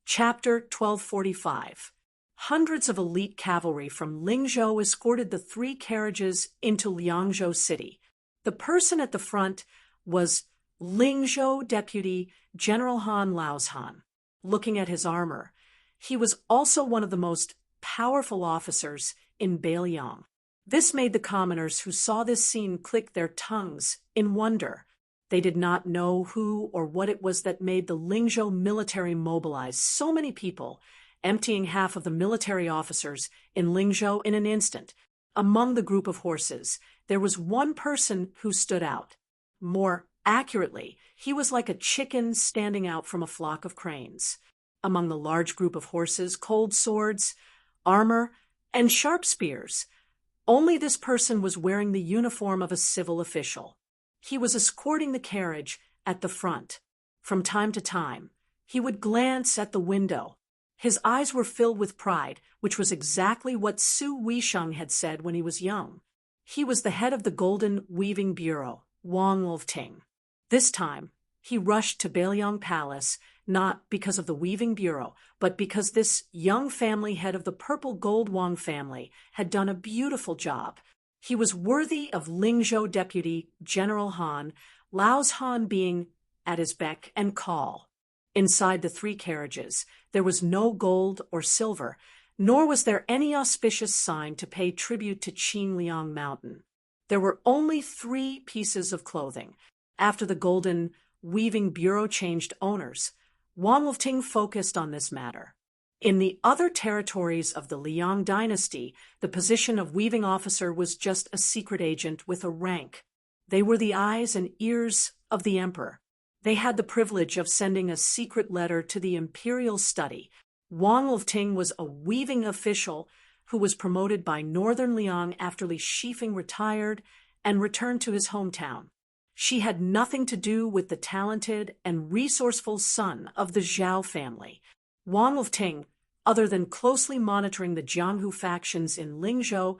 Chapter 1245. Hundreds of elite cavalry from Lingzhou escorted the three carriages into Liangzhou City. The person at the front was Lingzhou Deputy General Han Laozhan. Looking at his armor, he was also one of the most powerful officers in Beiliang. This made the commoners who saw this scene click their tongues in wonder. They did not know who or what it was that made the Lingzhou military mobilize so many people, emptying half of the military officers in Lingzhou in an instant. Among the group of horses, there was one person who stood out. More accurately, he was like a chicken standing out from a flock of cranes. Among the large group of horses, cold swords, armor, and sharp spears, only this person was wearing the uniform of a civil official. He was escorting the carriage at the front. From time to time, he would glance at the window. His eyes were filled with pride, which was exactly what Su Weisheng had said when he was young. He was the head of the Golden Weaving Bureau, Wang Lofting. This time, he rushed to Beiliang Palace, not because of the Weaving Bureau, but because this young family head of the purple gold Wang family had done a beautiful job. He was worthy of Lingzhou Deputy General Han, Laozhan being at his beck and call. Inside the three carriages, there was no gold or silver, nor was there any auspicious sign to pay tribute to Qingliang Mountain. There were only 3 pieces of clothing. After the Golden Weaving Bureau changed owners, Wang Lofting focused on this matter. In the other territories of the Liang dynasty, the position of weaving officer was just a secret agent with a rank. They were the eyes and ears of the emperor. They had the privilege of sending a secret letter to the imperial study. Wang Lofting was a weaving official who was promoted by Northern Liang after Li Shifeng retired and returned to his hometown. She had nothing to do with the talented and resourceful son of the Zhao family. Wang Lofting, other than closely monitoring the Jianghu factions in Lingzhou,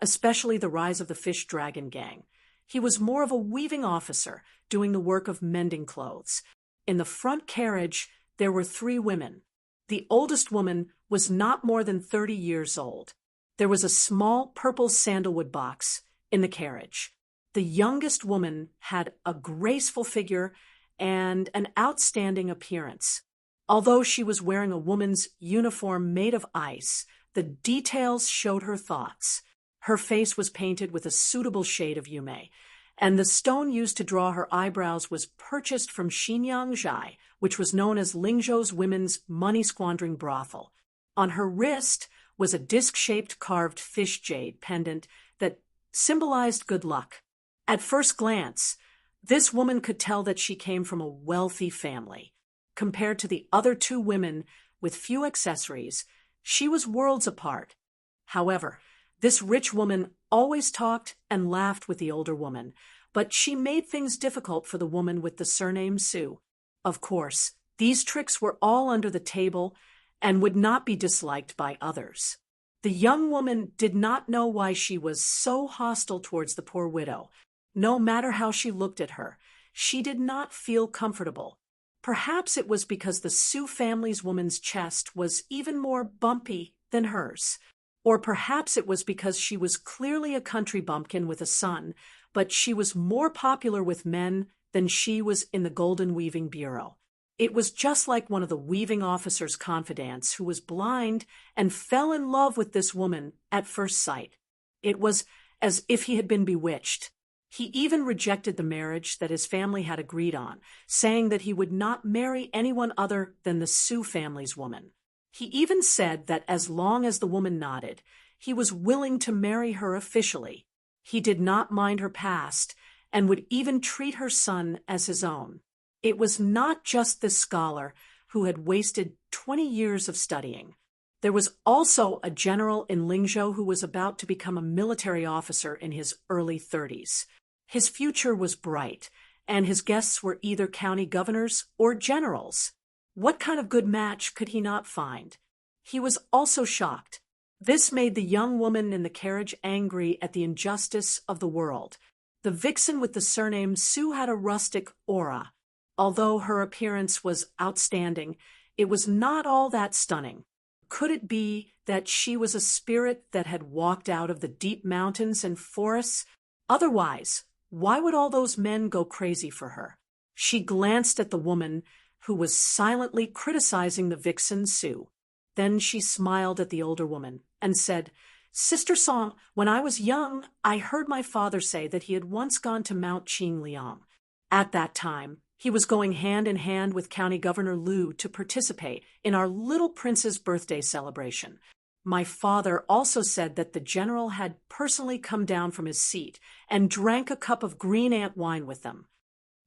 especially the rise of the Fish Dragon Gang, he was more of a weaving officer doing the work of mending clothes. In the front carriage, there were 3 women. The oldest woman was not more than 30 years old. There was a small purple sandalwood box in the carriage. The youngest woman had a graceful figure and an outstanding appearance. Although she was wearing a woman's uniform made of ice, the details showed her thoughts. Her face was painted with a suitable shade of yume, and the stone used to draw her eyebrows was purchased from Xinyang Zhai, which was known as Lingzhou's women's money-squandering brothel. On her wrist was a disc-shaped carved fish jade pendant that symbolized good luck. At first glance, this woman could tell that she came from a wealthy family. Compared to the other 2 women with few accessories, she was worlds apart. However, this rich woman always talked and laughed with the older woman, but she made things difficult for the woman with the surname Su. Of course, these tricks were all under the table and would not be disliked by others. The young woman did not know why she was so hostile towards the poor widow. No matter how she looked at her, she did not feel comfortable. Perhaps it was because the Su family's woman's chest was even more bumpy than hers. Or perhaps it was because she was clearly a country bumpkin with a son, but she was more popular with men than she was in the Golden Weaving Bureau. It was just like one of the weaving officer's confidants who was blind and fell in love with this woman at first sight. It was as if he had been bewitched. He even rejected the marriage that his family had agreed on, saying that he would not marry anyone other than the Su family's woman. He even said that as long as the woman nodded, he was willing to marry her officially. He did not mind her past and would even treat her son as his own. It was not just this scholar who had wasted 20 years of studying. There was also a general in Lingzhou who was about to become a military officer in his early 30s. His future was bright, and his guests were either county governors or generals. What kind of good match could he not find? He was also shocked. This made the young woman in the carriage angry at the injustice of the world. The vixen with the surname Su had a rustic aura. Although her appearance was outstanding, it was not all that stunning. Could it be that she was a spirit that had walked out of the deep mountains and forests? Otherwise, why would all those men go crazy for her? She glanced at the woman who was silently criticizing the vixen Sue. Then she smiled at the older woman and said, "Sister Song, when I was young, I heard my father say that he had once gone to Mount Qingliang. At that time, he was going hand in hand with County Governor Liu to participate in our little prince's birthday celebration. My father also said that the general had personally come down from his seat and drank a cup of green ant wine with them."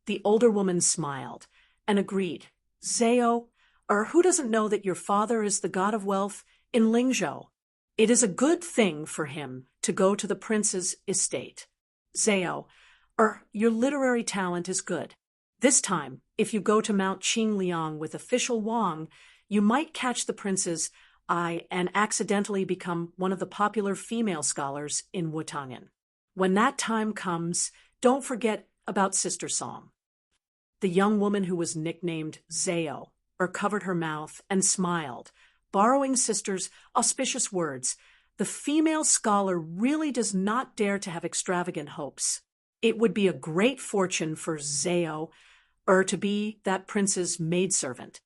The older woman smiled and agreed. "Zhao, or who doesn't know that your father is the god of wealth in Lingzhou? It is a good thing for him to go to the prince's estate. Zhao, or your literary talent is good. This time, if you go to Mount Qingliang with official Wang, you might catch the prince's eye and accidentally become one of the popular female scholars in Wutangen. When that time comes, don't forget about Sister Song." The young woman who was nicknamed Zhao, or covered her mouth and smiled, borrowing Sister's auspicious words. The female scholar really does not dare to have extravagant hopes. It would be a great fortune for Zhao, or to be that prince's maidservant.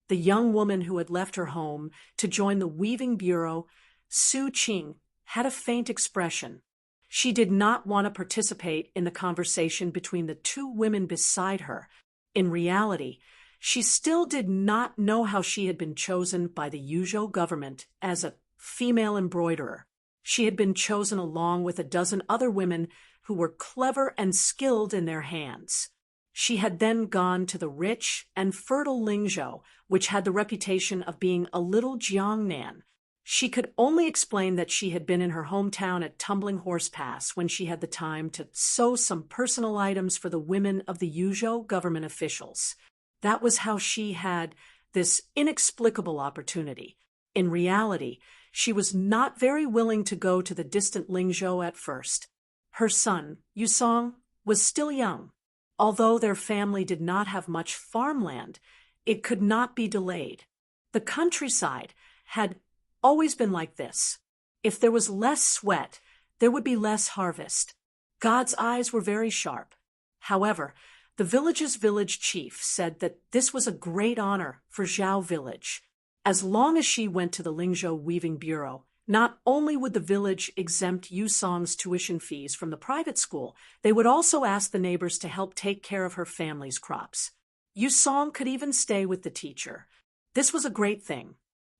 The young woman who had left her home to join the weaving bureau, Su Qing, had a faint expression. She did not want to participate in the conversation between the two women beside her. In reality, she still did not know how she had been chosen by the Yuzhou government as a female embroiderer. She had been chosen along with a dozen other women who were clever and skilled in their hands. She had then gone to the rich and fertile Lingzhou, which had the reputation of being a little Jiangnan. She could only explain that she had been in her hometown at Tumbling Horse Pass when she had the time to sew some personal items for the women of the Yuzhou government officials. That was how she had this inexplicable opportunity. In reality, she was not very willing to go to the distant Lingzhou at first. Her son, Yusong, was still young. Although their family did not have much farmland, it could not be delayed. The countryside had always been like this. If there was less sweat, there would be less harvest. God's eyes were very sharp. However, the village's village chief said that this was a great honor for Zhao village. As long as she went to the Lingzhou Weaving Bureau, not only would the village exempt Yusong's tuition fees from the private school, they would also ask the neighbors to help take care of her family's crops. Yusong could even stay with the teacher. This was a great thing.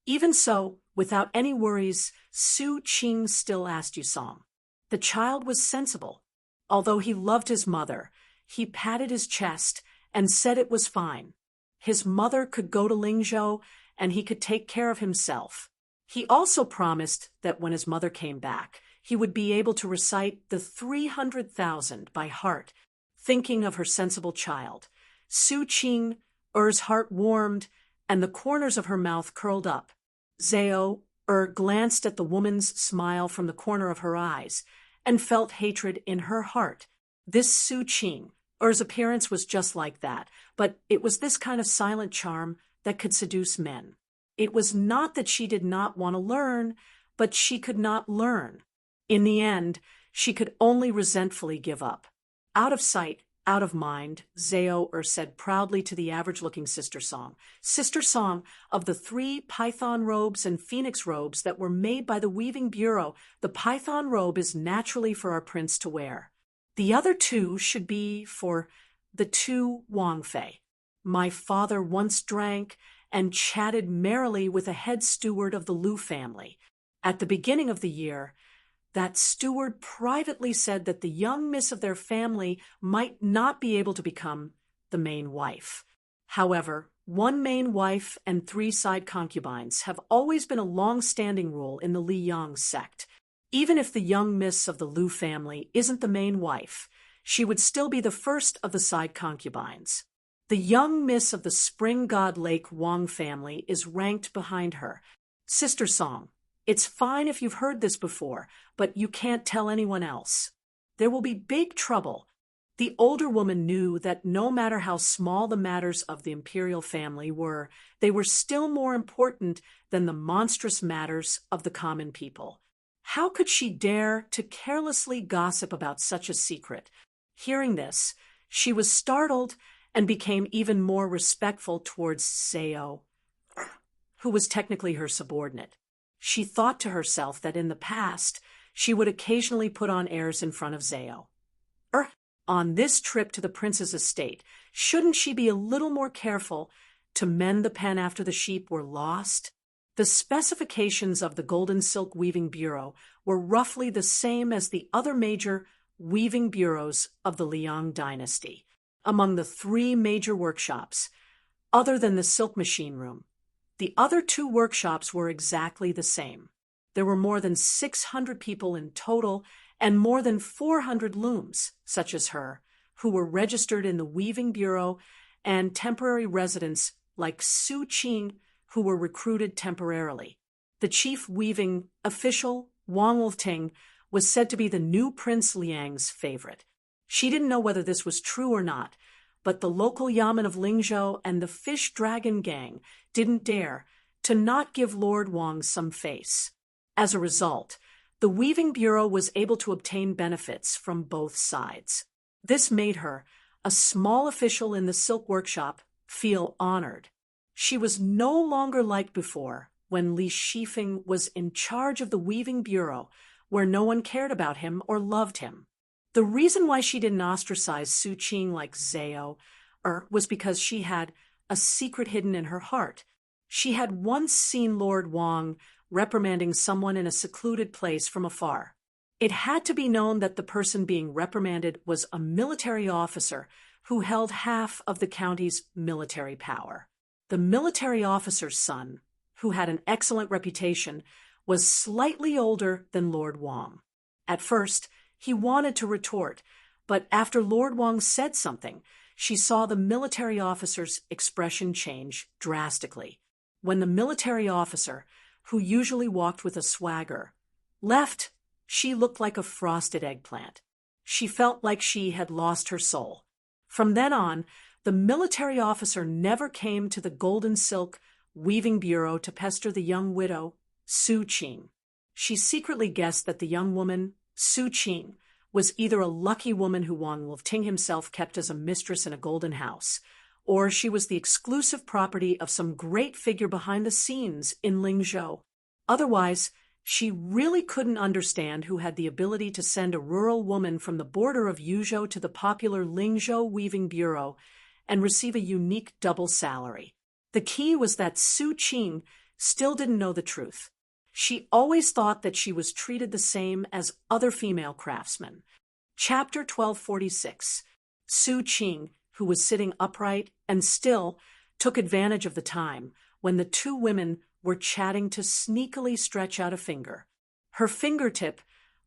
Even so, without any worries, Su Qing still asked Yusong. The child was sensible. Although he loved his mother, he patted his chest and said it was fine. His mother could go to Lingzhou and he could take care of himself. He also promised that when his mother came back, he would be able to recite the 300,000 by heart, thinking of her sensible child. Su Qing's heart warmed and the corners of her mouth curled up. Zhao glanced at the woman's smile from the corner of her eyes and felt hatred in her heart. This Su Qing's appearance was just like that, but it was this kind of silent charm that could seduce men. It was not that she did not want to learn, but she could not learn. In the end, she could only resentfully give up. Out of sight, out of mind, Zhao said proudly to the average-looking Sister Song, "Sister Song, of the 3 python robes and phoenix robes that were made by the Weaving Bureau, the python robe is naturally for our prince to wear. The other 2 should be for the 2 Wangfei. My father once drank and chatted merrily with a head steward of the Liu family. At the beginning of the year, that steward privately said that the young miss of their family might not be able to become the main wife. However, 1 main wife and 3 side concubines have always been a long-standing rule in the Liyang sect. Even if the young miss of the Liu family isn't the main wife, she would still be the first of the side concubines. The young miss of the Spring God Lake Wang family is ranked behind her. Sister Song, it's fine if you've heard this before, but you can't tell anyone else. There will be big trouble. The older woman knew that no matter how small the matters of the imperial family were, they were still more important than the monstrous matters of the common people. How could she dare to carelessly gossip about such a secret? Hearing this, she was startled and became even more respectful towards Zeo, who was technically her subordinate. She thought to herself that in the past, she would occasionally put on airs in front of Zeo. On this trip to the prince's estate, shouldn't she be a little more careful to mend the pen after the sheep were lost? The specifications of the Golden Silk Weaving Bureau were roughly the same as the other major weaving bureaus of the Liang dynasty. Among the 3 major workshops, other than the silk machine room, the other 2 workshops were exactly the same. There were more than 600 people in total, and more than 400 looms, such as her, who were registered in the Weaving Bureau, and temporary residents like Su Qing, who were recruited temporarily. The chief weaving official, Wang Wolting, was said to be the new Prince Liang's favorite. She didn't know whether this was true or not, but the local yamen of Lingzhou and the Fish Dragon Gang didn't dare to not give Lord Wang some face. As a result, the Weaving Bureau was able to obtain benefits from both sides. This made her, a small official in the silk workshop, feel honored. She was no longer like before, when Li Shifeng was in charge of the Weaving Bureau, where no one cared about him or loved him. The reason why she didn't ostracize Su Qing like Zeo was because she had a secret hidden in her heart. She had once seen Lord Wang reprimanding someone in a secluded place from afar. It had to be known that the person being reprimanded was a military officer who held half of the county's military power. The military officer's son, who had an excellent reputation, was slightly older than Lord Wang. At first, he wanted to retort, but after Lord Wang said something, she saw the military officer's expression change drastically. When the military officer, who usually walked with a swagger, left, she looked like a frosted eggplant. She felt like she had lost her soul. From then on, the military officer never came to the Golden Silk Weaving Bureau to pester the young widow, Su Qing. She secretly guessed that the young woman, Su Qing, was either a lucky woman who Wang Wolting himself kept as a mistress in a golden house, or she was the exclusive property of some great figure behind the scenes in Lingzhou. Otherwise, she really couldn't understand who had the ability to send a rural woman from the border of Yuzhou to the popular Lingzhou Weaving Bureau and receive a unique double salary. The key was that Su Qing still didn't know the truth. She always thought that she was treated the same as other female craftsmen. Chapter 1246. Su Qing, who was sitting upright and still, took advantage of the time when the 2 women were chatting to sneakily stretch out a finger. Her fingertip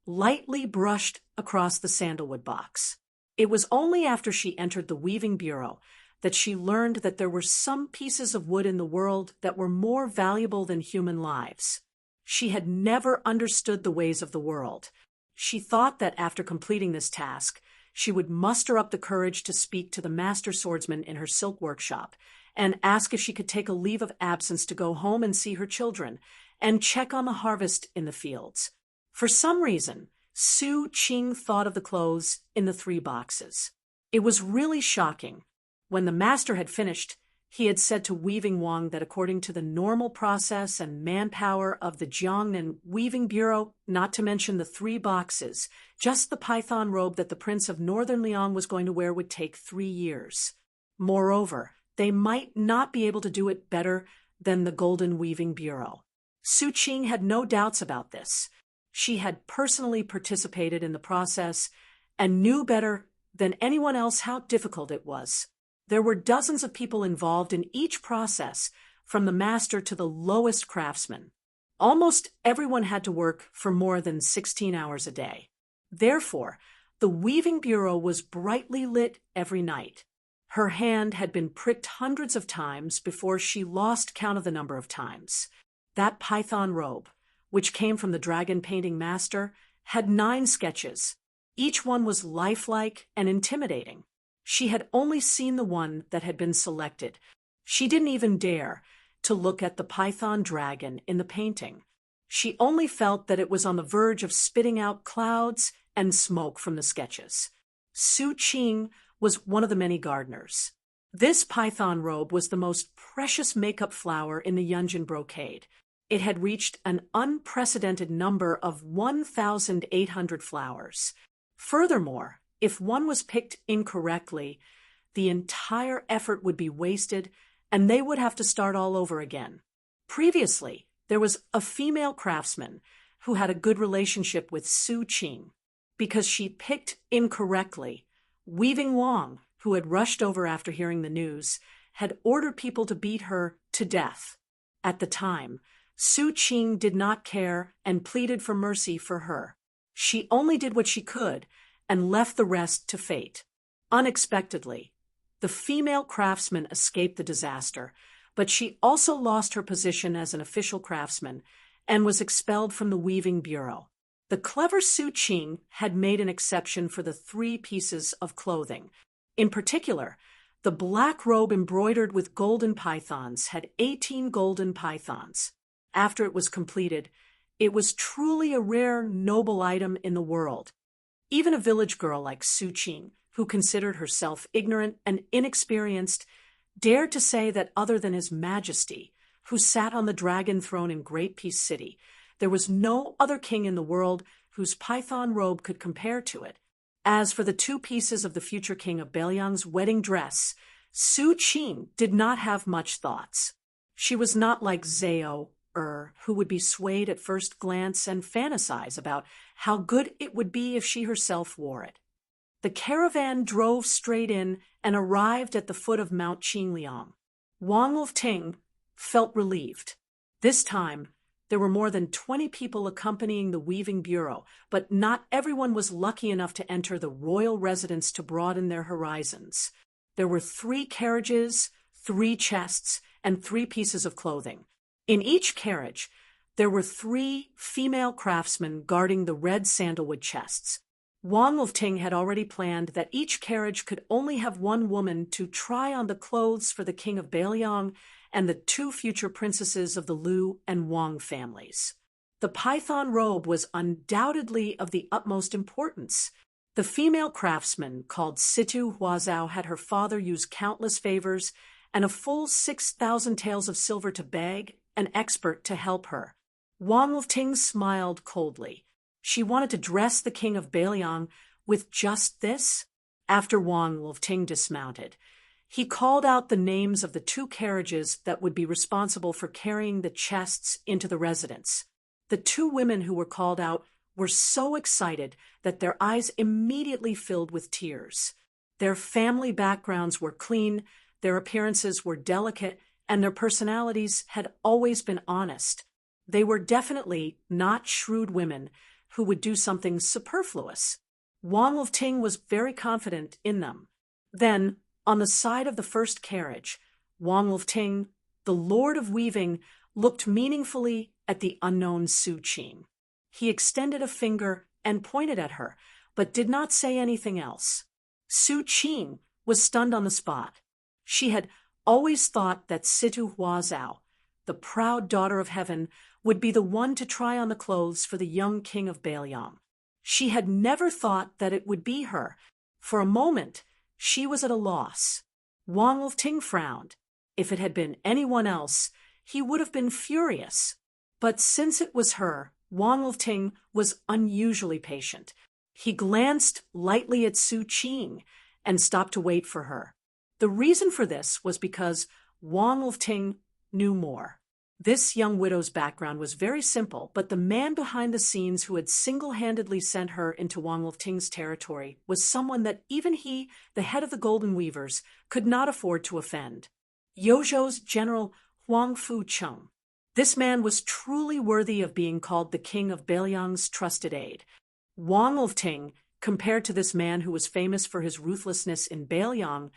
lightly brushed across the sandalwood box. It was only after she entered the Weaving Bureau that she learned that there were some pieces of wood in the world that were more valuable than human lives. She had never understood the ways of the world. She thought that after completing this task, she would muster up the courage to speak to the master swordsman in her silk workshop and ask if she could take a leave of absence to go home and see her children and check on the harvest in the fields. For some reason, Su Qing thought of the clothes in the 3 boxes. It was really shocking. When the master had finished, he had said to Weaving Wang that according to the normal process and manpower of the Jiangnan Weaving Bureau, not to mention the 3 boxes, just the python robe that the Prince of Northern Liang was going to wear would take 3 years. Moreover, they might not be able to do it better than the Golden Weaving Bureau. Su Qing had no doubts about this. She had personally participated in the process and knew better than anyone else how difficult it was. There were dozens of people involved in each process, from the master to the lowest craftsman. Almost everyone had to work for more than 16 hours a day. Therefore, the Weaving Bureau was brightly lit every night. Her hand had been pricked hundreds of times before she lost count of the number of times. That python robe, which came from the dragon painting master, had 9 sketches. Each one was lifelike and intimidating. She had only seen the one that had been selected. She didn't even dare to look at the python dragon in the painting. She only felt that it was on the verge of spitting out clouds and smoke from the sketches. Su Qing was one of the many gardeners. This python robe was the most precious makeup flower in the Yunjin brocade. It had reached an unprecedented number of 1,800 flowers. Furthermore, if one was picked incorrectly, the entire effort would be wasted and they would have to start all over again. Previously, there was a female craftsman who had a good relationship with Su Qing. Because she picked incorrectly, Weaving Wang, who had rushed over after hearing the news, had ordered people to beat her to death. At the time, Su Qing did not care and pleaded for mercy for her. She only did what she could and left the rest to fate. Unexpectedly, the female craftsman escaped the disaster, but she also lost her position as an official craftsman and was expelled from the weaving bureau. The clever Su Qing had made an exception for the 3 pieces of clothing. In particular, the black robe embroidered with golden pythons had 18 golden pythons. After it was completed, it was truly a rare, noble item in the world. Even a village girl like Su Qing, who considered herself ignorant and inexperienced, dared to say that other than His Majesty, who sat on the dragon throne in Great Peace City, there was no other king in the world whose python robe could compare to it. As for the 2 pieces of the future king of Belyang's wedding dress, Su Qing did not have much thoughts. She was not like Zhao who would be swayed at first glance and fantasize about how good it would be if she herself wore it. The caravan drove straight in and arrived at the foot of Mount Qingliang. Wang Wolfting felt relieved. This time, there were more than 20 people accompanying the weaving bureau, but not everyone was lucky enough to enter the royal residence to broaden their horizons. There were 3 carriages, 3 chests, and 3 pieces of clothing. In each carriage, there were 3 female craftsmen guarding the red sandalwood chests. Wang Wolfting had already planned that each carriage could only have 1 woman to try on the clothes for the king of Belyang and the 2 future princesses of the Lu and Wang families. The python robe was undoubtedly of the utmost importance. The female craftsman called Situ Huazhao had her father use countless favors and a full 6,000 taels of silver to beg an expert to help her. Wang Wolfting smiled coldly. She wanted to dress the king of Belyang with just this? After Wang Wolfting dismounted, he called out the names of the 2 carriages that would be responsible for carrying the chests into the residence. The 2 women who were called out were so excited that their eyes immediately filled with tears. Their family backgrounds were clean, their appearances were delicate, and their personalities had always been honest. They were definitely not shrewd women who would do something superfluous. Wang Wolfting was very confident in them. Then, on the side of the first carriage, Wang Wolfting, the Lord of Weaving, looked meaningfully at the unknown Su Qing. He extended a finger and pointed at her, but did not say anything else. Su Qing was stunned on the spot. She had always thought that Situ Huazhao, the proud daughter of heaven, would be the one to try on the clothes for the young king of Belyang. She had never thought that it would be her. For a moment, she was at a loss. Wang Wolfting frowned. If it had been anyone else, he would have been furious. But since it was her, Wang Wolfting was unusually patient. He glanced lightly at Su Qing and stopped to wait for her. The reason for this was because Wang Wolfting knew more. This young widow's background was very simple, but the man behind the scenes who had single-handedly sent her into Wang Wolfting's territory was someone that even he, the head of the Golden Weavers, could not afford to offend. Yozhou's General Huang Fucheng. This man was truly worthy of being called the king of Belyang's trusted aide. Wang Wolfting, compared to this man who was famous for his ruthlessness in Belyang,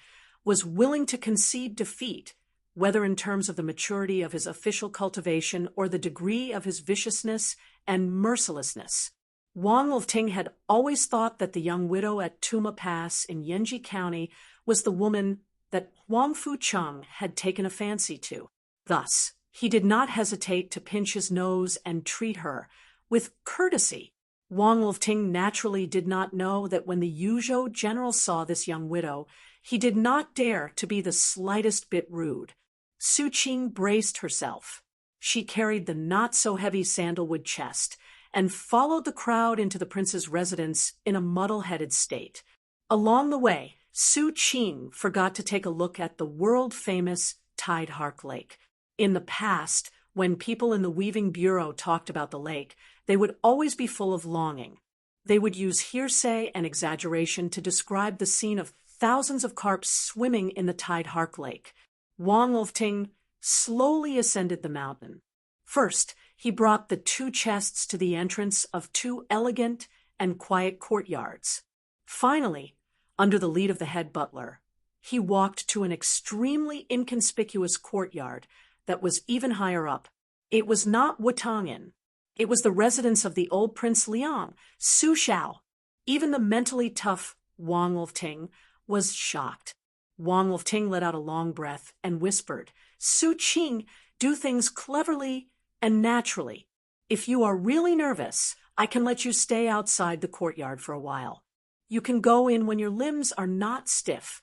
was willing to concede defeat, whether in terms of the maturity of his official cultivation or the degree of his viciousness and mercilessness. Wang Lifting had always thought that the young widow at Tuma Pass in Yanji County was the woman that Huang Fucheng had taken a fancy to. Thus, he did not hesitate to pinch his nose and treat her with courtesy. Wang Lifting naturally did not know that when the Yuzhou general saw this young widow, he did not dare to be the slightest bit rude. Su Qing braced herself. She carried the not-so-heavy sandalwood chest and followed the crowd into the prince's residence in a muddle-headed state. Along the way, Su Qing forgot to take a look at the world-famous Tide Hark Lake. In the past, when people in the Weaving Bureau talked about the lake, they would always be full of longing. They would use hearsay and exaggeration to describe the scene of thousands of carp swimming in the Tide Hark Lake. Wang Lifting slowly ascended the mountain. First, he brought the two chests to the entrance of two elegant and quiet courtyards. Finally, under the lead of the head butler, he walked to an extremely inconspicuous courtyard that was even higher up. It was not Wutangin. It was the residence of the old Prince Liang, Su Shao. Even the mentally tough Wang Lifting was shocked. Wang Lifting let out a long breath and whispered, "Su Qing, do things cleverly and naturally. If you are really nervous, I can let you stay outside the courtyard for a while. You can go in when your limbs are not stiff."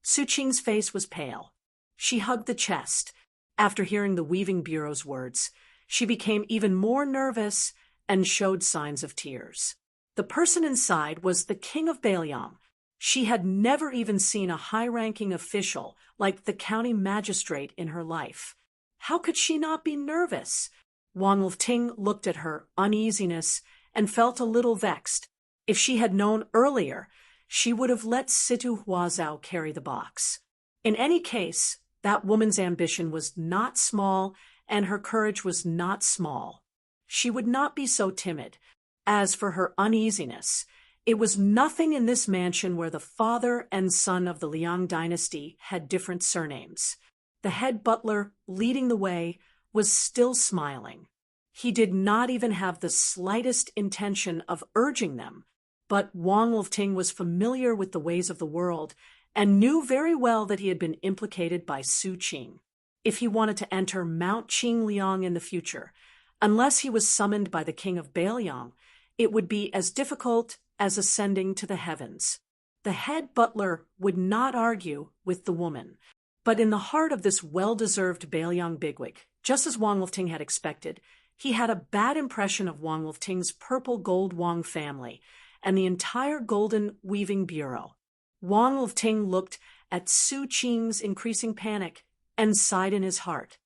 Su Qing's face was pale. She hugged the chest. After hearing the Weaving Bureau's words, she became even more nervous and showed signs of tears. The person inside was the King of Bailiang. She had never even seen a high-ranking official like the county magistrate in her life. How could she not be nervous? Wang Lifting looked at her uneasiness and felt a little vexed. If she had known earlier, she would have let Situ Huazhao carry the box. In any case, that woman's ambition was not small, and her courage was not small. She would not be so timid. As for her uneasiness, it was nothing in this mansion where the father and son of the Liang dynasty had different surnames. The head butler, leading the way, was still smiling. He did not even have the slightest intention of urging them, but Wang Lifting was familiar with the ways of the world and knew very well that he had been implicated by Su Qing. If he wanted to enter Mount Qingliang in the future, unless he was summoned by the King of Bailiang, it would be as difficult as ascending to the heavens. The head butler would not argue with the woman, but in the heart of this well-deserved Bailiang bigwig, just as Wang Lifting had expected, he had a bad impression of Wang Lifting's purple gold Wang family and the entire Golden Weaving Bureau. Wang Lifting looked at Su Qing's increasing panic and sighed in his heart.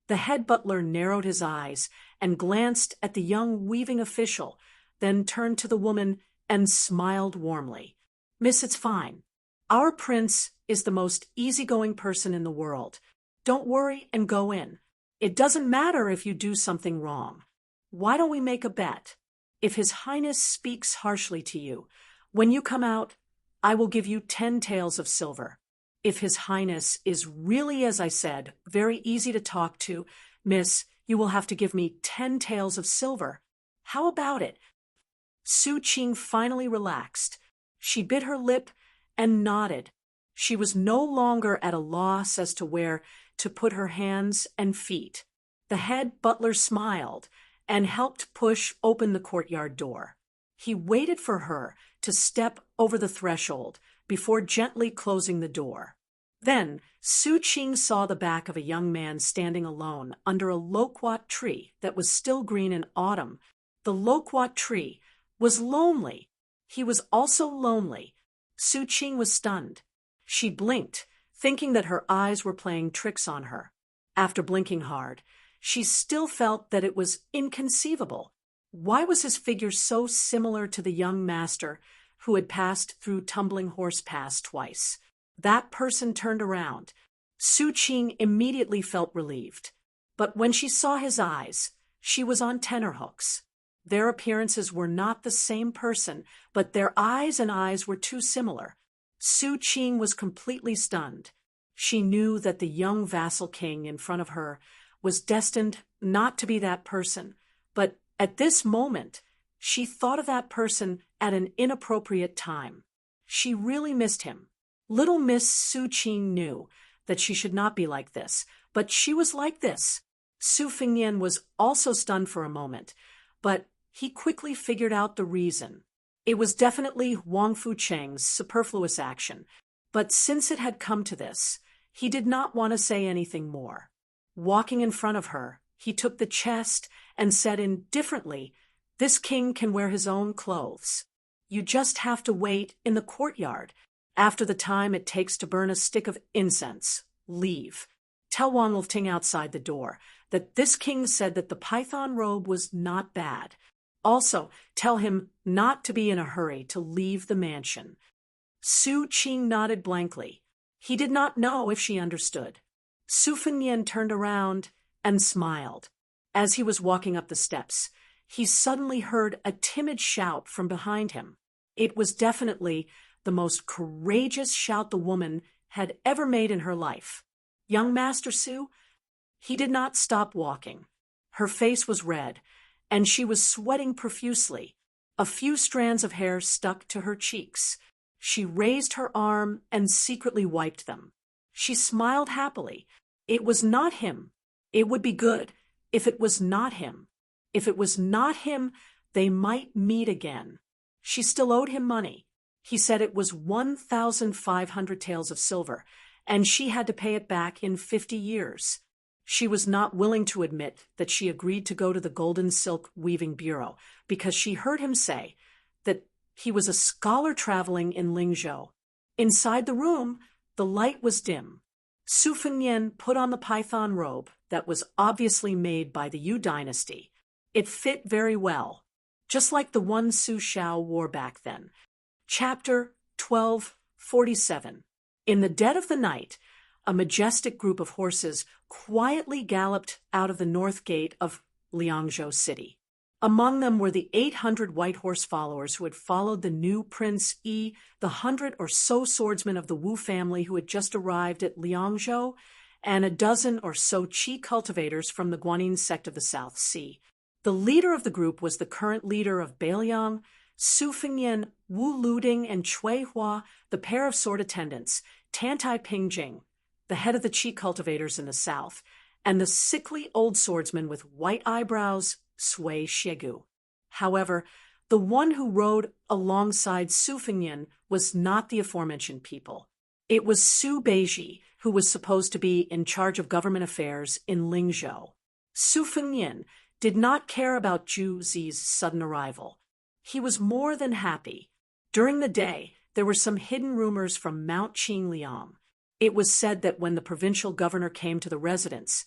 The head butler narrowed his eyes and glanced at the young weaving official, then turned to the woman and smiled warmly. "Miss, it's fine. Our prince is the most easygoing person in the world. Don't worry and go in. It doesn't matter if you do something wrong. Why don't we make a bet? If His Highness speaks harshly to you, when you come out, I will give you 10 taels of silver. If His Highness is really, as I said, very easy to talk to, miss, you will have to give me 10 taels of silver. How about it?" Su Qing finally relaxed. She bit her lip and nodded. She was no longer at a loss as to where to put her hands and feet. The head butler smiled and helped push open the courtyard door. He waited for her to step over the threshold before gently closing the door. Then Su Qing saw the back of a young man standing alone under a loquat tree that was still green in autumn. The loquat tree was lonely. He was also lonely. Su Qing was stunned. She blinked, thinking that her eyes were playing tricks on her. After blinking hard, she still felt that it was inconceivable. Why was his figure so similar to the young master who had passed through Tumbling Horse Pass twice? That person turned around. Su Qing immediately felt relieved. But when she saw his eyes, she was on tenterhooks. Their appearances were not the same person, but their eyes and eyes were too similar. Su Qing was completely stunned. She knew that the young vassal king in front of her was destined not to be that person, but at this moment, She thought of that person at an inappropriate time. She really missed him. Little Miss Su Qing knew that she should not be like this, but she was like this. Su Fengnian was also stunned for a moment, but he quickly figured out the reason. It was definitely Wang Fucheng's superfluous action, but since it had come to this, he did not want to say anything more. Walking in front of her, he took the chest and said indifferently, "This king can wear his own clothes. You just have to wait in the courtyard. After the time it takes to burn a stick of incense, leave. Tell Wang Lifting outside the door that this king said that the python robe was not bad. Also, tell him not to be in a hurry to leave the mansion." Su Qing nodded blankly. He did not know if she understood. Su Fengnian turned around and smiled. As he was walking up the steps, he suddenly heard a timid shout from behind him. It was definitely the most courageous shout the woman had ever made in her life. "Young Master Su?" He did not stop walking. Her face was red, and she was sweating profusely. A few strands of hair stuck to her cheeks. She raised her arm and secretly wiped them. She smiled happily. It was not him. It would be good if it was not him. If it was not him, they might meet again. She still owed him money. He said it was 1,500 taels of silver, and she had to pay it back in 50 years. She was not willing to admit that she agreed to go to the Golden Silk Weaving Bureau because she heard him say that he was a scholar traveling in Lingzhou. Inside the room, the light was dim. Su Fengnian put on the python robe that was obviously made by the Yu dynasty. It fit very well, just like the one Su Shao wore back then. Chapter 1247. In the dead of the night, a majestic group of horses quietly galloped out of the north gate of Liangzhou City. Among them were the 800 white horse followers who had followed the new Prince Yi, the 100 or so swordsmen of the Wu family who had just arrived at Liangzhou, and a dozen or so qi cultivators from the Guanyin sect of the South Sea. The leader of the group was the current leader of Beiliang, Su Fengnian, Wu Luding, and Cui Hua, the pair of sword attendants, Tantai Pingjing, the head of the qi cultivators in the south, and the sickly old swordsman with white eyebrows, Sui Shegu. However, the one who rode alongside Su Fengnian was not the aforementioned people. It was Su Beiji, who was supposed to be in charge of government affairs in Lingzhou. Su Fengnian did not care about Zhu Zi's sudden arrival. He was more than happy. During the day, there were some hidden rumors from Mount Qingliang. It was said that when the provincial governor came to the residence,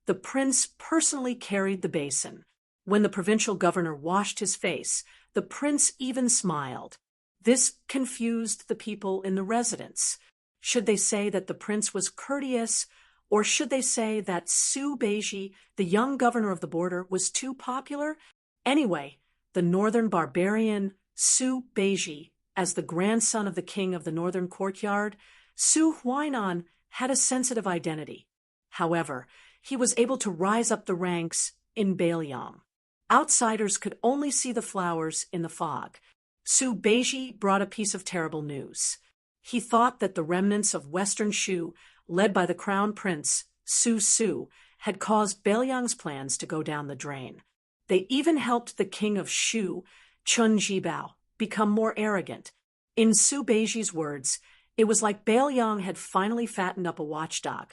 the prince personally carried the basin. When the provincial governor washed his face, the prince even smiled. This confused the people in the residence. Should they say that the prince was courteous, or should they say that Su Beiji, the young governor of the border, was too popular? Anyway, the northern barbarian Su Beiji, as the grandson of the king of the northern courtyard, Su Huainan, had a sensitive identity. However, he was able to rise up the ranks in Beiliang. Outsiders could only see the flowers in the fog. Su Beiji brought a piece of terrible news. He thought that the remnants of Western Shu, led by the crown prince, Su Su, had caused Beiliang's plans to go down the drain. They even helped the king of Shu, Chun Jibao, become more arrogant. In Su Beiji's words, it was like Beiliang had finally fattened up a watchdog.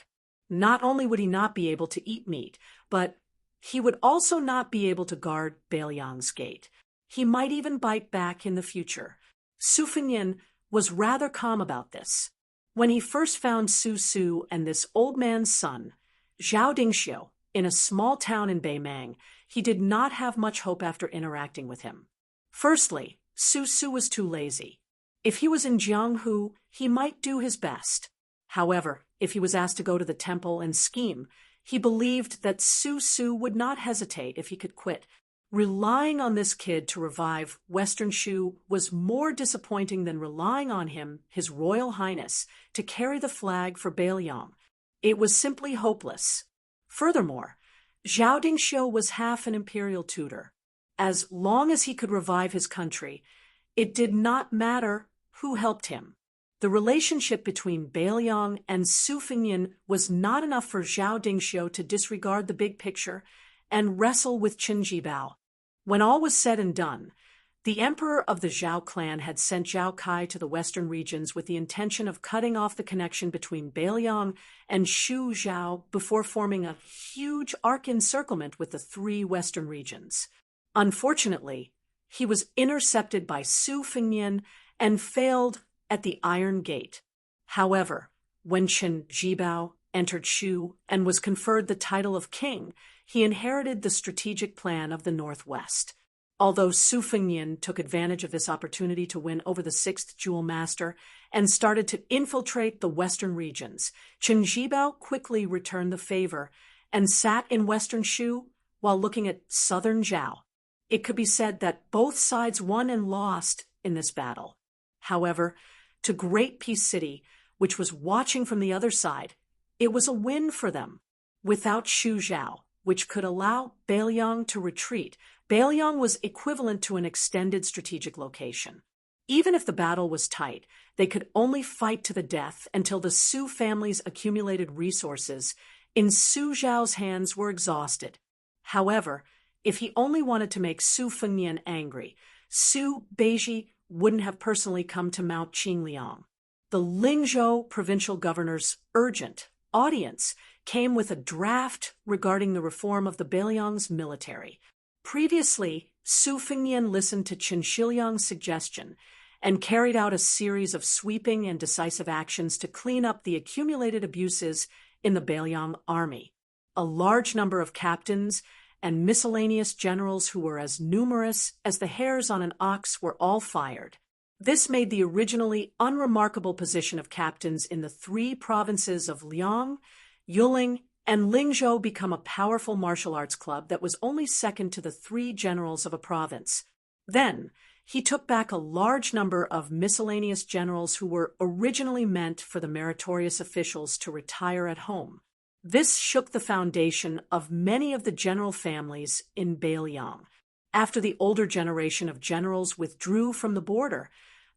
Not only would he not be able to eat meat, but he would also not be able to guard Beiliang's gate. He might even bite back in the future. Su Fengnian was rather calm about this. When he first found Su Su and this old man's son, Zhao Dingxiu, in a small town in Beimang, he did not have much hope after interacting with him. Firstly, Su Su was too lazy. If he was in Jianghu, he might do his best. However, if he was asked to go to the temple and scheme, he believed that Su Su would not hesitate if he could quit. Relying on this kid to revive Western Shu was more disappointing than relying on him, His Royal Highness, to carry the flag for Beiliang. It was simply hopeless. Furthermore, Zhao Dingxiu was half an imperial tutor. as long as he could revive his country, it did not matter who helped him. The relationship between Bailiang and Su Fengnian was not enough for Zhao Dingxiu to disregard the big picture and wrestle with Qin Jibao. When all was said and done, the emperor of the Zhao clan had sent Zhao Kai to the western regions with the intention of cutting off the connection between Bailiang and Shu Zhao before forming a huge arc encirclement with the three western regions. Unfortunately, he was intercepted by Su Fengnian and failed at the Iron Gate. However, when Qin Jibao entered Shu and was conferred the title of king, he inherited the strategic plan of the Northwest. Although Su Fengnian took advantage of this opportunity to win over the sixth Jewel Master and started to infiltrate the western regions, Qin Jibao quickly returned the favor and sat in western Shu while looking at southern Zhao. It could be said that both sides won and lost in this battle. However, to Great Peace City, which was watching from the other side, it was a win for them. Without Shu Zhao, which could allow Bailiang to retreat, Bailiang was equivalent to an extended strategic location. Even if the battle was tight, they could only fight to the death until the Su family's accumulated resources in Su Zhao's hands were exhausted. However, if he only wanted to make Su Fengnian angry, Su Beiji wouldn't have personally come to Mount Qingliang. The Lingzhou provincial governor's urgent audience came with a draft regarding the reform of the Bailiang's military. Previously, Su Fengnian listened to Qin Shiliang's suggestion and carried out a series of sweeping and decisive actions to clean up the accumulated abuses in the Bailiang army. A large number of captains and miscellaneous generals who were as numerous as the hairs on an ox were all fired. This made the originally unremarkable position of captains in the three provinces of Liang, Yuling, and Lingzhou become a powerful martial arts club that was only second to the three generals of a province. Then, he took back a large number of miscellaneous generals who were originally meant for the meritorious officials to retire at home. This shook the foundation of many of the general families in Bailiang. After the older generation of generals withdrew from the border,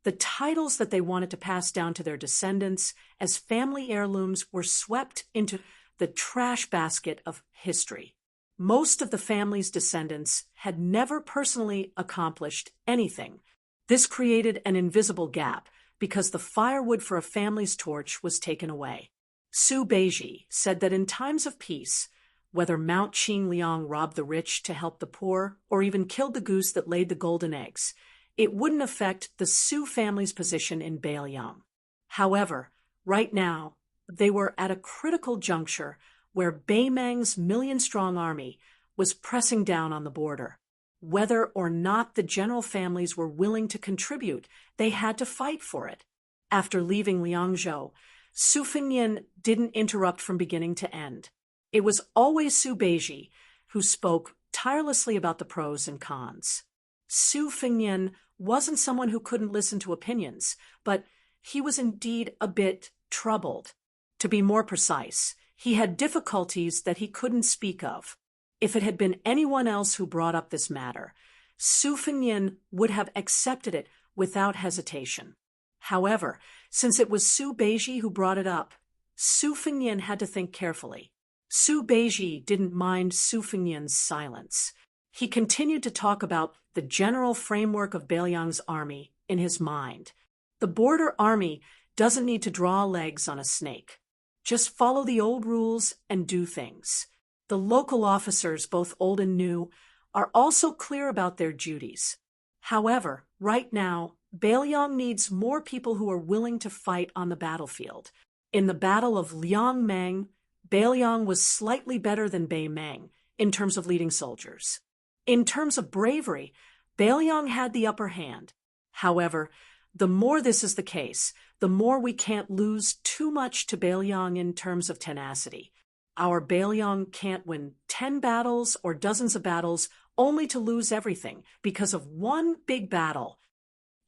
the titles that they wanted to pass down to their descendants as family heirlooms were swept into the trash basket of history. Most of the family's descendants had never personally accomplished anything. This created an invisible gap because the firewood for a family's torch was taken away. Su Beiji said that in times of peace, whether Mount Qingliang robbed the rich to help the poor or even killed the goose that laid the golden eggs, it wouldn't affect the Su family's position in Bailiang. However, right now, they were at a critical juncture where Beimang's million-strong army was pressing down on the border. Whether or not the general families were willing to contribute, they had to fight for it. After leaving Liangzhou, Su Fengnian didn't interrupt from beginning to end. It was always Su Beiji who spoke tirelessly about the pros and cons. Su Fengnian wasn't someone who couldn't listen to opinions, but he was indeed a bit troubled. To be more precise, he had difficulties that he couldn't speak of. If it had been anyone else who brought up this matter, Su Fengnian would have accepted it without hesitation. However, since it was Su Beiji who brought it up, Su Fengnian had to think carefully. Su Beiji didn't mind Su Fengnian's silence. He continued to talk about the general framework of Bailiang's army in his mind. The border army doesn't need to draw legs on a snake. Just follow the old rules and do things. The local officers, both old and new, are also clear about their duties. However, right now, Bailiang needs more people who are willing to fight on the battlefield. In the Battle of Liangmeng, Bailiang was slightly better than Beimang in terms of leading soldiers. In terms of bravery, Bailiang had the upper hand. However, the more this is the case, the more we can't lose too much to Bailiang in terms of tenacity. Our Bailiang can't win 10 battles or dozens of battles only to lose everything because of one big battle.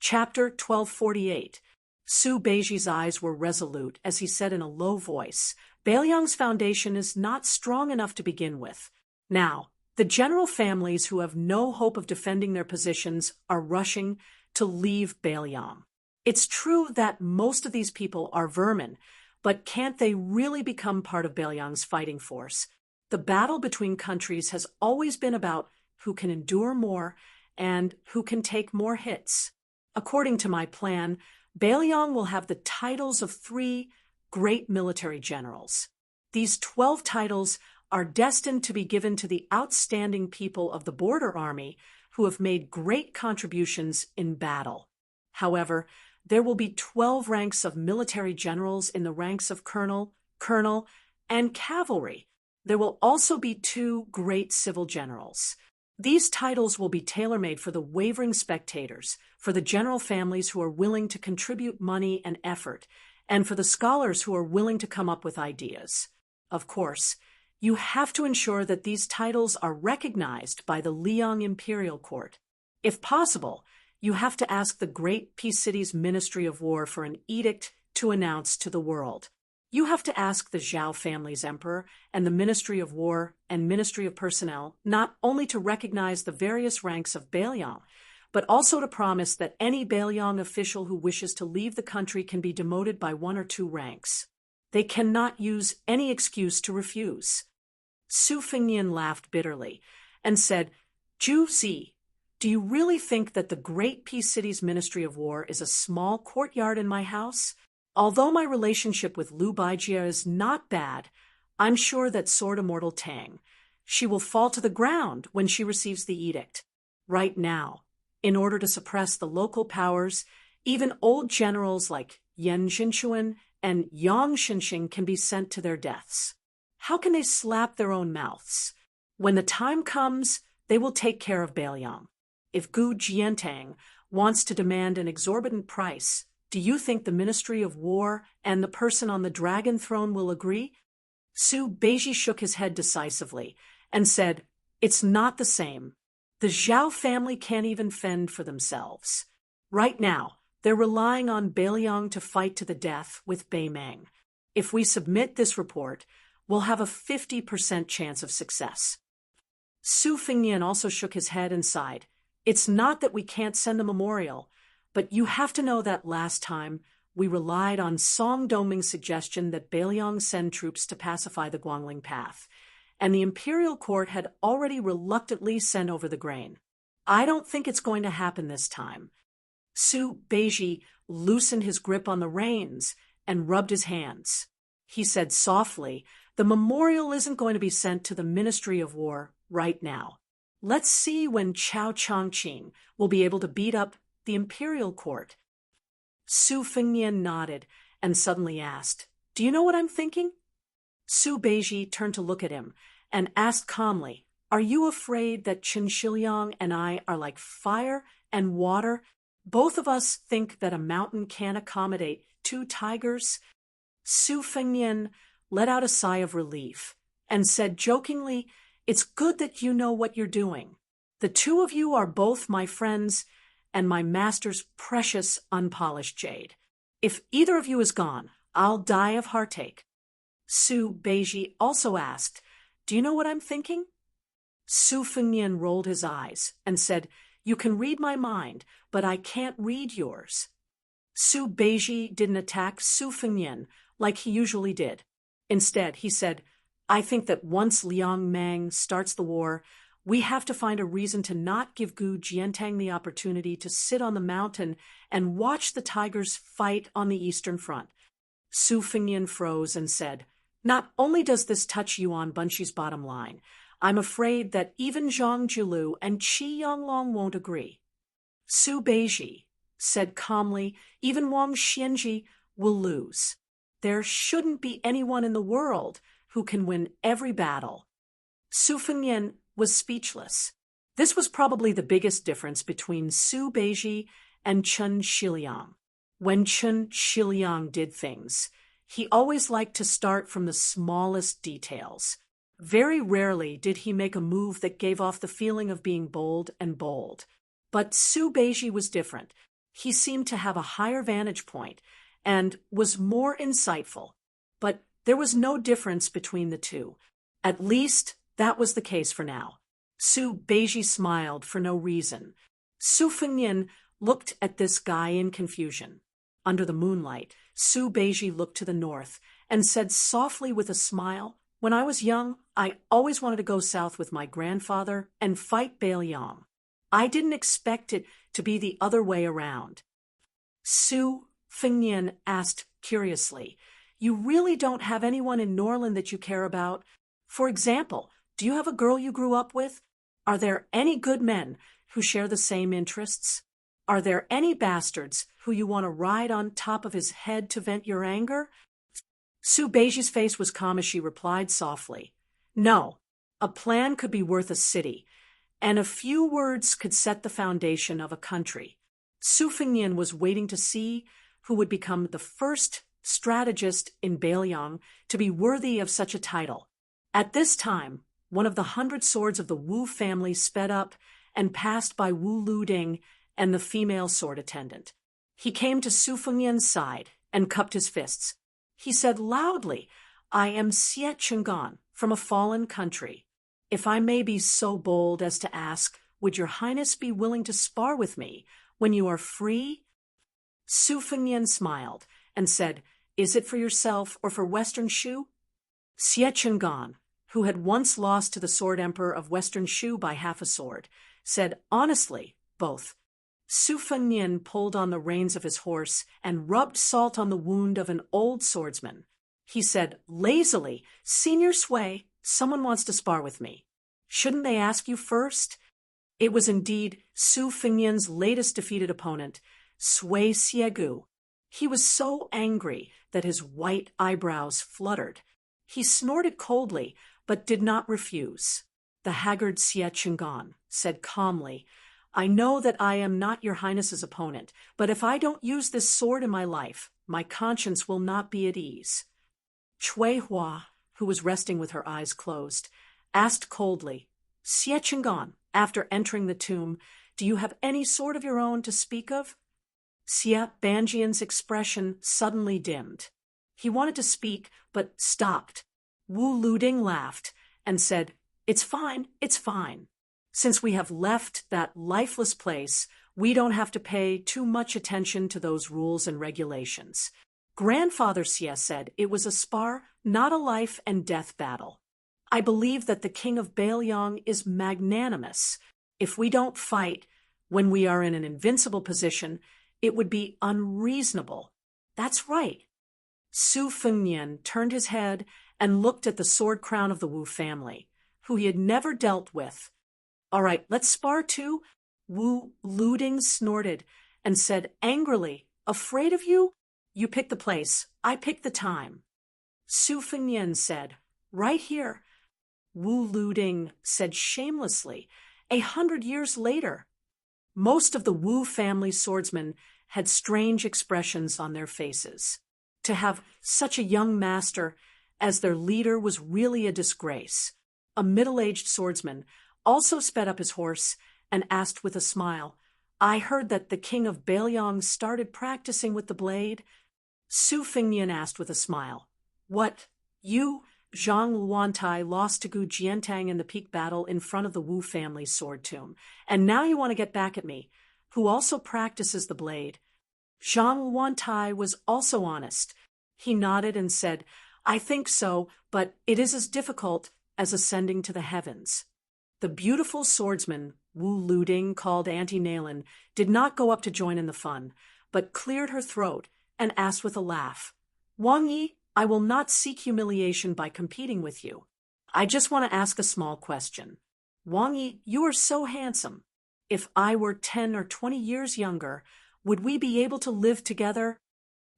Chapter 1248. Su Beiji's eyes were resolute as he said in a low voice, Bailiang's foundation is not strong enough to begin with. Now, The general families who have no hope of defending their positions are rushing to leave Baelyang. It's true that most of these people are vermin, but can't they really become part of Baelyang's fighting force? The battle between countries has always been about who can endure more and who can take more hits. According to my plan, Baelyang will have the titles of 3 great military generals. These 12 titles are destined to be given to the outstanding people of the border army who have made great contributions in battle. However, there will be 12 ranks of military generals in the ranks of colonel, and cavalry. There will also be 2 great civil generals. These titles will be tailor-made for the wavering spectators, for the general families who are willing to contribute money and effort, and for the scholars who are willing to come up with ideas. Of course, you have to ensure that these titles are recognized by the Liang Imperial Court. If possible, you have to ask the Great Peace City's Ministry of War for an edict to announce to the world. You have to ask the Zhao family's emperor and the Ministry of War and Ministry of Personnel not only to recognize the various ranks of Baelyang, but also to promise that any Baelyang official who wishes to leave the country can be demoted by 1 or 2 ranks. They cannot use any excuse to refuse. Su Fengnian laughed bitterly and said, "Zhu Zi, do you really think that the Great Peace City's Ministry of War is a small courtyard in my house? Although my relationship with Lu Baijie is not bad, I'm sure that Sword Immortal Tang, she will fall to the ground when she receives the edict. Right now, in order to suppress the local powers, even old generals like Yan Xinchuan and Yang Xinxing can be sent to their deaths. How can they slap their own mouths? When the time comes, they will take care of Baelyang. If Gu Jiantang wants to demand an exorbitant price, do you think the Ministry of War and the person on the dragon throne will agree?" Su Beiji shook his head decisively and said, "It's not the same. The Zhao family can't even fend for themselves. Right now, they're relying on Baelyang to fight to the death with Beimeng. If we submit this report, we'll have a 50% chance of success." Su Fengnian also shook his head and sighed. "It's not that we can't send a memorial, but you have to know that last time we relied on Song Doming's suggestion that Baelyang send troops to pacify the Guangling Path, and the imperial court had already reluctantly sent over the grain. I don't think it's going to happen this time." Su Beiji loosened his grip on the reins and rubbed his hands. He said softly, "The memorial isn't going to be sent to the Ministry of War right now. Let's see when Chao Changqing will be able to beat up the imperial court." Su Fengnian nodded and suddenly asked, "Do you know what I'm thinking?" Su Beiji turned to look at him and asked calmly, "Are you afraid that Chen Shiliang and I are like fire and water? Both of us think that a mountain can't accommodate 2 tigers?" Su Fengnian let out a sigh of relief and said jokingly, "It's good that you know what you're doing. The 2 of you are both my friends and my master's precious unpolished jade. If either of you is gone, I'll die of heartache." Su Beiji also asked, "Do you know what I'm thinking?" Su Fengnian rolled his eyes and said, "You can read my mind, but I can't read yours." Su Beiji didn't attack Su Fengnian like he usually did. Instead, he said, "I think that once Liang Mang starts the war, we have to find a reason to not give Gu Jiantang the opportunity to sit on the mountain and watch the tigers fight on the Eastern Front." Su Fengnian froze and said, "Not only does this touch Yuan Bunshi's bottom line, I'm afraid that even Zhang Jiulu and Qi Yanglong won't agree." Su Beiji said calmly, "Even Wang Xianji will lose. There shouldn't be anyone in the world who can win every battle." Su Fengnian was speechless. This was probably the biggest difference between Su Beiji and Chen Shiliang. When Chen Shiliang did things, he always liked to start from the smallest details. Very rarely did he make a move that gave off the feeling of being bold and bold. But Su Beiji was different. He seemed to have a higher vantage point and was more insightful. But there was no difference between the 2. At least that was the case for now. Su Beiji smiled for no reason. Su Fengnian looked at this guy in confusion. Under the moonlight, Su Beiji looked to the north and said softly with a smile, "When I was young, I always wanted to go south with my grandfather and fight Bailiang. I didn't expect it to be the other way around." Su Fengnian asked curiously, "You really don't have anyone in Norland that you care about? For example, do you have a girl you grew up with? Are there any good men who share the same interests? Are there any bastards who you want to ride on top of his head to vent your anger?" Su Beiji's face was calm as she replied softly, "No, a plan could be worth a city, and a few words could set the foundation of a country." Su Fengnian was waiting to see who would become the first strategist in Bailiang to be worthy of such a title. At this time, one of the 100 swords of the Wu family sped up and passed by Wu Luding and the female sword attendant. He came to Su Fengnian's side and cupped his fists. He said loudly, "I am Xie Chenggan from a fallen country. If I may be so bold as to ask, would your highness be willing to spar with me when you are free?" Su Fengnian smiled and said, "Is it for yourself or for Western Shu?" Xie Chenggan, who had once lost to the sword emperor of Western Shu by half a sword, said, "Honestly, both." Su Fengnian pulled on the reins of his horse and rubbed salt on the wound of an old swordsman. He said lazily, "Senior Sui, someone wants to spar with me. Shouldn't they ask you first?" It was indeed Su Fengnian's latest defeated opponent, Sui Siegu. He was so angry that his white eyebrows fluttered. He snorted coldly, but did not refuse. The haggard Xie Chenggan said calmly, "I know that I am not your highness's opponent, but if I don't use this sword in my life, my conscience will not be at ease." Chui Hua, who was resting with her eyes closed, asked coldly, "Xie Chenggan, after entering the tomb, do you have any sword of your own to speak of?" Xie Banjian's expression suddenly dimmed. He wanted to speak, but stopped. Wu Luding laughed and said, it's fine. Since we have left that lifeless place, we don't have to pay too much attention to those rules and regulations. Grandfather Xie said it was a spar, not a life and death battle. I believe that the king of Bailiang is magnanimous. If we don't fight when we are in an invincible position, it would be unreasonable. That's right. Su Fengnian turned his head and looked at the sword crown of the Wu family, who he had never dealt with. "All right, let's spar too?" Wu Luding snorted and said angrily, "Afraid of you? You pick the place, I pick the time." Su Fengnian said, "Right here." Wu Luding said shamelessly, 100 years later. Most of the Wu family swordsmen had strange expressions on their faces. To have such a young master as their leader was really a disgrace. A middle-aged swordsman also sped up his horse and asked with a smile, "I heard that the king of Bailiang started practicing with the blade?" Su Fengnian asked with a smile, "What, you, Zhang Luantai, lost to Gu Jiantang in the peak battle in front of the Wu family sword tomb, and now you want to get back at me, who also practices the blade?" Zhang Luantai was also honest. He nodded and said, "I think so, but it is as difficult as ascending to the heavens." The beautiful swordsman Wu Luding, called Auntie Nailan, did not go up to join in the fun, but cleared her throat and asked with a laugh, "Wang Yi, I will not seek humiliation by competing with you. I just want to ask a small question. Wang Yi, you are so handsome. If I were 10 or 20 years younger, would we be able to live together?"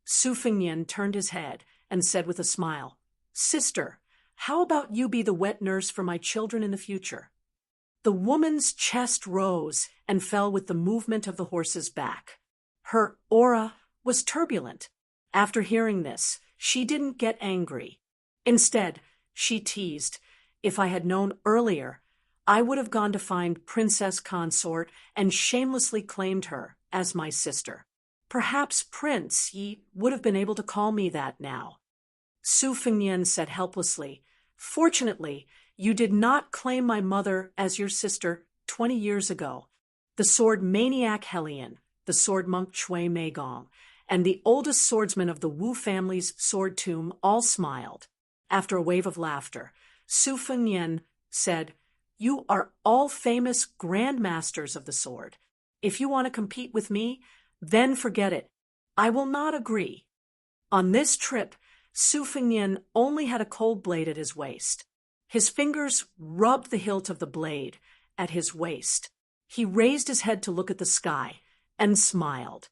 Su Fengnian turned his head and said with a smile, "Sister, how about you be the wet nurse for my children in the future?" The woman's chest rose and fell with the movement of the horse's back. Her aura was turbulent. After hearing this, she didn't get angry. Instead, she teased, "If I had known earlier, I would have gone to find Princess Consort and shamelessly claimed her as my sister. Perhaps Prince Yi would have been able to call me that now." Su Fengnian said helplessly, "Fortunately, You did not claim my mother as your sister 20 years ago. The sword maniac Helion, the sword monk Shui Meigong, and the oldest swordsman of the Wu family's sword tomb all smiled. After a wave of laughter, Su Fengnian said, "You are all famous grandmasters of the sword. If you want to compete with me, then forget it. I will not agree." On this trip, Su Fengnian only had a cold blade at his waist. His fingers rubbed the hilt of the blade at his waist. He raised his head to look at the sky and smiled.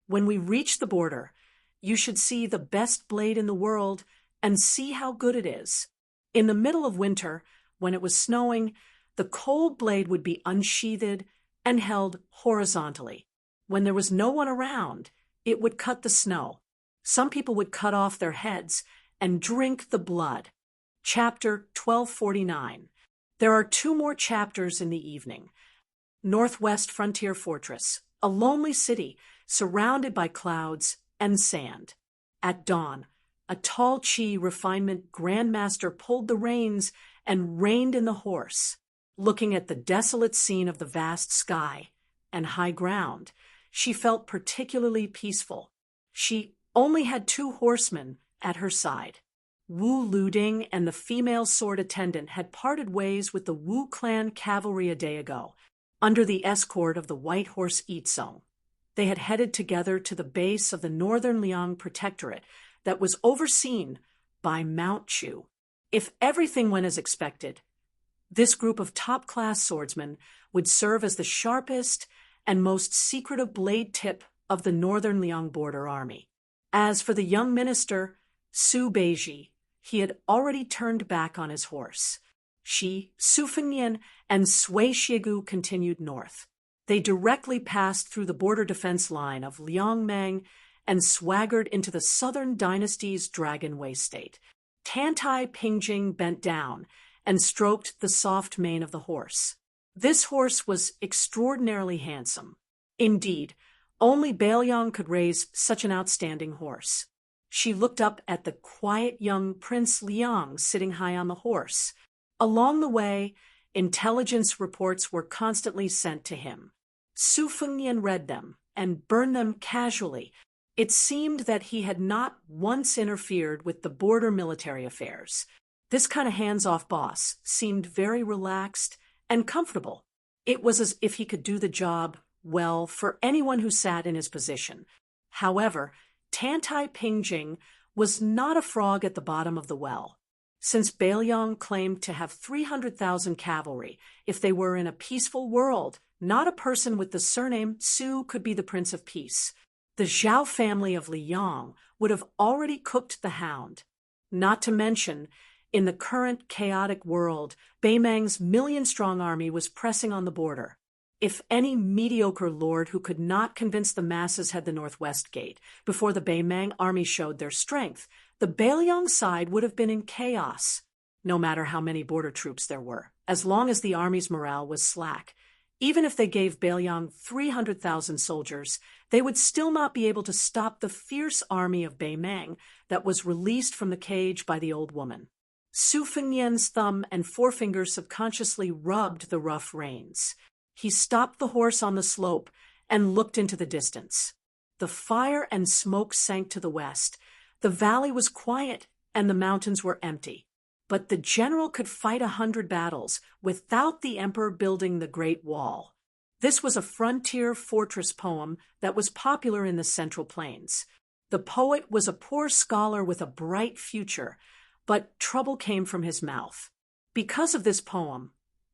"When we reach the border, you should see the best blade in the world and see how good it is." In the middle of winter, when it was snowing, the cold blade would be unsheathed and held horizontally. When there was no one around, it would cut the snow. Some people would cut off their heads and drink the blood. Chapter 1249. There are 2 more chapters in the evening. Northwest Frontier Fortress, a lonely city surrounded by clouds and sand. At dawn, a tall Qi refinement grandmaster pulled the reins and reined in the horse. Looking at the desolate scene of the vast sky and high ground, she felt particularly peaceful. She only had 2 horsemen at her side. Wu Luding and the female sword attendant had parted ways with the Wu clan cavalry a day ago, under the escort of the white horse Yizong. They had headed together to the base of the Northern Liang Protectorate that was overseen by Mount Chu. If everything went as expected, this group of top-class swordsmen would serve as the sharpest and most secretive blade tip of the Northern Liang border army. As for the young minister, Su Beiji, he had already turned back on his horse. She, Su Fengnian, and Sui Shiegu continued north. They directly passed through the border defense line of Liangmang and swaggered into the Southern Dynasty's Dragon Way state. Tantai Pingjing bent down and stroked the soft mane of the horse. This horse was extraordinarily handsome. Indeed, only Bailiang could raise such an outstanding horse. She looked up at the quiet young Prince Liang sitting high on the horse. Along the way, intelligence reports were constantly sent to him. Su Fengnian read them and burned them casually. It seemed that he had not once interfered with the border military affairs. This kind of hands-off boss seemed very relaxed and comfortable. It was as if he could do the job well for anyone who sat in his position. However, Tantai Pingjing was not a frog at the bottom of the well. Since Bailiang claimed to have 300,000 cavalry, if they were in a peaceful world, not a person with the surname Su could be the Prince of Peace. The Zhao family of Liang would have already cooked the hound. Not to mention, in the current chaotic world, Beimang's million-strong army was pressing on the border. If any mediocre lord who could not convince the masses had the Northwest Gate before the Beimang army showed their strength, the Bailiang side would have been in chaos, no matter how many border troops there were, as long as the army's morale was slack. Even if they gave Bailiang 300,000 soldiers, they would still not be able to stop the fierce army of Beimang that was released from the cage by the old woman. Su Fengnian's thumb and forefinger subconsciously rubbed the rough reins. He stopped the horse on the slope and looked into the distance. The fire and smoke sank to the west. The valley was quiet and the mountains were empty. But the general could fight 100 battles without the emperor building the Great Wall. This was a frontier fortress poem that was popular in the Central Plains. The poet was a poor scholar with a bright future, but trouble came from his mouth. Because of this poem,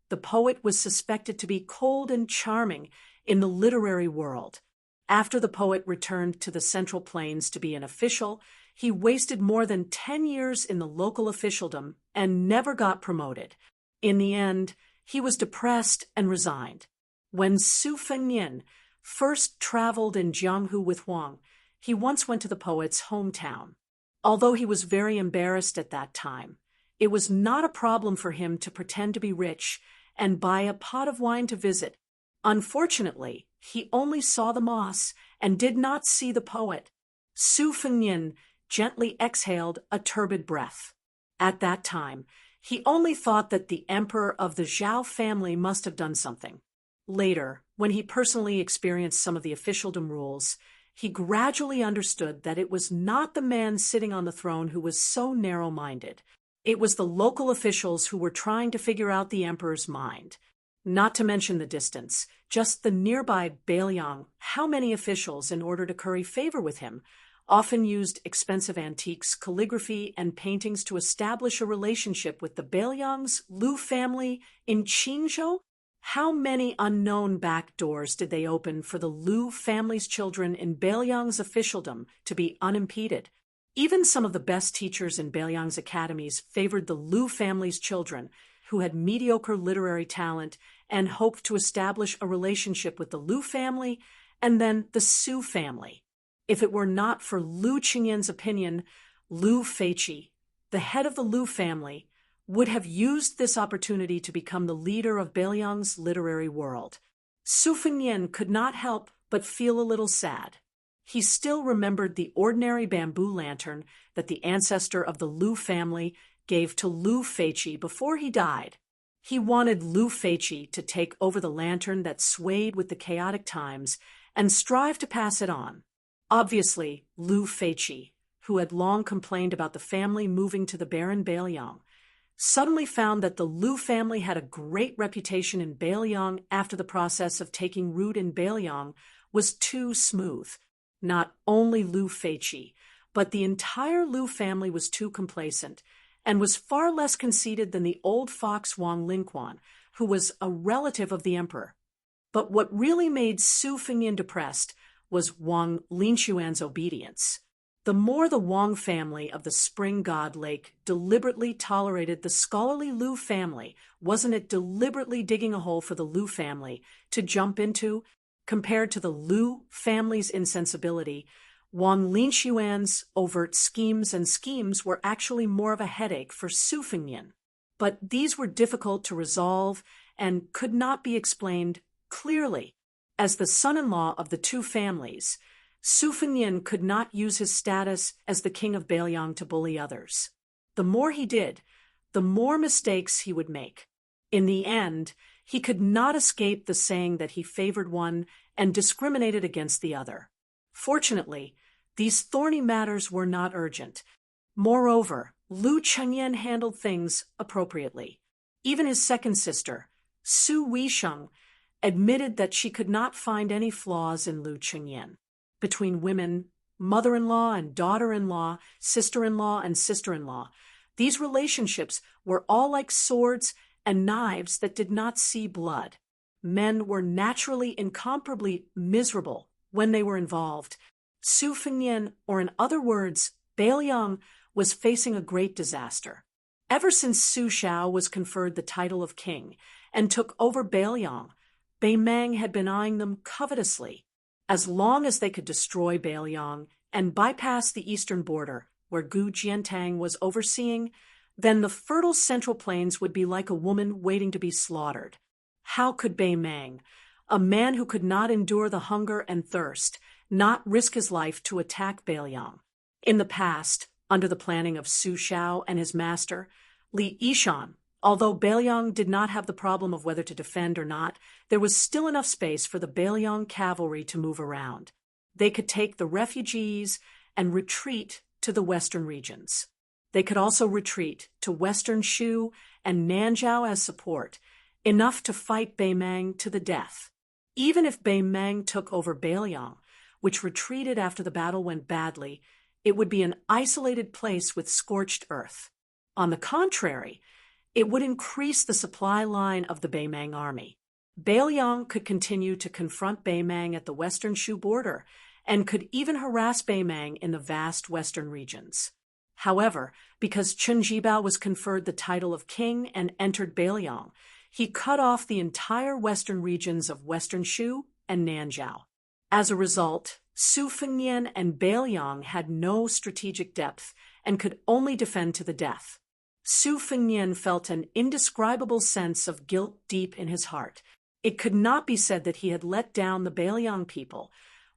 the poet was suspected to be cold and charming in the literary world. After the poet returned to the Central Plains to be an official, he wasted more than 10 years in the local officialdom and never got promoted. In the end, he was depressed and resigned. When Su Fengnian first traveled in Jianghu with Huang, he once went to the poet's hometown. Although he was very embarrassed at that time, it was not a problem for him to pretend to be rich and buy a pot of wine to visit. Unfortunately, he only saw the moss and did not see the poet. Su Fengnian gently exhaled a turbid breath. At that time, He only thought that the emperor of the Zhao family must have done something. Later, when he personally experienced some of the officialdom rules, he gradually understood that it was not the man sitting on the throne who was so narrow-minded. It was the local officials who were trying to figure out the emperor's mind. Not to mention the distance, just the nearby Beiliang, how many officials, in order to curry favor with him, often used expensive antiques, calligraphy, and paintings to establish a relationship with the Beiliang's Lu family in Qingzhou? How many unknown back doors did they open for the Lu family's children in Beiliang's officialdom to be unimpeded? Even some of the best teachers in Beiliang's academies favored the Lu family's children, who had mediocre literary talent and hoped to establish a relationship with the Lu family and then the Su family. If it were not for Lu Qingyan's opinion, Lu Feiqi, the head of the Lu family, would have used this opportunity to become the leader of Beiliang's literary world. Su Fengnian could not help but feel a little sad. He still remembered the ordinary bamboo lantern that the ancestor of the Lu family gave to Lu Feiqi before he died. He wanted Lu Feiqi to take over the lantern that swayed with the chaotic times and strive to pass it on. Obviously, Lu Feiqi, who had long complained about the family moving to the barren Beiliang, suddenly found that the Lu family had a great reputation in Beiliang after the process of taking root in Beiliang was too smooth. Not only Lu Feiqi, but the entire Lu family was too complacent and was far less conceited than the old fox Wang Lingquan, who was a relative of the emperor. But what really made Su Fengnian depressed was Wang Linquan's obedience. The more the Wang family of the Spring God Lake deliberately tolerated the scholarly Lu family, wasn't it deliberately digging a hole for the Lu family to jump into? Compared to the Lu family's insensibility, Wang Linquan's overt schemes were actually more of a headache for Su Fengnian. But these were difficult to resolve and could not be explained clearly. As the son-in-law of the two families, Su Fengnian could not use his status as the king of Beiliang to bully others. The more he did, the more mistakes he would make. In the end, he could not escape the saying that he favored one and discriminated against the other. Fortunately, these thorny matters were not urgent. Moreover, Lu Chengyan handled things appropriately. Even his second sister, Su Weisheng, admitted that she could not find any flaws in Lu Chengyan. Between women, mother-in-law and daughter-in-law, sister-in-law and sister-in-law, these relationships were all like swords and knives that did not see blood. Men were naturally incomparably miserable when they were involved. Su Fengnian, or in other words, Beiliang, was facing a great disaster. Ever since Su Shao was conferred the title of king and took over Beiliang, Beimang had been eyeing them covetously. As long as they could destroy Beiliang and bypass the eastern border, where Gu Jiantang was overseeing, then the fertile Central Plains would be like a woman waiting to be slaughtered. How could Beimang, a man who could not endure the hunger and thirst, not risk his life to attack Beiliang? In the past, under the planning of Su Shao and his master, Li Yishan, although Beiliang did not have the problem of whether to defend or not, there was still enough space for the Beiliang cavalry to move around. They could take the refugees and retreat to the western regions. They could also retreat to western Shu and Nanzhao as support, enough to fight Beimang to the death. Even if Beimang took over Beiliang, which retreated after the battle went badly, it would be an isolated place with scorched earth. On the contrary, it would increase the supply line of the Beimang army. Beiliang could continue to confront Beimang at the western Shu border and could even harass Beimang in the vast western regions. However, because Chen Jibao was conferred the title of king and entered Beiliang, he cut off the entire western regions of western Shu and Nanzhao. As a result, Su Fengnian and Beiliang had no strategic depth and could only defend to the death. Su Fengnian felt an indescribable sense of guilt deep in his heart. It could not be said that he had let down the Beiliang people,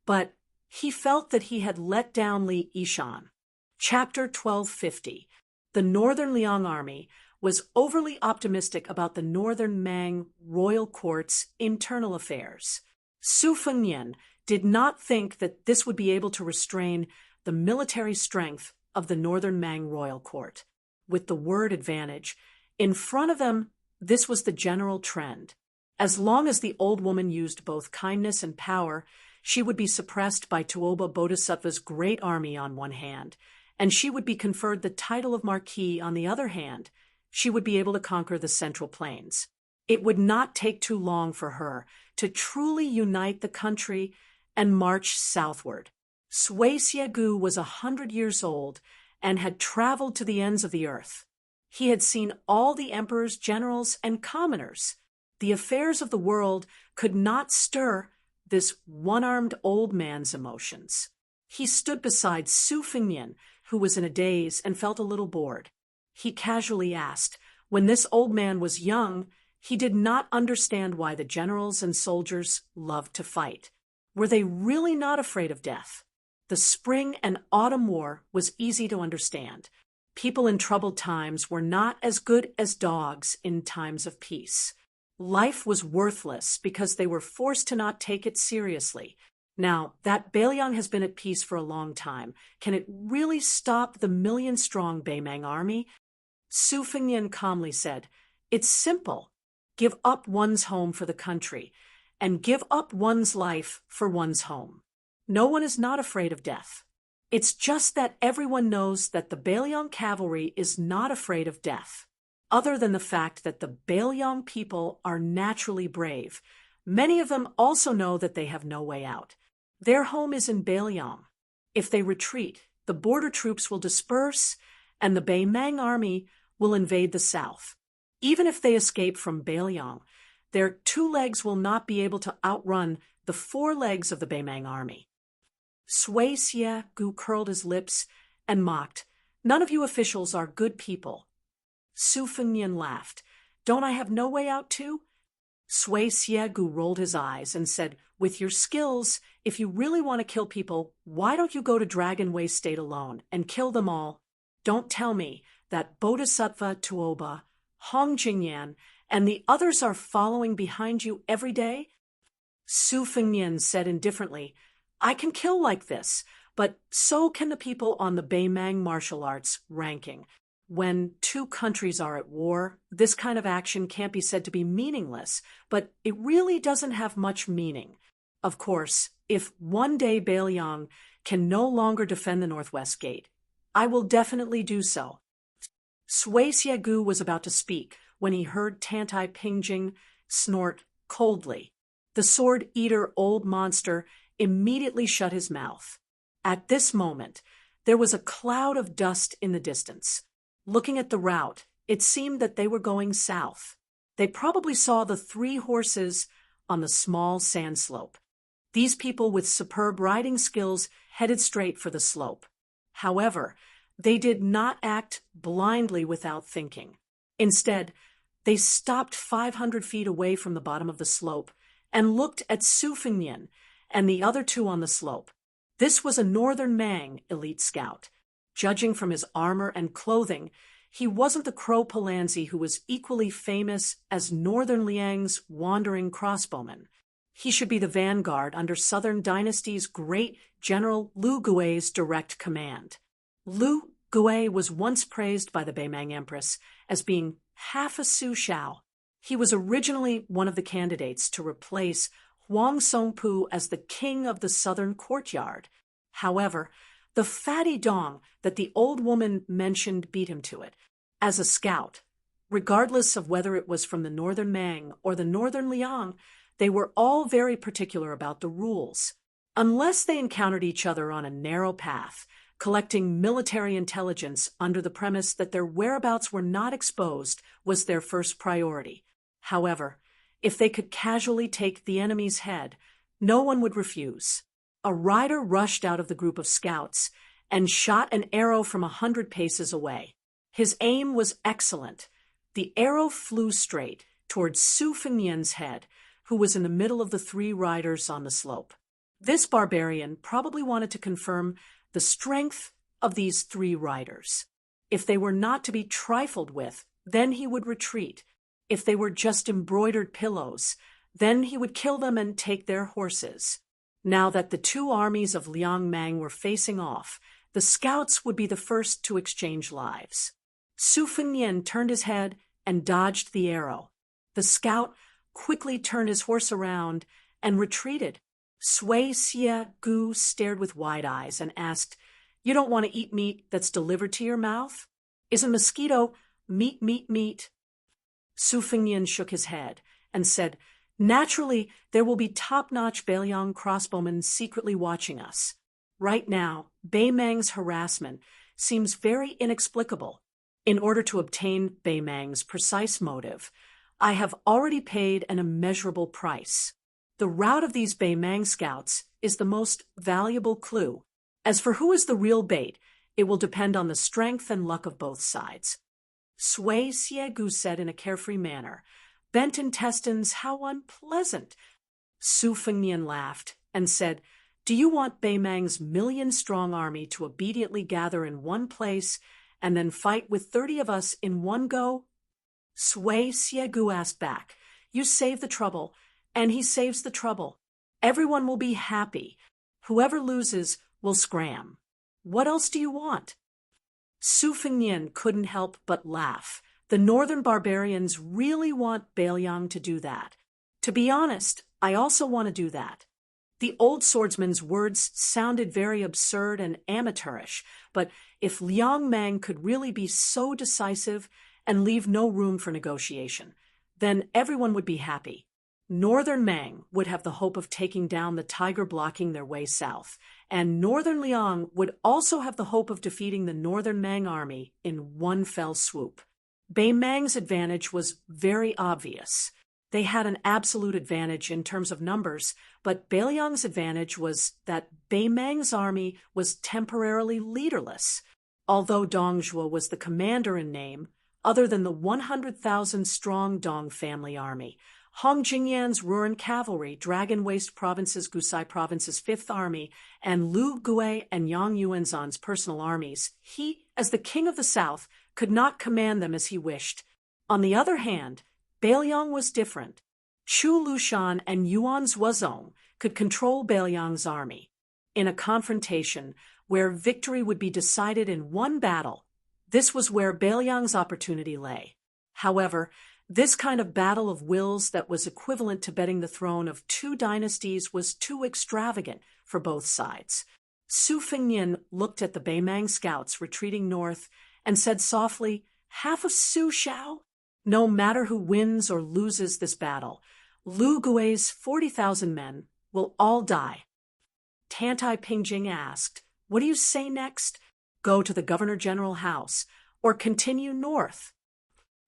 but he felt that he had let down Li Yishan. Chapter 1250. The Northern Liang Army was overly optimistic about the northern Mang royal court's internal affairs. Su Fengnian did not think that this would be able to restrain the military strength of the northern Mang royal court. With the word advantage in front of them, this was the general trend. As long as the old woman used both kindness and power, she would be suppressed by Tuoba Bodhisattva's great army on one hand, and she would be conferred the title of Marquis on the other hand. She would be able to conquer the Central Plains. It would not take too long for her to truly unite the country and march southward. Sui Siegu was 100 years old and had traveled to the ends of the earth. He had seen all the emperors, generals, and commoners. The affairs of the world could not stir this one-armed old man's emotions. He stood beside Su Fengnian, who was in a daze and felt a little bored. He casually asked, when this old man was young, he did not understand why the generals and soldiers loved to fight. Were they really not afraid of death? The spring and autumn war was easy to understand. People in troubled times were not as good as dogs in times of peace. Life was worthless because they were forced to not take it seriously. Now, that Beiliang has been at peace for a long time. Can it really stop the million-strong Beimang army? Su Fengnian calmly said, "It's simple. Give up one's home for the country, and give up one's life for one's home. No one is not afraid of death. It's just that everyone knows that the Beiliang cavalry is not afraid of death. Other than the fact that the Beiliang people are naturally brave, many of them also know that they have no way out. Their home is in Beiliang. If they retreat, the border troops will disperse, and the Beimang army will invade the south. Even if they escape from Beiliang, their 2 legs will not be able to outrun the 4 legs of the Beimang army." Sui Siegu curled his lips and mocked, "None of you officials are good people." Su Fengnian laughed. "Don't I have no way out too?" Sui Siegu rolled his eyes and said, "With your skills, if you really want to kill people, why don't you go to Dragon Way State alone and kill them all? Don't tell me that Bodhisattva Tuoba, Hong Jingyan, and the others are following behind you every day?" Su Fengnian said indifferently, "I can kill like this, but so can the people on the Beimang martial arts ranking. When 2 countries are at war, this kind of action can't be said to be meaningless, but it really doesn't have much meaning. Of course, if one day Beiliang can no longer defend the Northwest Gate, I will definitely do so." Sui Siegu was about to speak when he heard Tantai Pingjing snort coldly. The sword-eater old monster immediately shut his mouth. At this moment, there was a cloud of dust in the distance. Looking at the route, it seemed that they were going south. They probably saw the 3 horses on the small sand slope. These people with superb riding skills headed straight for the slope. However, they did not act blindly without thinking. Instead, they stopped 500 feet away from the bottom of the slope and looked at Su Fengnian and the other 2 on the slope. This was a Northern Mang elite scout. Judging from his armor and clothing, he wasn't the Crow Palanzi who was equally famous as Northern Liang's wandering crossbowman. He should be the vanguard under Southern Dynasty's great General Lu Gui's direct command. Lu Gui was once praised by the Beimang Empress as being half a Su Shao. He was originally one of the candidates to replace Huang Songpu as the king of the southern courtyard. However, the fatty dong that the old woman mentioned beat him to it. As a scout, regardless of whether it was from the Northern Mang or the Northern Liang, they were all very particular about the rules. Unless they encountered each other on a narrow path, collecting military intelligence under the premise that their whereabouts were not exposed was their first priority. However, if they could casually take the enemy's head, no one would refuse. A rider rushed out of the group of scouts and shot an arrow from 100 paces away. His aim was excellent. The arrow flew straight towards Su Fengnian's head, who was in the middle of the 3 riders on the slope. This barbarian probably wanted to confirm the strength of these 3 riders. If they were not to be trifled with, Then he would retreat. If they were just embroidered pillows, then he would kill them and take their horses. Now that the two armies of Liang Mang were facing off, the scouts would be the first to exchange lives. Su Fengnian turned his head and dodged the arrow. The scout quickly turned his horse around and retreated. Sui Xie Gu stared with wide eyes and asked, "You don't want to eat meat that's delivered to your mouth? Is a mosquito meat, meat, meat?" Su Fengnian shook his head and said, "Naturally, there will be top-notch Beiliang crossbowmen secretly watching us. Right now, Bei Mang's harassment seems very inexplicable. In order to obtain Bei Mang's precise motive, I have already paid an immeasurable price. The route of these Bei Mang scouts is the most valuable clue. As for who is the real bait, it will depend on the strength and luck of both sides." Sui Xie said in a carefree manner, "Bent intestines, how unpleasant." Su Fengnian laughed and said, "Do you want Bei Mang's million-strong army to obediently gather in one place and then fight with 30 of us in one go?" Sui Xie asked back, "You save the trouble, and he saves the trouble. Everyone will be happy. Whoever loses will scram. What else do you want?" Su Fengnian couldn't help but laugh. The northern barbarians really want Beiliang to do that. To be honest, I also want to do that. The old swordsman's words sounded very absurd and amateurish, but if Liang Mang could really be so decisive and leave no room for negotiation, then everyone would be happy. Northern Mang would have the hope of taking down the tiger blocking their way south, and Northern Liang would also have the hope of defeating the Northern Mang army in one fell swoop. Bei Mang's advantage was very obvious. They had an absolute advantage in terms of numbers, but Beiliang's advantage was that Bei Mang's army was temporarily leaderless. Although Dong Zhuo was the commander in name, other than the 100,000-strong Dong family army, Hong Jingyan's Ruren Cavalry, Dragon Waste Province's Gusai Province's Fifth Army, and Lu Gui and Yang Yuanzhan's personal armies, he, as the king of the south, could not command them as he wished. On the other hand, Beiliang was different. Chu Lushan and Yuan Zuozong could control Beiliang's army. In a confrontation where victory would be decided in one battle, this was where Beiliang's opportunity lay. However, this kind of battle of wills that was equivalent to betting the throne of two dynasties was too extravagant for both sides. Su Fengnian looked at the Bei Mang scouts retreating north and said softly, "Half of Su Shao? No matter who wins or loses this battle, Lu Gui's 40,000 men will all die." Tantai Pingjing asked, "What do you say next? Go to the Governor-General House or continue north?"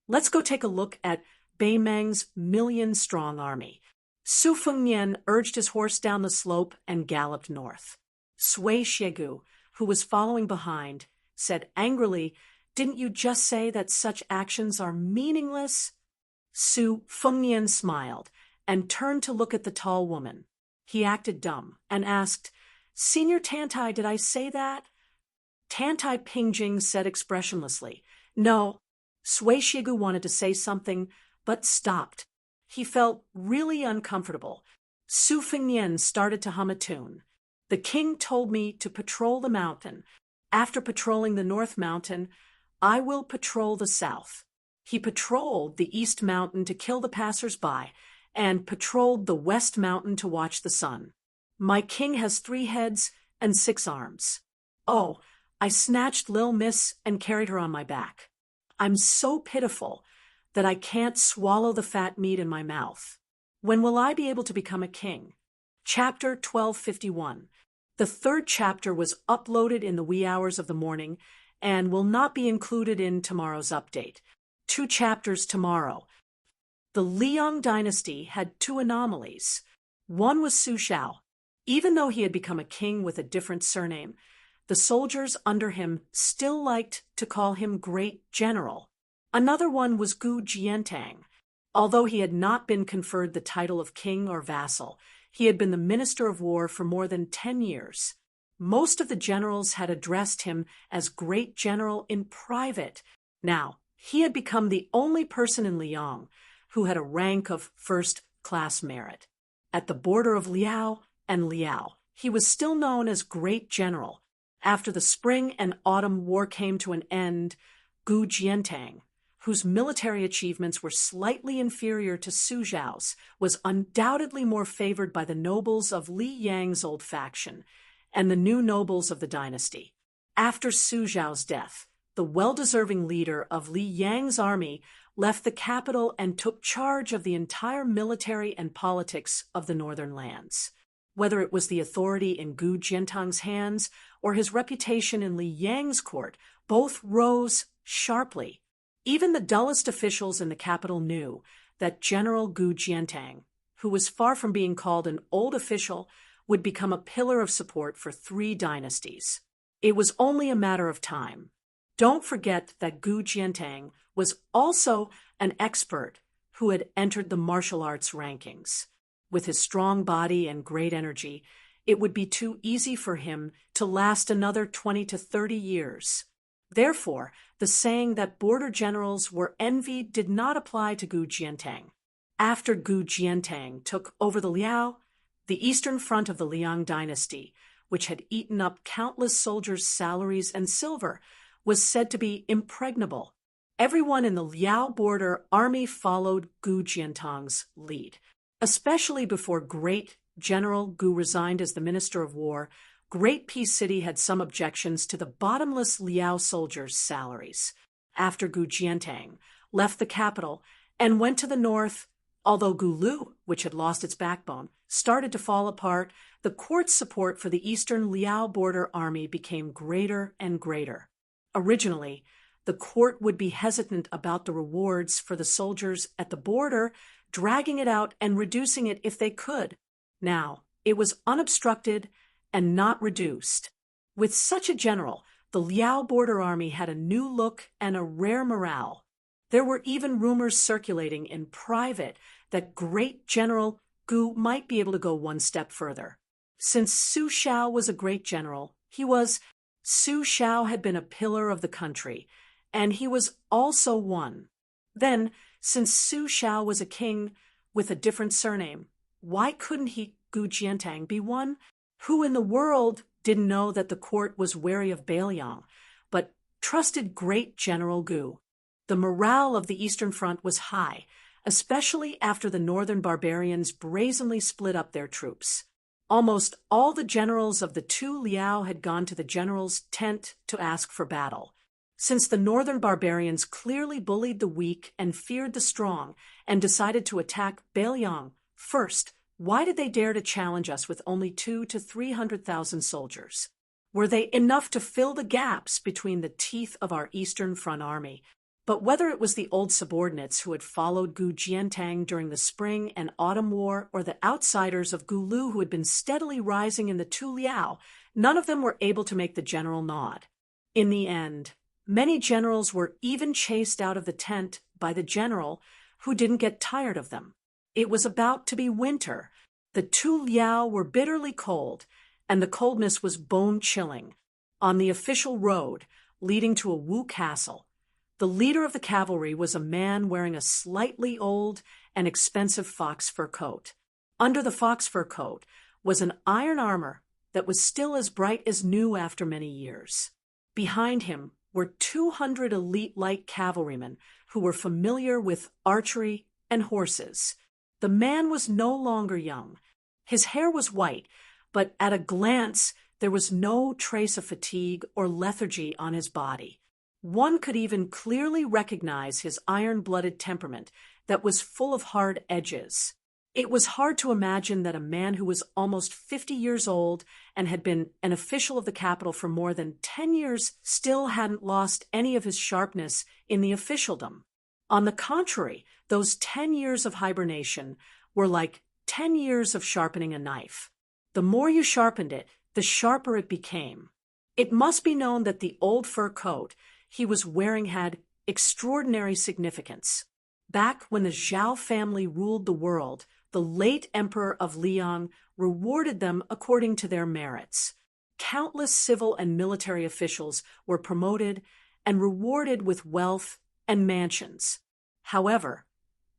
"Let's go take a look at Bei Mang's million-strong army." Su Fengnian urged his horse down the slope and galloped north. Sui Xie, who was following behind, said angrily, "Didn't you just say that such actions are meaningless?" Su Fengnian smiled and turned to look at the tall woman. He acted dumb and asked, "Senior Tantai, did I say that?" Tantai Pingjing said expressionlessly, "No." Sui Xie wanted to say something, but stopped. He felt really uncomfortable. Su Fengnian started to hum a tune. "The king told me to patrol the mountain. After patrolling the North Mountain, I will patrol the South." He patrolled the East Mountain to kill the passers-by, and patrolled the West Mountain to watch the sun. "My king has 3 heads and 6 arms. Oh, I snatched Lil Miss and carried her on my back. I'm so pitiful that I can't swallow the fat meat in my mouth. When will I be able to become a king?" Chapter 1251. The 3rd chapter was uploaded in the wee hours of the morning and will not be included in tomorrow's update. 2 chapters tomorrow. The Liang dynasty had 2 anomalies. One was Su Shao. Even though he had become a king with a different surname, the soldiers under him still liked to call him Great General. Another one was Gu Jiantang. Although he had not been conferred the title of king or vassal, he had been the minister of war for more than 10 years. Most of the generals had addressed him as Great General in private. Now, He had become the only person in Liang who had a rank of first-class merit. At the border of Liao and Liao, he was still known as Great General. After the Spring and Autumn War came to an end, Gu Jiantang, whose military achievements were slightly inferior to Su Zhao's, was undoubtedly more favored by the nobles of Li Yang's old faction and the new nobles of the dynasty. After Su Zhao's death, the well-deserving leader of Li Yang's army left the capital and took charge of the entire military and politics of the northern lands. Whether it was the authority in Gu Jiantang's hands or his reputation in Li Yang's court, both rose sharply. Even the dullest officials in the capital knew that General Gu Jiantang, who was far from being called an old official, would become a pillar of support for 3 dynasties. It was only a matter of time. Don't forget that Gu Jiantang was also an expert who had entered the martial arts rankings. With his strong body and great energy, it would be too easy for him to last another 20 to 30 years. Therefore, the saying that border generals were envied did not apply to Gu Jiantang. After Gu Jiantang took over the Liao, the eastern front of the Liang dynasty, which had eaten up countless soldiers' salaries and silver, was said to be impregnable. Everyone in the Liao border army followed Gu Jiantang's lead. Especially before Great General Gu resigned as the Minister of War, Great Peace City had some objections to the bottomless Liao soldiers' salaries. After Gu Jiantang left the capital and went to the north, although Gulu, which had lost its backbone, started to fall apart, the court's support for the eastern Liao border army became greater and greater. Originally, the court would be hesitant about the rewards for the soldiers at the border, dragging it out and reducing it if they could. Now, it was unobstructed and not reduced. With such a general, the Liao border army had a new look and a rare morale. There were even rumors circulating in private that Great General Gu might be able to go one step further. Since Su Xiao was a great general, Su Xiao had been a pillar of the country, and he was also one. Then, since Su Xiao was a king with a different surname, why couldn't Gu Jiantang, be one? Who in the world didn't know that the court was wary of Bailiang, but trusted Great General Gu? The morale of the Eastern Front was high, especially after the northern barbarians brazenly split up their troops. Almost all the generals of the 2 Liao had gone to the general's tent to ask for battle. Since the northern barbarians clearly bullied the weak and feared the strong and decided to attack Bailiang first, why did they dare to challenge us with only 200,000 to 300,000 soldiers? Were they enough to fill the gaps between the teeth of our Eastern Front army? But whether it was the old subordinates who had followed Gu Jiantang during the Spring and Autumn War or the outsiders of Gulu who had been steadily rising in the 2 Liao, none of them were able to make the general nod. In the end, many generals were even chased out of the tent by the general who didn't get tired of them. It was about to be winter. The 2 Liao were bitterly cold, and the coldness was bone-chilling. On the official road leading to a Wu castle, the leader of the cavalry was a man wearing a slightly old and expensive fox fur coat. Under the fox fur coat was an iron armor that was still as bright as new after many years. Behind him were 200 elite light cavalrymen who were familiar with archery and horses. The man was no longer young. His hair was white, but at a glance there was no trace of fatigue or lethargy on his body. One could even clearly recognize his iron-blooded temperament that was full of hard edges. It was hard to imagine that a man who was almost 50 years old and had been an official of the capital for more than 10 years still hadn't lost any of his sharpness in the officialdom. On the contrary, those 10 years of hibernation were like 10 years of sharpening a knife. The more you sharpened it, the sharper it became. It must be known that the old fur coat he was wearing had extraordinary significance. Back when the Zhao family ruled the world, the late Emperor of Liang rewarded them according to their merits. Countless civil and military officials were promoted and rewarded with wealth and mansions. However,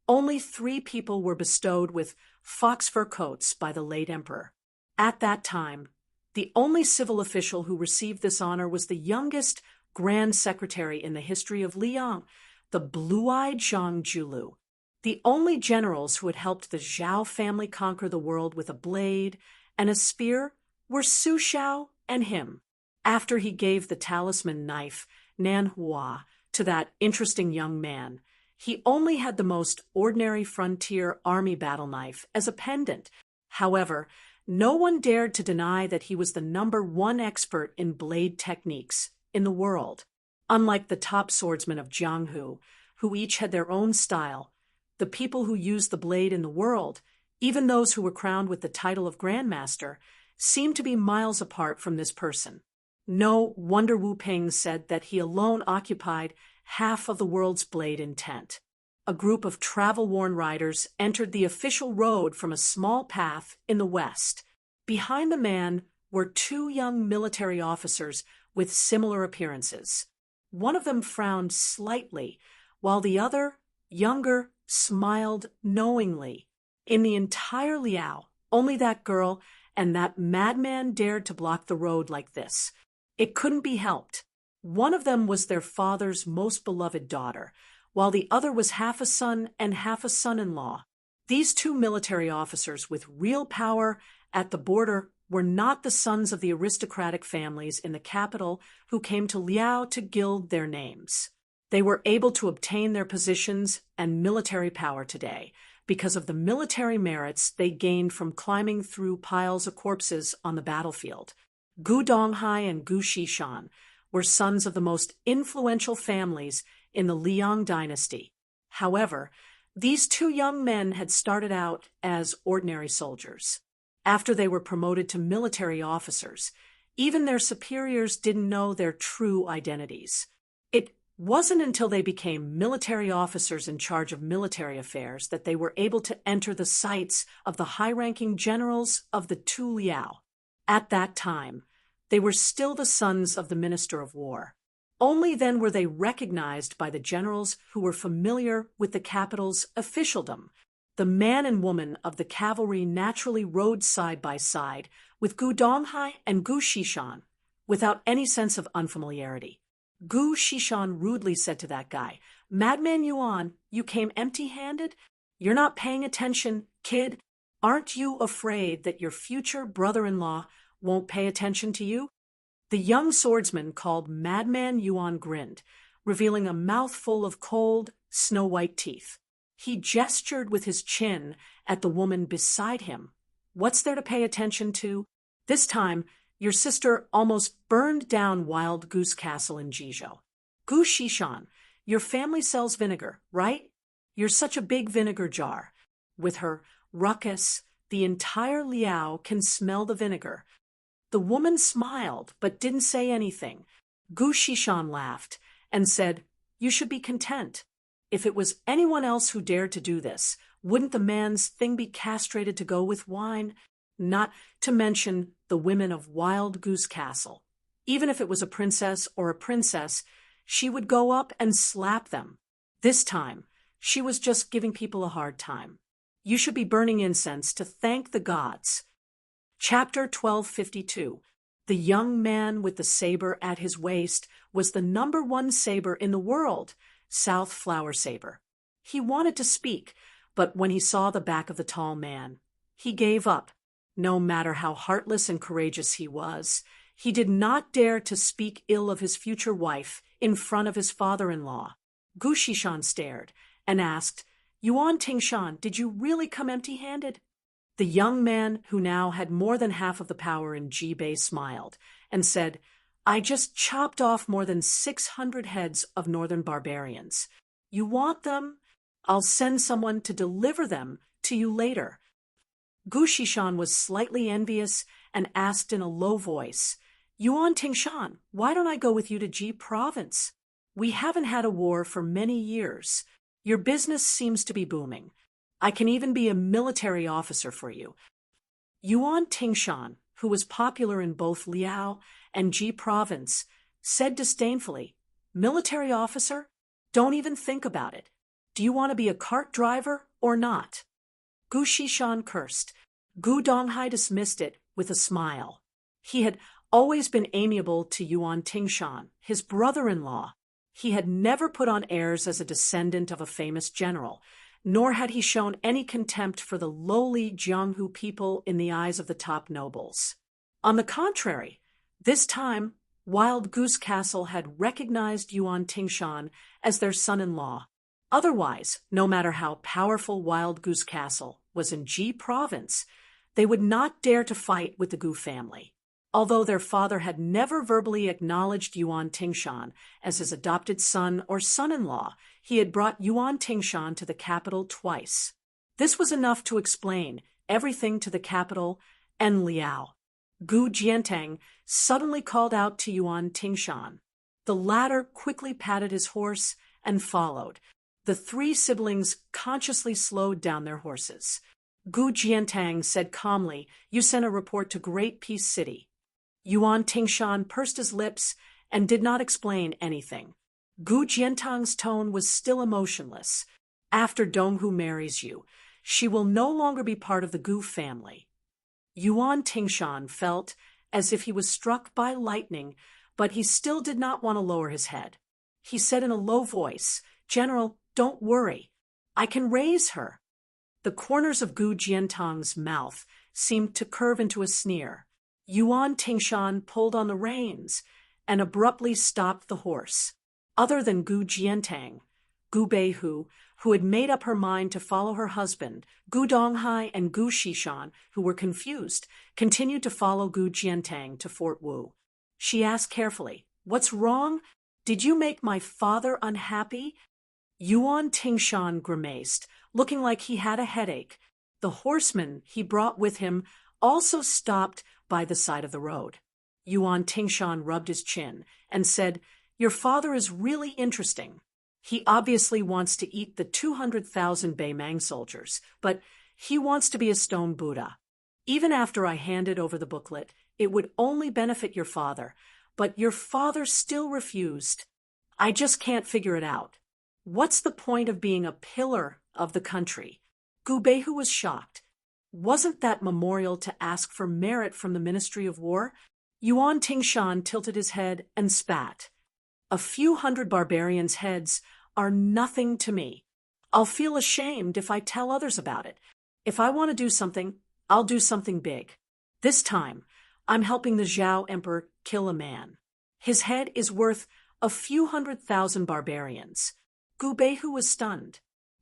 only 3 people were bestowed with fox fur coats by the late emperor. At that time, the only civil official who received this honor was the youngest grand secretary in the history of Liang, the blue-eyed Zhang Julu. The only generals who had helped the Zhao family conquer the world with a blade and a spear were Su Xiao and him. After he gave the talisman knife, Nan Hua, to that interesting young man, he only had the most ordinary frontier army battle knife as a pendant. However, no one dared to deny that he was the #1 expert in blade techniques in the world. Unlike the top swordsmen of Jianghu, who each had their own style, the people who used the blade in the world, even those who were crowned with the title of Grandmaster, seemed to be miles apart from this person. No wonder Wu Ping said that he alone occupied half of the world's blade intent. A group of travel-worn riders entered the official road from a small path in the west. Behind the man were 2 young military officers with similar appearances. One of them frowned slightly, while the other, younger, smiled knowingly. In the entire Liao, only that girl and that madman dared to block the road like this. It couldn't be helped. One of them was their father's most beloved daughter, while the other was half a son and half a son-in-law. These 2 military officers with real power at the border were not the sons of the aristocratic families in the capital who came to Liao to gild their names. They were able to obtain their positions and military power today because of the military merits they gained from climbing through piles of corpses on the battlefield. Gu Donghai and Gu Xishan were sons of the most influential families in the Liang dynasty. However, these 2 young men had started out as ordinary soldiers. After they were promoted to military officers, even their superiors didn't know their true identities. It wasn't until they became military officers in charge of military affairs that they were able to enter the sights of the high-ranking generals of the 2 Liao. At that time, they were still the sons of the Minister of War. Only then were they recognized by the generals who were familiar with the capital's officialdom. The man and woman of the cavalry naturally rode side by side with Gu Donghai and Gu Xishan without any sense of unfamiliarity. Gu Xishan rudely said to that guy, "Madman Yuan, you came empty-handed? You're not paying attention, kid. Aren't you afraid that your future brother-in-law won't pay attention to you?" The young swordsman called Madman Yuan grinned, revealing a mouthful of cold, snow-white teeth. He gestured with his chin at the woman beside him. "What's there to pay attention to? This time, your sister almost burned down Wild Goose Castle in Jizhou. Gu Xishan, your family sells vinegar, right? You're such a big vinegar jar. With her ruckus, the entire Liao can smell the vinegar." The woman smiled, but didn't say anything. Gu Xishan laughed and said, "You should be content. If it was anyone else who dared to do this, wouldn't the man's thing be castrated to go with wine? Not to mention the women of Wild Goose Castle. Even if it was a princess or a princess, she would go up and slap them. This time, she was just giving people a hard time. You should be burning incense to thank the gods." Chapter 1252. The young man with the saber at his waist was the #1 saber in the world, South Flower Saber. He wanted to speak, but when he saw the back of the tall man, he gave up. No matter how heartless and courageous he was, he did not dare to speak ill of his future wife in front of his father-in-law. Gu Xishan stared and asked, "Yuan Tingshan, did you really come empty-handed?" The young man, who now had more than half of the power in Jibei, smiled and said, "I just chopped off more than 600 heads of northern barbarians. You want them? I'll send someone to deliver them to you later." Gu Xishan was slightly envious and asked in a low voice, "Yuan Tingshan, why don't I go with you to Ji province? We haven't had a war for many years. Your business seems to be booming. I can even be a military officer for you." Yuan Tingshan, who was popular in both Liao and Ji province, said disdainfully, "Military officer? Don't even think about it. Do you want to be a cart driver or not? Gu Shishan cursed. Gu Donghai dismissed it with a smile. He had always been amiable to Yuan Tingshan, his brother-in-law. He had never put on airs as a descendant of a famous general, nor had he shown any contempt for the lowly Jianghu people in the eyes of the top nobles. On the contrary, this time, Wild Goose Castle had recognized Yuan Tingshan as their son-in-law. Otherwise, no matter how powerful Wild Goose Castle was in Ji Province, they would not dare to fight with the Gu family. Although their father had never verbally acknowledged Yuan Tingshan as his adopted son or son-in-law, he had brought Yuan Tingshan to the capital twice. This was enough to explain everything to the capital and Liao. Gu Jiantang suddenly called out to Yuan Tingshan. The latter quickly patted his horse and followed. The three siblings consciously slowed down their horses. Gu Jiantang said calmly, "You sent a report to Great Peace City." Yuan Tingshan pursed his lips and did not explain anything. Gu Jiantang's tone was still emotionless. "After Donghu marries you, she will no longer be part of the Gu family." Yuan Tingshan felt as if he was struck by lightning, but he still did not want to lower his head. He said in a low voice, "General, don't worry. I can raise her." The corners of Gu Jiantang's mouth seemed to curve into a sneer. Yuan Tingshan pulled on the reins and abruptly stopped the horse. Other than Gu Jiantang, Gu Beihu, who had made up her mind to follow her husband, Gu Donghai and Gu Shishan, who were confused, continued to follow Gu Jiantang to Fort Wu. She asked carefully, "What's wrong? Did you make my father unhappy?" Yuan Tingshan grimaced, looking like he had a headache. The horseman he brought with him also stopped by the side of the road. Yuan Tingshan rubbed his chin and said, "Your father is really interesting. He obviously wants to eat the 200,000 Beimang soldiers, but he wants to be a stone Buddha. Even after I handed over the booklet, it would only benefit your father, but your father still refused. I just can't figure it out. What's the point of being a pillar of the country?" Gu Beihu was shocked. Wasn't that memorial to ask for merit from the Ministry of War? Yuan Tingshan tilted his head and spat. "A few hundred barbarians' heads are nothing to me. I'll feel ashamed if I tell others about it. If I want to do something, I'll do something big. This time, I'm helping the Zhao Emperor kill a man. His head is worth a few 100,000 barbarians." Gu Beihu was stunned.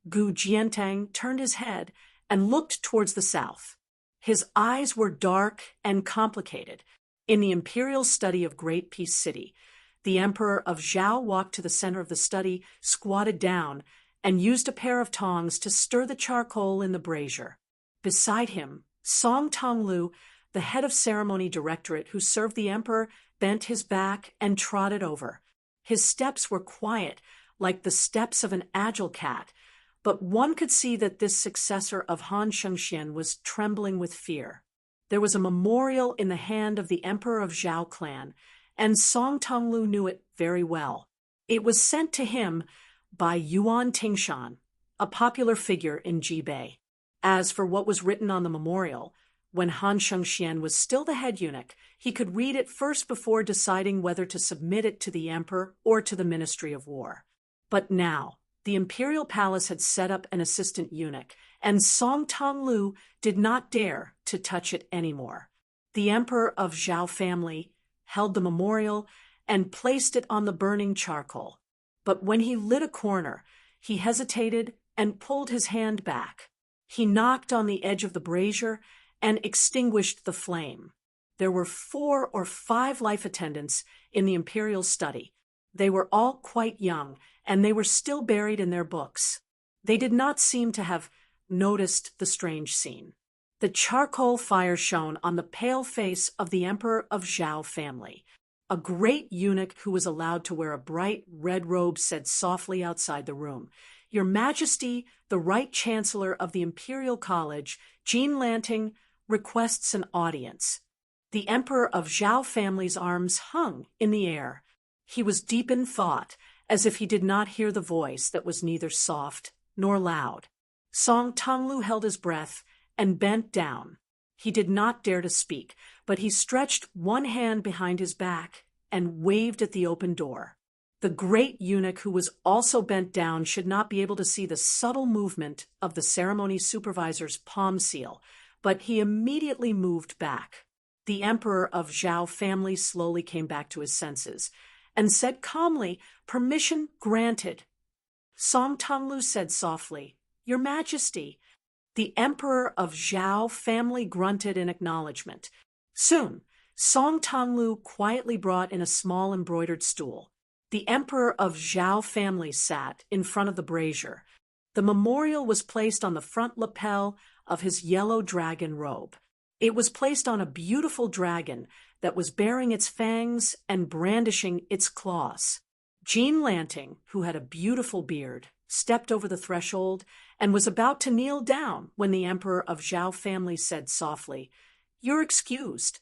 Gu Jiantang turned his head and looked towards the south. His eyes were dark and complicated. In the imperial study of Great Peace City, the Emperor of Zhao walked to the center of the study, squatted down, and used a pair of tongs to stir the charcoal in the brazier. Beside him, Song Tonglu, the head of ceremony directorate who served the emperor, bent his back and trotted over. His steps were quiet, like the steps of an agile cat, but one could see that this successor of Han Shengxian was trembling with fear. There was a memorial in the hand of the emperor of Zhao clan, and Song Tonglu knew it very well. It was sent to him by Yuan Tingshan, a popular figure in Jibei. As for what was written on the memorial, when Han Shengxian was still the head eunuch, he could read it first before deciding whether to submit it to the emperor or to the Ministry of War. But now, the imperial palace had set up an assistant eunuch, and Song Tonglu did not dare to touch it anymore. The emperor of Zhao family held the memorial and placed it on the burning charcoal. But when he lit a corner, he hesitated and pulled his hand back. He knocked on the edge of the brazier and extinguished the flame. There were 4 or 5 life attendants in the imperial study. They were all quite young, and they were still buried in their books. They did not seem to have noticed the strange scene. The charcoal fire shone on the pale face of the emperor of Zhao family. A great eunuch who was allowed to wear a bright red robe said softly outside the room, "Your Majesty, the Right Chancellor of the Imperial College, Jean Lanting, requests an audience." The emperor of Zhao family's arms hung in the air. He was deep in thought, as if he did not hear the voice that was neither soft nor loud. Song Tonglu held his breath and bent down. He did not dare to speak, but he stretched one hand behind his back and waved at the open door. The great eunuch, who was also bent down, should not be able to see the subtle movement of the ceremony supervisor's palm seal, but he immediately moved back. The emperor of Zhao family slowly came back to his senses and said calmly, "Permission granted." Song Tonglu said softly, "Your Majesty." The emperor of Zhao family grunted in acknowledgement. Soon, Song Tonglu quietly brought in a small embroidered stool. The emperor of Zhao family sat in front of the brazier. The memorial was placed on the front lapel of his yellow dragon robe. It was placed on a beautiful dragon that was baring its fangs and brandishing its claws. Jean Lanting, who had a beautiful beard, stepped over the threshold and was about to kneel down when the emperor of Zhao family said softly, "You're excused."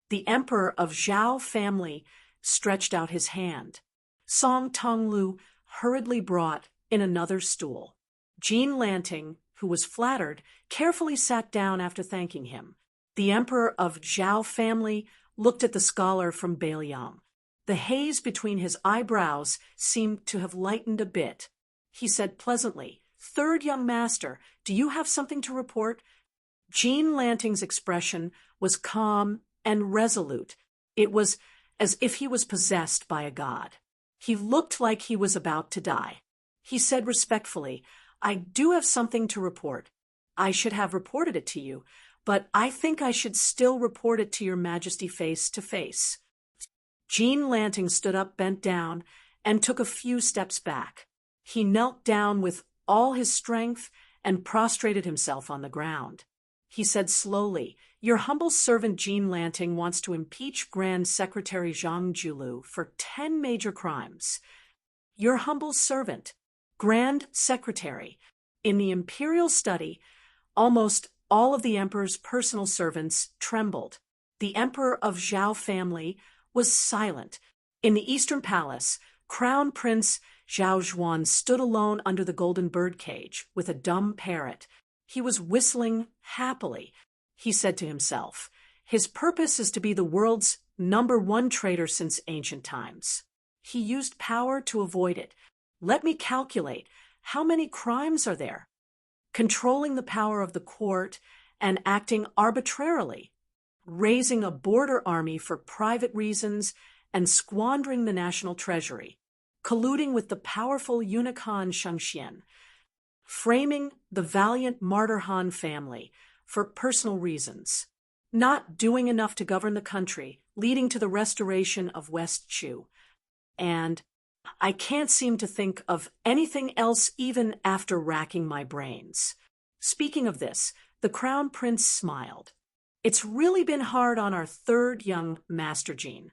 The emperor of Zhao family stretched out his hand. Song Tonglu hurriedly brought in another stool. Jean Lanting, who was flattered, carefully sat down after thanking him. The emperor of Zhao family looked at the scholar from Beiliang. The haze between his eyebrows seemed to have lightened a bit. He said pleasantly, "Third young master, do you have something to report?" Jean Lanting's expression was calm and resolute. It was as if he was possessed by a god. He looked like he was about to die. He said respectfully, "I do have something to report. I should have reported it to you, but I think I should still report it to your Majesty face to face." Jean Lanting stood up, bent down, and took a few steps back. He knelt down with all his strength and prostrated himself on the ground. He said slowly, "Your humble servant Jean Lanting wants to impeach Grand Secretary Zhang Julu for 10 major crimes." Your humble servant, Grand Secretary. In the imperial study, almost all of the emperor's personal servants trembled. The emperor of Zhao family was silent. In the Eastern Palace, Crown Prince Zhao Zhuan stood alone under the golden birdcage with a dumb parrot. He was whistling happily. He said to himself, "His purpose is to be the world's #1 traitor since ancient times." He used power to avoid it. Let me calculate. How many crimes are there? Controlling the power of the court and acting arbitrarily, raising a border army for private reasons and squandering the national treasury, colluding with the powerful eunuch Han Shangxian, framing the valiant martyr Han family for personal reasons, not doing enough to govern the country, leading to the restoration of West Chu, and I can't seem to think of anything else even after racking my brains. Speaking of this, the Crown Prince smiled. It's really been hard on our third young Master Jean.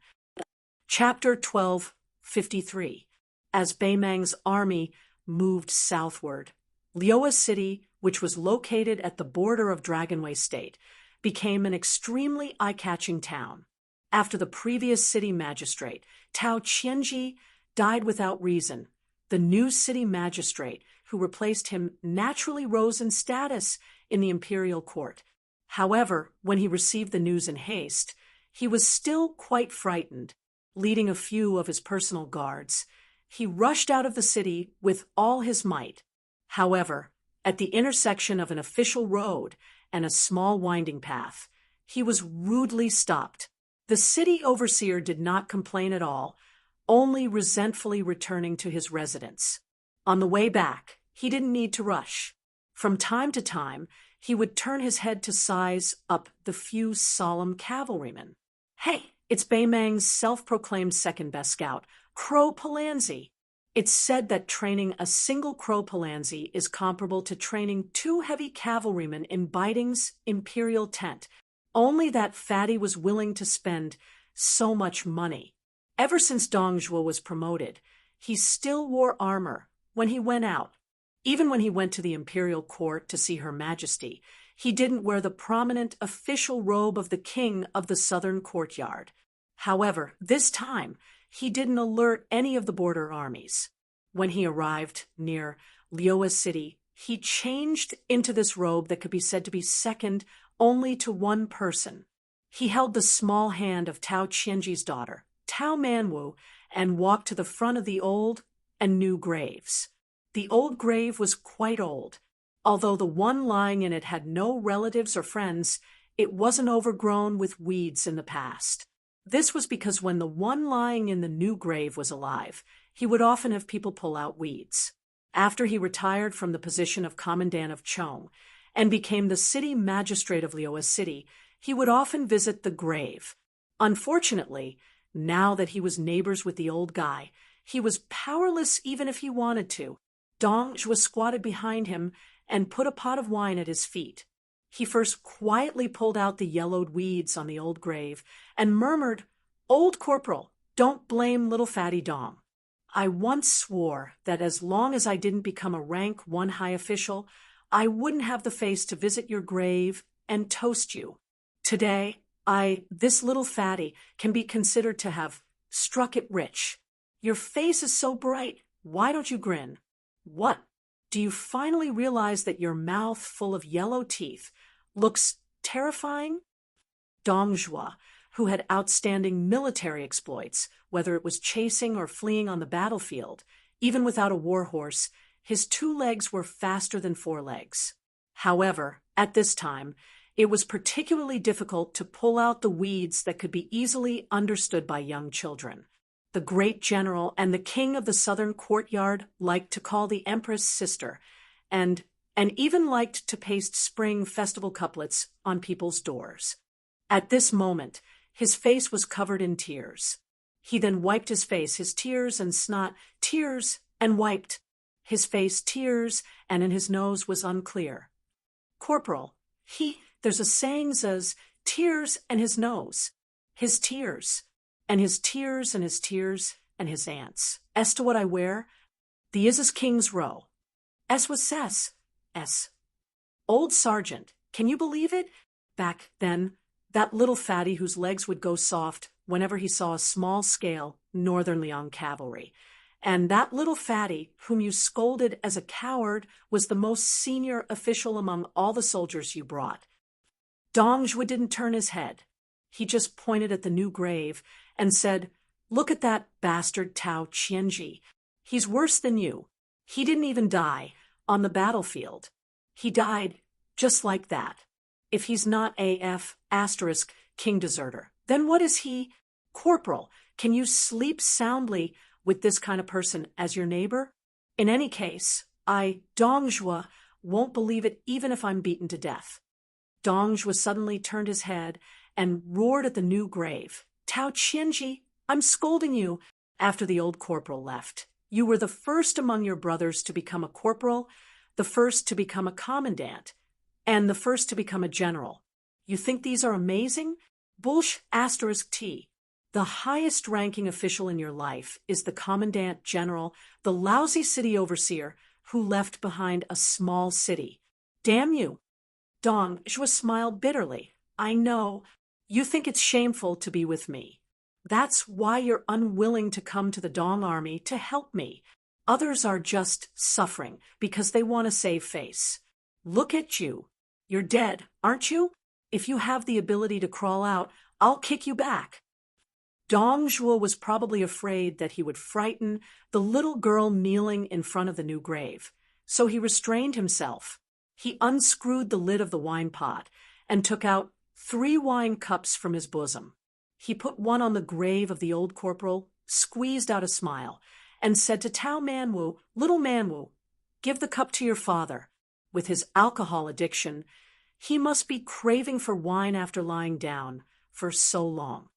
Chapter 1253. As Beimang's army moved southward, Liuwa City, which was located at the border of Dragonway State, became an extremely eye-catching town. After the previous city magistrate, Tao Qianji, died without reason, the new city magistrate who replaced him naturally rose in status in the imperial court. However, when he received the news in haste, he was still quite frightened. Leading a few of his personal guards, he rushed out of the city with all his might. However, at the intersection of an official road and a small winding path, he was rudely stopped. The city overseer did not complain at all, only resentfully returning to his residence. On the way back, he didn't need to rush. From time to time, he would turn his head to size up the few solemn cavalrymen. "Hey, it's Beimang's self-proclaimed second-best scout, Crow Palanzi." It's said that training a single Crow Palanzi is comparable to training 2 heavy cavalrymen in Biding's imperial tent. Only that fatty was willing to spend so much money. Ever since Dong Zhuo was promoted, he still wore armor when he went out. Even when he went to the imperial court to see Her Majesty, he didn't wear the prominent official robe of the king of the southern courtyard. However, this time, he didn't alert any of the border armies. When he arrived near Lioa City, he changed into this robe that could be said to be second only to one person. He held the small hand of Tao Qianji's daughter, Tao Manwu, and walked to the front of the old and new graves. The old grave was quite old. Although the one lying in it had no relatives or friends, it wasn't overgrown with weeds in the past. This was because when the one lying in the new grave was alive, he would often have people pull out weeds. After he retired from the position of commandant of Chong and became the city magistrate of Lioa City, he would often visit the grave. Unfortunately, now that he was neighbors with the old guy, he was powerless even if he wanted to. Dong was squatted behind him and put a pot of wine at his feet. He first quietly pulled out the yellowed weeds on the old grave and murmured, "Old Corporal, don't blame little fatty Dong. I once swore that as long as I didn't become a rank 1 high official, I wouldn't have the face to visit your grave and toast you. Today, this little fatty, can be considered to have struck it rich. Your face is so bright, why don't you grin? What? Do you finally realize that your mouth full of yellow teeth looks terrifying?" Dong Zhuo, who had outstanding military exploits, whether it was chasing or fleeing on the battlefield, even without a war horse, his 2 legs were faster than 4 legs. However, at this time, it was particularly difficult to pull out the weeds that could be easily understood by young children. The great general and the king of the southern courtyard liked to call the empress sister, and even liked to paste spring festival couplets on people's doors. At this moment, his face was covered in tears. He then wiped his face, his tears and snot, tears and wiped. His face, tears, and in his nose was unclear. "Corporal, there's a saying says, tears and his nose, his tears. And his tears and his tears and his ants. As to what I wear, the Isis King's row. S was Sess. S. Old Sergeant, can you believe it? Back then, that little fatty whose legs would go soft whenever he saw a small-scale Northern Liang cavalry. And that little fatty, whom you scolded as a coward, was the most senior official among all the soldiers you brought." Dong Zhuo didn't turn his head. He just pointed at the new grave and said, "Look at that bastard Tao Qianji. He's worse than you. He didn't even die on the battlefield. He died just like that. If he's not AF asterisk king deserter, then what is he? Corporal, can you sleep soundly with this kind of person as your neighbor? In any case, Dong Zhuo, won't believe it even if I'm beaten to death." Dong Zhuo suddenly turned his head and roared at the new grave, "Tao Qianji, I'm scolding you." After the old corporal left, "You were the first among your brothers to become a corporal, the first to become a commandant, and the first to become a general. You think these are amazing? Bullsh asterisk T. The highest ranking official in your life is the commandant general, the lousy city overseer who left behind a small city. Damn you." Dong Zhuo smiled bitterly. "I know. You think it's shameful to be with me. That's why you're unwilling to come to the Dong army to help me. Others are just suffering because they want to save face. Look at you. You're dead, aren't you? If you have the ability to crawl out, I'll kick you back." Dong Zhuo was probably afraid that he would frighten the little girl kneeling in front of the new grave, so he restrained himself. He unscrewed the lid of the wine pot and took out 3 wine cups from his bosom. He put one on the grave of the old corporal, squeezed out a smile, and said to Tao Manwu, "Little Manwu, give the cup to your father. With his alcohol addiction, he must be craving for wine after lying down for so long."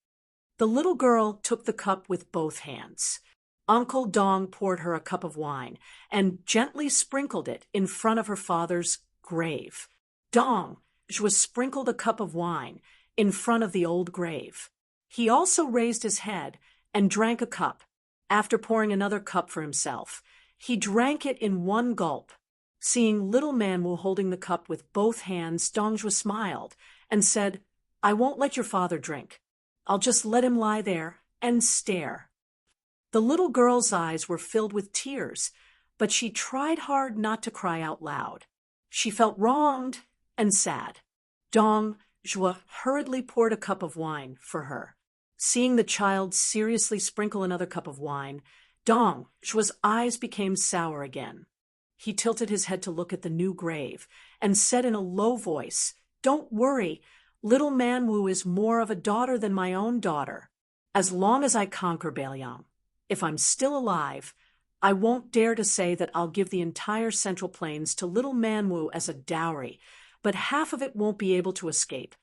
The little girl took the cup with both hands. Uncle Dong poured her a cup of wine and gently sprinkled it in front of her father's grave. Dong Zhuo sprinkled a cup of wine in front of the old grave. He also raised his head and drank a cup. After pouring another cup for himself, he drank it in one gulp. Seeing little Manwu holding the cup with both hands, Dong Zhuo smiled and said, "I won't let your father drink. I'll just let him lie there and stare." The little girl's eyes were filled with tears, but she tried hard not to cry out loud. She felt wronged and sad. Dong Zhuo hurriedly poured a cup of wine for her. Seeing the child seriously sprinkle another cup of wine, Dong Zhuo's eyes became sour again. He tilted his head to look at the new grave and said in a low voice, "Don't worry, little Manwu is more of a daughter than my own daughter. As long as I conquer Bailiang, if I'm still alive, I won't dare to say that I'll give the entire Central Plains to little Manwu as a dowry, but half of it won't be able to escape."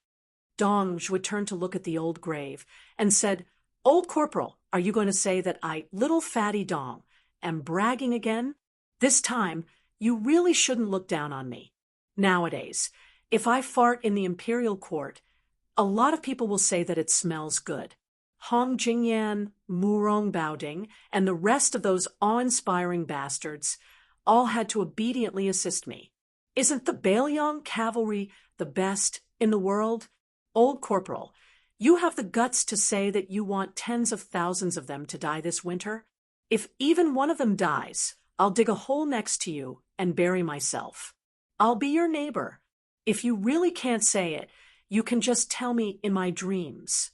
Dong Zhuo turned to look at the old grave and said, "Old Corporal, are you going to say that I, little fatty Dong, am bragging again? This time, you really shouldn't look down on me. Nowadays, if I fart in the imperial court, a lot of people will say that it smells good. Hong Jingyan, Murong Baoding, and the rest of those awe-inspiring bastards all had to obediently assist me. Isn't the Bailiang cavalry the best in the world? Old Corporal, you have the guts to say that you want tens of thousands of them to die this winter? If even one of them dies, I'll dig a hole next to you and bury myself. I'll be your neighbor. If you really can't say it, you can just tell me in my dreams."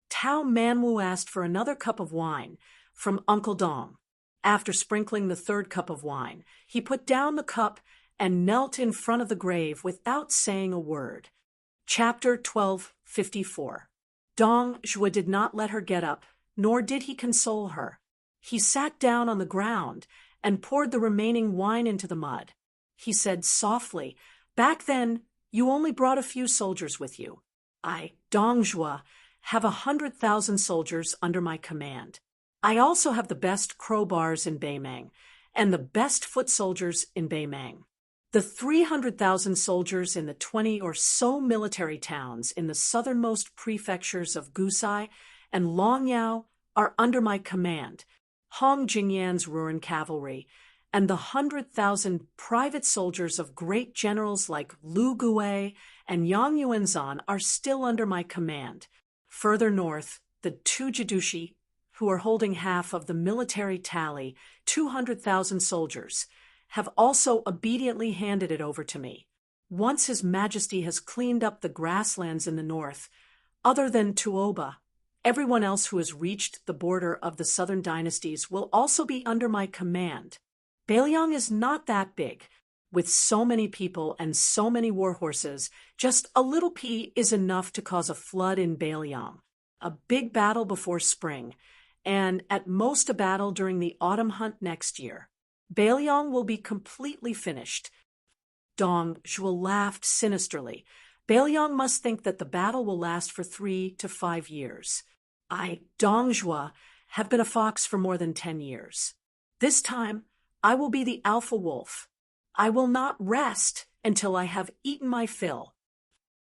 Tao Manwu asked for another cup of wine from Uncle Dong. After sprinkling the third cup of wine, he put down the cup and knelt in front of the grave without saying a word. Chapter 1254. Dong Zhuo did not let her get up, nor did he console her. He sat down on the ground and poured the remaining wine into the mud. He said softly, "Back then, you only brought a few soldiers with you. I, Dong Zhuo, have 100,000 soldiers under my command. I also have the best crowbars in Beimang and the best foot soldiers in Beimang. The 300,000 soldiers in the 20 or so military towns in the southernmost prefectures of Gusai and Longyao are under my command, Hong Jingyan's Ruan cavalry, and the 100,000 private soldiers of great generals like Lu Gui and Yang Yuanzan are still under my command. Further north, the two Jidushi, who are holding half of the military tally, 200,000 soldiers, have also obediently handed it over to me. Once His Majesty has cleaned up the grasslands in the north, other than Tuoba, everyone else who has reached the border of the southern dynasties will also be under my command. Bailiang is not that big. With so many people and so many war horses, just a little pea is enough to cause a flood in Bailiang, a big battle before spring, and at most a battle during the autumn hunt next year. Bailiang will be completely finished." Dong Zhuo laughed sinisterly. "Bailiang must think that the battle will last for 3 to 5 years. I, Dong Zhuo, have been a fox for more than 10 years. This time, I will be the alpha wolf. I will not rest until I have eaten my fill."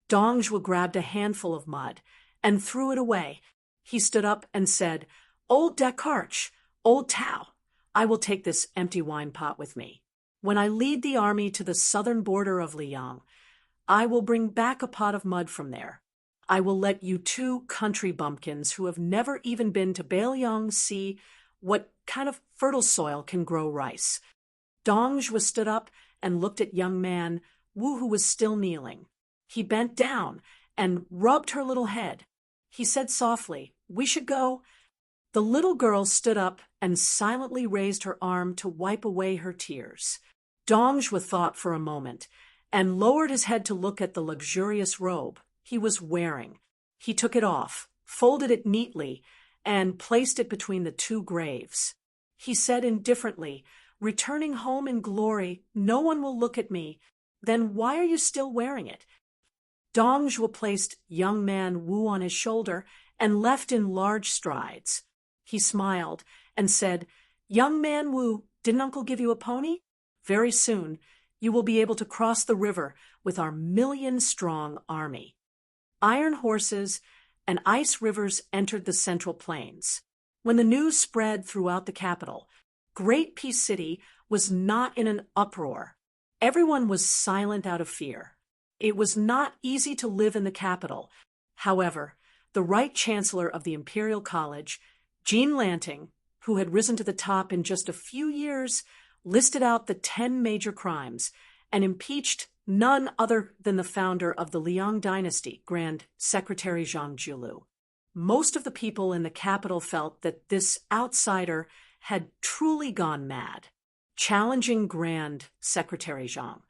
Dong Zhuo grabbed a handful of mud and threw it away. He stood up and said, "Old Descartes, old Tao, I will take this empty wine pot with me. When I lead the army to the southern border of Liang, I will bring back a pot of mud from there. I will let you two country bumpkins who have never even been to Bailiang see what kind of fertile soil can grow rice." Dong Zhuo stood up and looked at young man Wu, who was still kneeling. He bent down and rubbed her little head. He said softly, "We should go." The little girl stood up and silently raised her arm to wipe away her tears. Dong Zhuo thought for a moment and lowered his head to look at the luxurious robe he was wearing. He took it off, folded it neatly, and placed it between the two graves. He said indifferently, "Returning home in glory, no one will look at me. Then why are you still wearing it?" Dong Zhuo placed young man Wu on his shoulder and left in large strides. He smiled and said, "Young man Wu, didn't Uncle give you a pony? Very soon, you will be able to cross the river with our 1,000,000-strong army." Iron horses and ice rivers entered the Central Plains. When the news spread throughout the capital, Great Peace City was not in an uproar. Everyone was silent out of fear. It was not easy to live in the capital. However, the Right Chancellor of the Imperial College, Jean Lanting, who had risen to the top in just a few years, listed out the 10 major crimes and impeached none other than the founder of the Liang dynasty, Grand Secretary Zhang Julu. Most of the people in the capital felt that this outsider had truly gone mad, challenging Grand Secretary Zhang.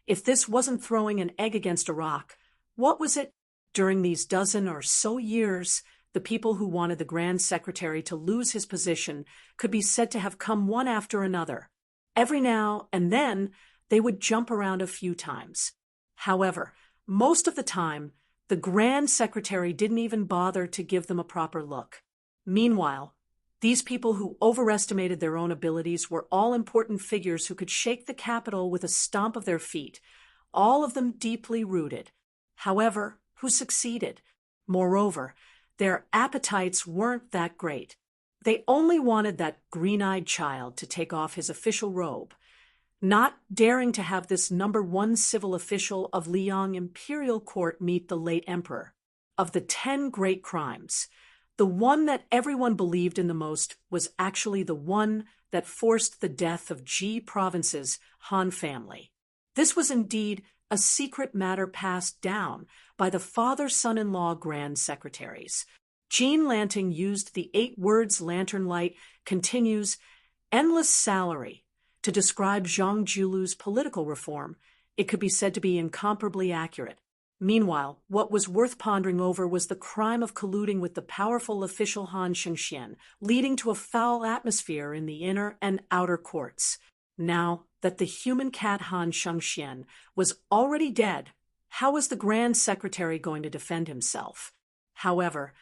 If this wasn't throwing an egg against a rock, what was it? During these dozen or so years, the people who wanted the Grand Secretary to lose his position could be said to have come one after another. Every now and then, they would jump around a few times. However, most of the time, the Grand Secretary didn't even bother to give them a proper look. Meanwhile, these people who overestimated their own abilities were all-important figures who could shake the capital with a stomp of their feet, all of them deeply rooted. However, who succeeded? Moreover, their appetites weren't that great. They only wanted that green-eyed child to take off his official robe. Not daring to have this #1 civil official of Liang imperial court meet the late emperor. Of the 10 great crimes, the one that everyone believed in the most was actually the one that forced the death of Ji Province's Han family. This was indeed a secret matter passed down by the father-son-in-law Grand Secretaries. Jean Lanting used the 8 words lantern light continues endless salary to describe Zhang Julu's political reform. It could be said to be incomparably accurate. Meanwhile, what was worth pondering over was the crime of colluding with the powerful official Han Shengxian, leading to a foul atmosphere in the inner and outer courts. Now that the human cat Han Shengxian was already dead, how was the Grand Secretary going to defend himself? However,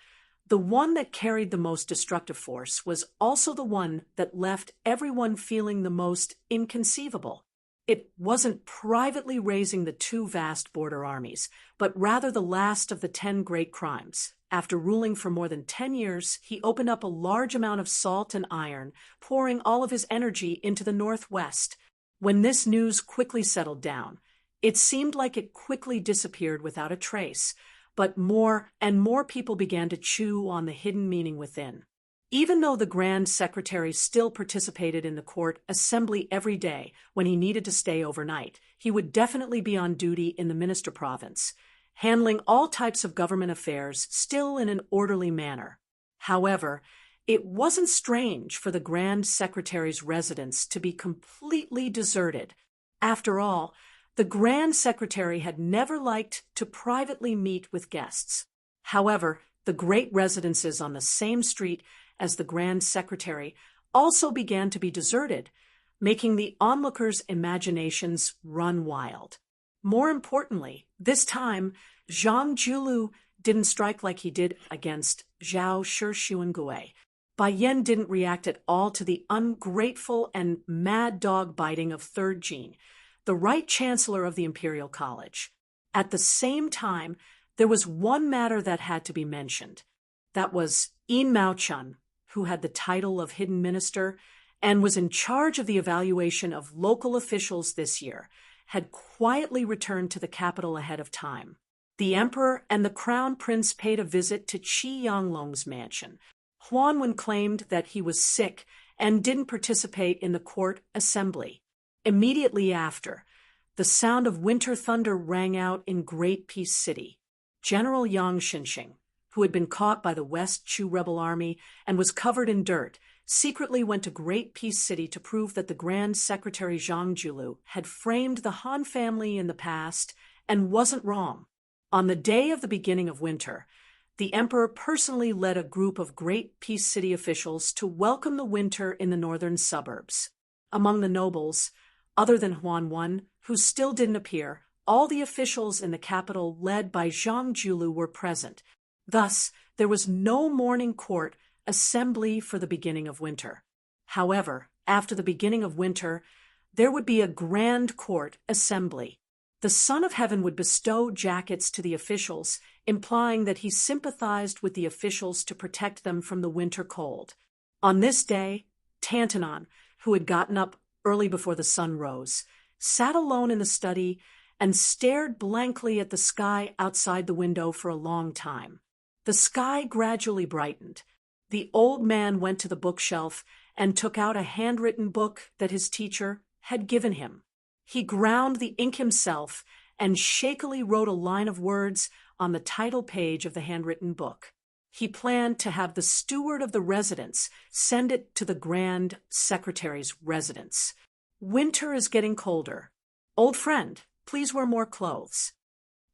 the one that carried the most destructive force was also the one that left everyone feeling the most inconceivable. It wasn't privately raising the 2 vast border armies, but rather the last of the 10 great crimes. After ruling for more than 10 years, he opened up a large amount of salt and iron, pouring all of his energy into the northwest. When this news quickly settled down, it seemed like it quickly disappeared without a trace, but more and more people began to chew on the hidden meaning within. Even though the Grand Secretary still participated in the court assembly every day when he needed to stay overnight, he would definitely be on duty in the Minister province, handling all types of government affairs still in an orderly manner. However, it wasn't strange for the Grand Secretary's residence to be completely deserted. After all, the Grand Secretary had never liked to privately meet with guests. However, the great residences on the same street as the Grand Secretary also began to be deserted, making the onlookers' imaginations run wild. More importantly, this time, Zhang Julu didn't strike like he did against Zhao Shixuangui. Bai Yan didn't react at all to the ungrateful and mad dog biting of 3rd Jin, the right chancellor of the Imperial College. At the same time, there was one matter that had to be mentioned. That was Yin Maochun, who had the title of Hidden Minister and was in charge of the evaluation of local officials this year, had quietly returned to the capital ahead of time. The emperor and the crown prince paid a visit to Qi Yanglong's mansion. Huanwen claimed that he was sick and didn't participate in the court assembly. Immediately after, the sound of winter thunder rang out in Great Peace City. General Yang Xinxing, who had been caught by the West Chu rebel army and was covered in dirt, secretly went to Great Peace City to prove that the Grand Secretary Zhang Julu had framed the Han family in the past and wasn't wrong. On the day of the beginning of winter, the emperor personally led a group of Great Peace City officials to welcome the winter in the northern suburbs. Among the nobles, other than Huanwen, who still didn't appear, all the officials in the capital led by Zhang Julu were present. Thus, there was no morning court assembly for the beginning of winter. However, after the beginning of winter, there would be a grand court assembly. The Son of Heaven would bestow jackets to the officials, implying that he sympathized with the officials to protect them from the winter cold. On this day, Tantanon, who had gotten up early before the sun rose, sat alone in the study and stared blankly at the sky outside the window for a long time. The sky gradually brightened. The old man went to the bookshelf and took out a handwritten book that his teacher had given him. He ground the ink himself and shakily wrote a line of words on the title page of the handwritten book. He planned to have the steward of the residence send it to the Grand Secretary's residence. "Winter is getting colder. Old friend, please wear more clothes."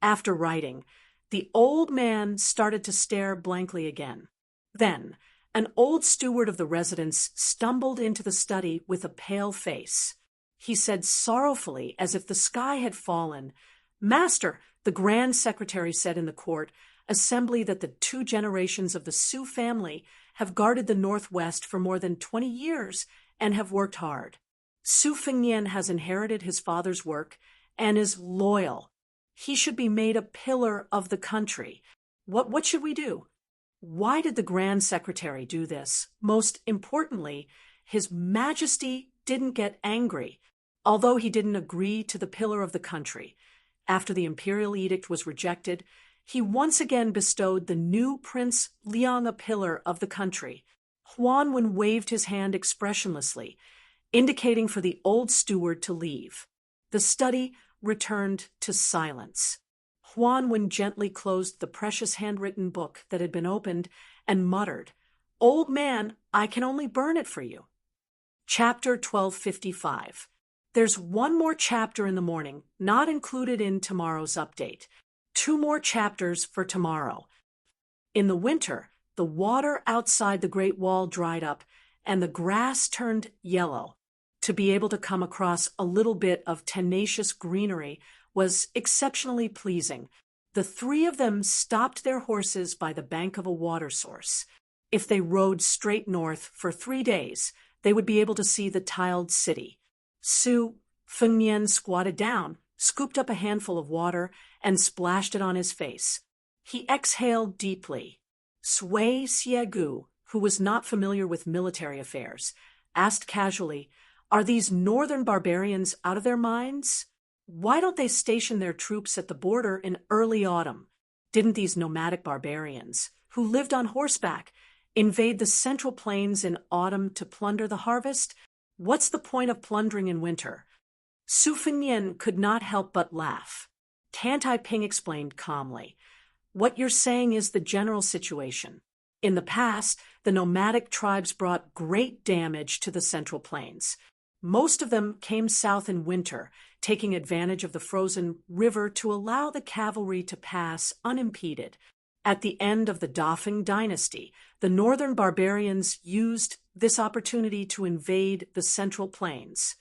After writing, the old man started to stare blankly again. Then, an old steward of the residence stumbled into the study with a pale face. He said sorrowfully, as if the sky had fallen, "Master," the Grand Secretary said in the court assembly that the 2 generations of the Sioux family have guarded the Northwest for more than 20 years and have worked hard. Su Fengnian has inherited his father's work and is loyal. He should be made a pillar of the country. What should we do?" Why did the Grand Secretary do this? Most importantly, His Majesty didn't get angry, although he didn't agree to the pillar of the country. After the imperial edict was rejected, he once again bestowed the new Prince Liang a pillar of the country. Huanwen waved his hand expressionlessly, indicating for the old steward to leave. The study returned to silence. Huanwen gently closed the precious handwritten book that had been opened and muttered, "Old man, I can only burn it for you." Chapter 1255. There's one more chapter in the morning, not included in tomorrow's update. 2 more chapters for tomorrow. In the winter, the water outside the Great Wall dried up, and the grass turned yellow. To be able to come across a little bit of tenacious greenery was exceptionally pleasing. The 3 of them stopped their horses by the bank of a water source. If they rode straight north for 3 days, they would be able to see the tiled city. Su Fengnian squatted down, scooped up a handful of water, and splashed it on his face. He exhaled deeply. Sui Siegu, who was not familiar with military affairs, asked casually, "Are these northern barbarians out of their minds? Why don't they station their troops at the border in early autumn? Didn't these nomadic barbarians, who lived on horseback, invade the central plains in autumn to plunder the harvest? What's the point of plundering in winter?" Su Fengnian could not help but laugh. Tan Tai Ping explained calmly, "What you're saying is the general situation. In the past, the nomadic tribes brought great damage to the Central Plains. Most of them came south in winter, taking advantage of the frozen river to allow the cavalry to pass unimpeded. At the end of the Dafeng dynasty, the northern barbarians used this opportunity to invade the Central Plains."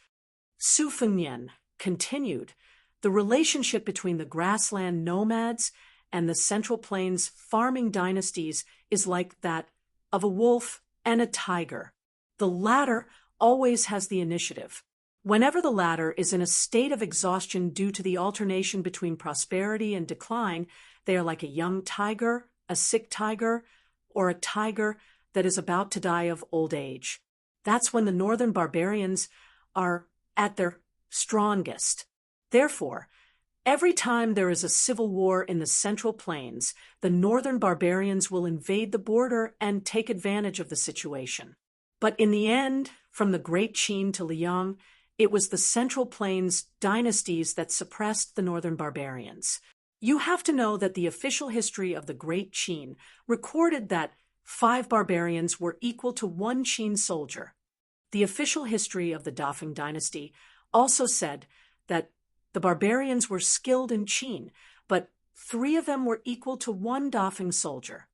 Su Fengnian continued, "The relationship between the grassland nomads and the Central Plains farming dynasties is like that of a wolf and a tiger. The latter always has the initiative. Whenever the latter is in a state of exhaustion due to the alternation between prosperity and decline, they are like a young tiger, a sick tiger, or a tiger that is about to die of old age. That's when the northern barbarians are at their strongest. Therefore, every time there is a civil war in the Central Plains, the northern barbarians will invade the border and take advantage of the situation. But in the end, from the Great Qin to Liang, it was the Central Plains dynasties that suppressed the northern barbarians. You have to know that the official history of the Great Qin recorded that 5 barbarians were equal to 1 Qin soldier. The official history of the Dafeng dynasty also said that the barbarians were skilled in Qin, but 3 of them were equal to 1 Dafeng soldier.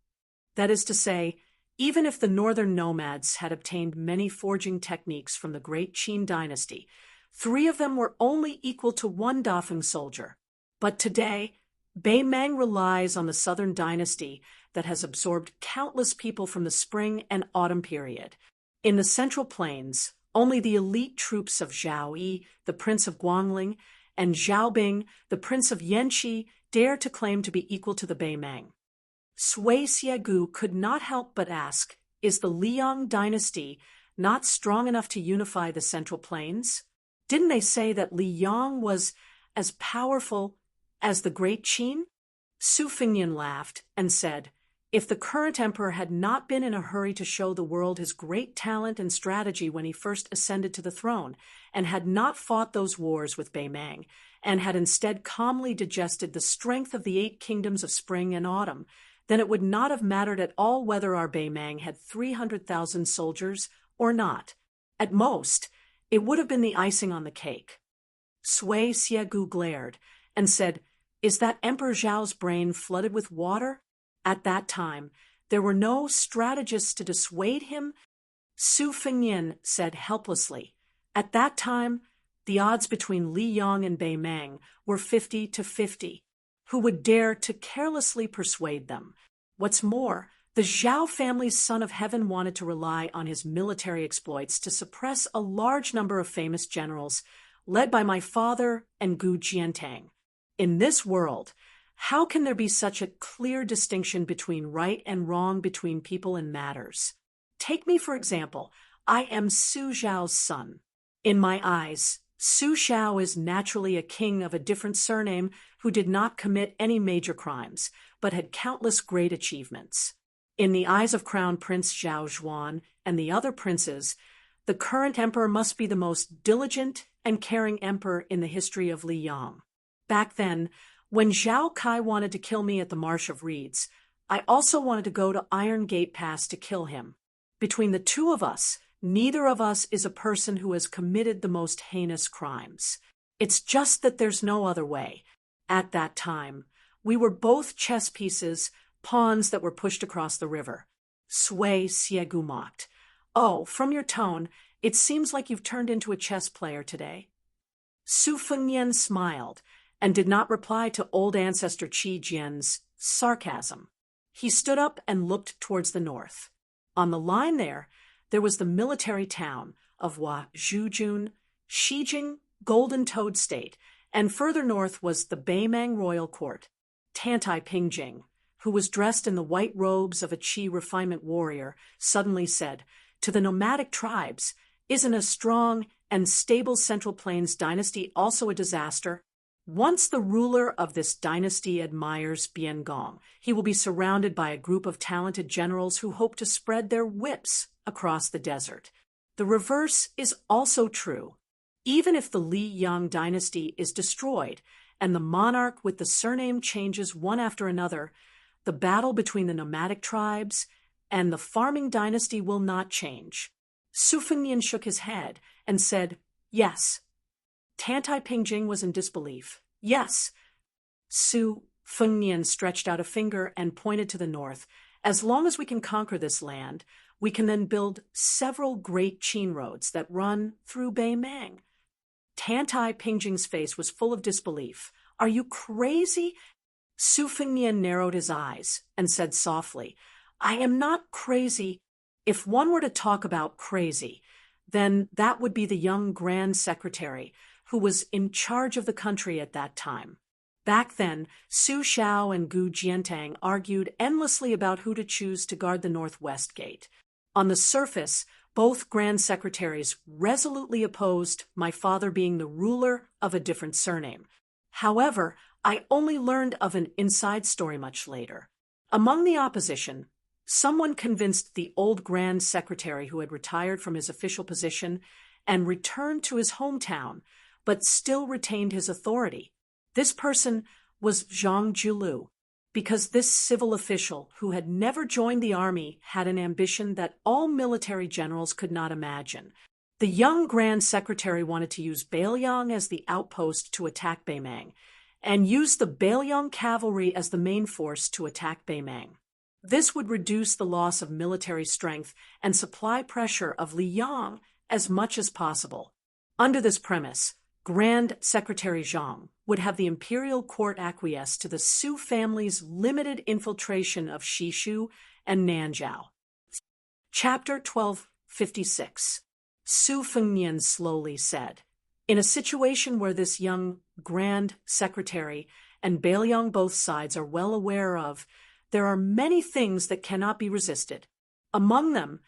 That is to say, even if the northern nomads had obtained many forging techniques from the Great Qin dynasty, 3 of them were only equal to 1 Dafeng soldier. But today, Beimang relies on the southern dynasty that has absorbed countless people from the spring and autumn period. In the Central Plains, only the elite troops of Zhao Yi, the Prince of Guangling, and Zhao Bing, the Prince of Yanqi, dare to claim to be equal to the Beimang. Sui Siegu could not help but ask, is the Liang dynasty not strong enough to unify the Central Plains? Didn't they say that Liang was as powerful as the Great Qin? Su Fengnian laughed and said, If the current emperor had not been in a hurry to show the world his great talent and strategy when he first ascended to the throne, and had not fought those wars with Beimang, and had instead calmly digested the strength of the 8 kingdoms of spring and autumn, then it would not have mattered at all whether our Beimang had 300,000 soldiers or not. At most, it would have been the icing on the cake. Sui Siegu glared and said, "Is that Emperor Zhao's brain flooded with water?" At that time, there were no strategists to dissuade him. Su Fengnian said helplessly. At that time, the odds between Li Yong and Beimang were 50-50. Who would dare to carelessly persuade them? What's more, the Zhao family's son of heaven wanted to rely on his military exploits to suppress a large number of famous generals, led by my father and Gu Jiantang. In this world, how can there be such a clear distinction between right and wrong between people and matters? Take me, for example. I am Su Zhao's son. In my eyes, Su Zhao is naturally a king of a different surname who did not commit any major crimes, but had countless great achievements. In the eyes of Crown Prince Zhao Zhuan and the other princes, the current emperor must be the most diligent and caring emperor in the history of Liyang. Back then, when Zhao Kai wanted to kill me at the Marsh of Reeds, I also wanted to go to Iron Gate Pass to kill him. Between the two of us, neither of us is a person who has committed the most heinous crimes. It's just that there's no other way. At that time, we were both chess pieces, pawns that were pushed across the river. Sui Siegu mocked. "Oh, from your tone, it seems like you've turned into a chess player today." Su Fengnian smiled and did not reply to old ancestor Qi Jian's sarcasm. He stood up and looked towards the north. On the line there was the military town of Hua Zhujun, Shijing, Golden Toad State, and further north was the Beimang royal court. Tantai Pingjing, who was dressed in the white robes of a Qi refinement warrior, suddenly said, "To the nomadic tribes, isn't a strong and stable Central Plains dynasty also a disaster? Once the ruler of this dynasty admires Biangong, he will be surrounded by a group of talented generals who hope to spread their whips across the desert. The reverse is also true. Even if the Li Yang dynasty is destroyed and the monarch with the surname changes one after another, the battle between the nomadic tribes and the farming dynasty will not change." Su Fengnian shook his head and said, "Yes." Tantai Pingjing was in disbelief. "Yes." Su Fengnian stretched out a finger and pointed to the north. "As long as we can conquer this land, we can then build several great Qin roads that run through Beimang." Tantai Pingjing's face was full of disbelief. "Are you crazy?" Su Fengnian narrowed his eyes and said softly, "I am not crazy. If one were to talk about crazy, then that would be the young Grand Secretary who was in charge of the country at that time." Back then, Su Xiao and Gu Jiantang argued endlessly about who to choose to guard the northwest gate. On the surface, both Grand Secretaries resolutely opposed my father being the ruler of a different surname. However, I only learned of an inside story much later. Among the opposition, someone convinced the old Grand Secretary who had retired from his official position and returned to his hometown, but still retained his authority. This person was Zhang Julu, because this civil official, who had never joined the army, had an ambition that all military generals could not imagine. The young Grand Secretary wanted to use Beiliang as the outpost to attack Beimang, and use the Beiliang cavalry as the main force to attack Beimang. This would reduce the loss of military strength and supply pressure of Liyang as much as possible. Under this premise, Grand Secretary Zhang would have the imperial court acquiesce to the Su family's limited infiltration of Shishu and Nanzhao. Chapter 1256. Su Fengnian slowly said, "In a situation where this young Grand Secretary and Beiliang both sides are well aware of, there are many things that cannot be resisted. Among them,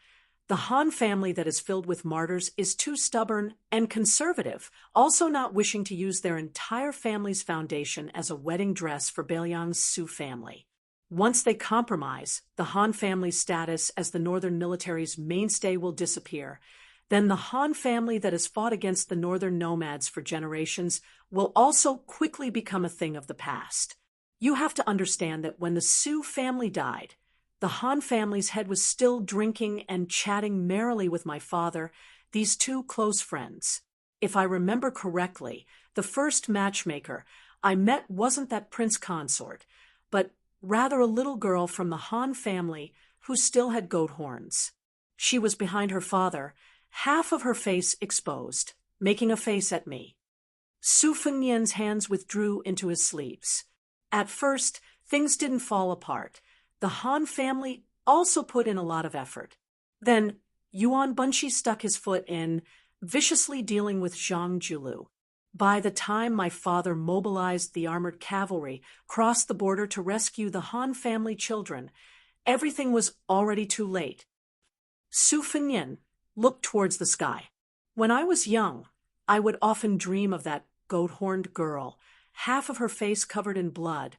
the Han family that is filled with martyrs is too stubborn and conservative, also not wishing to use their entire family's foundation as a wedding dress for Beiliang's Su family. Once they compromise, the Han family's status as the Northern military's mainstay will disappear. Then the Han family that has fought against the Northern nomads for generations will also quickly become a thing of the past. You have to understand that when the Sioux family died, the Han family's head was still drinking and chatting merrily with my father, these two close friends. If I remember correctly, the first matchmaker I met wasn't that prince consort, but rather a little girl from the Han family who still had goat horns. She was behind her father, half of her face exposed, making a face at me. Su Fengnian's hands withdrew into his sleeves. At first, things didn't fall apart. The Han family also put in a lot of effort. Then, Yuan Bunshi stuck his foot in, viciously dealing with Zhang Julu. By the time my father mobilized the armored cavalry, crossed the border to rescue the Han family children, everything was already too late. Su Fengnian looked towards the sky. When I was young, I would often dream of that goat-horned girl, half of her face covered in blood,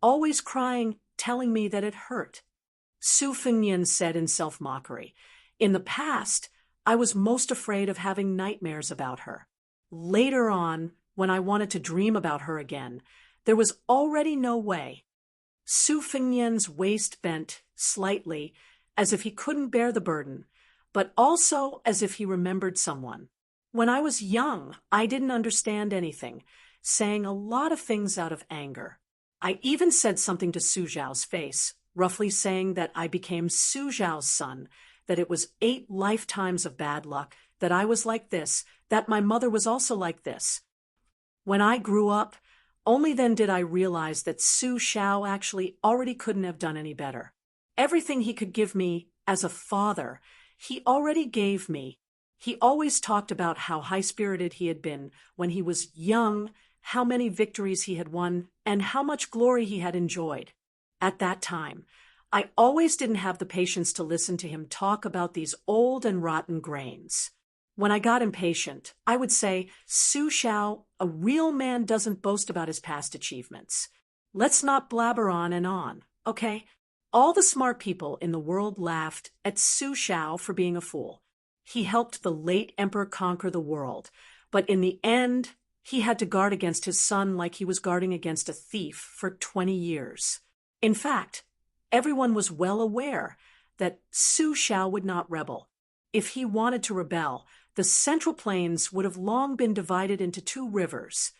always crying, telling me that it hurt. Su Fengnian said in self-mockery, "In the past, I was most afraid of having nightmares about her. Later on, when I wanted to dream about her again, there was already no way." Su Fengnian's waist bent slightly, as if he couldn't bear the burden, but also as if he remembered someone. "When I was young, I didn't understand anything, saying a lot of things out of anger. I even said something to Su Zhao's face, roughly saying that I became Su Zhao's son, that it was 8 lifetimes of bad luck, that I was like this, that my mother was also like this. When I grew up, only then did I realize that Su Zhao actually already couldn't have done any better. Everything he could give me as a father, he already gave me. He always talked about how high-spirited he had been when he was young, how many victories he had won, and how much glory he had enjoyed. At that time, I always didn't have the patience to listen to him talk about these old and rotten grains. When I got impatient, I would say, 'Su Zhao, a real man doesn't boast about his past achievements. Let's not blabber on, okay?' All the smart people in the world laughed at Su Zhao for being a fool. He helped the late emperor conquer the world, but in the end, he had to guard against his son like he was guarding against a thief for 20 years. In fact, everyone was well aware that Su Zhao would not rebel. If he wanted to rebel, the Central Plains would have long been divided into 2 rivers.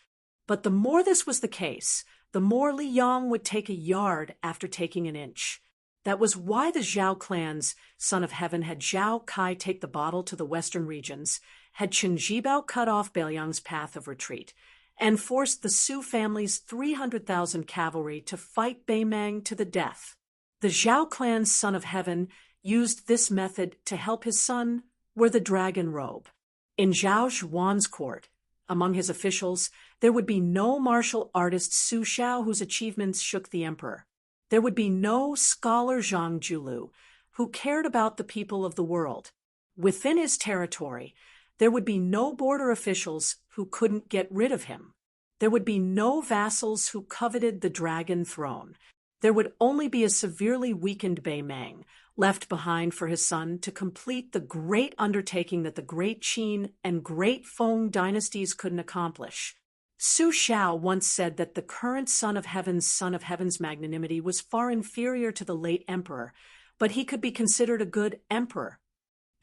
But the more this was the case, the more Li Yang would take a yard after taking an inch. That was why the Zhao clan's Son of Heaven had Zhao Kai take the bottle to the western regions, had Chen Jibao cut off Beiliang's path of retreat, and forced the Su family's 300,000 cavalry to fight Beimang to the death. The Zhao clan's Son of Heaven used this method to help his son wear the dragon robe. In Zhao Zhuan's court, among his officials, there would be no martial artist Su Zhao whose achievements shook the emperor. There would be no scholar Zhang Julu who cared about the people of the world. Within his territory, there would be no border officials who couldn't get rid of him. There would be no vassals who coveted the dragon throne. There would only be a severely weakened Beimang, left behind for his son to complete the great undertaking that the Great Qin and Great Feng dynasties couldn't accomplish. Su Zhao once said that the current Son of Heaven's magnanimity was far inferior to the late emperor, but he could be considered a good emperor.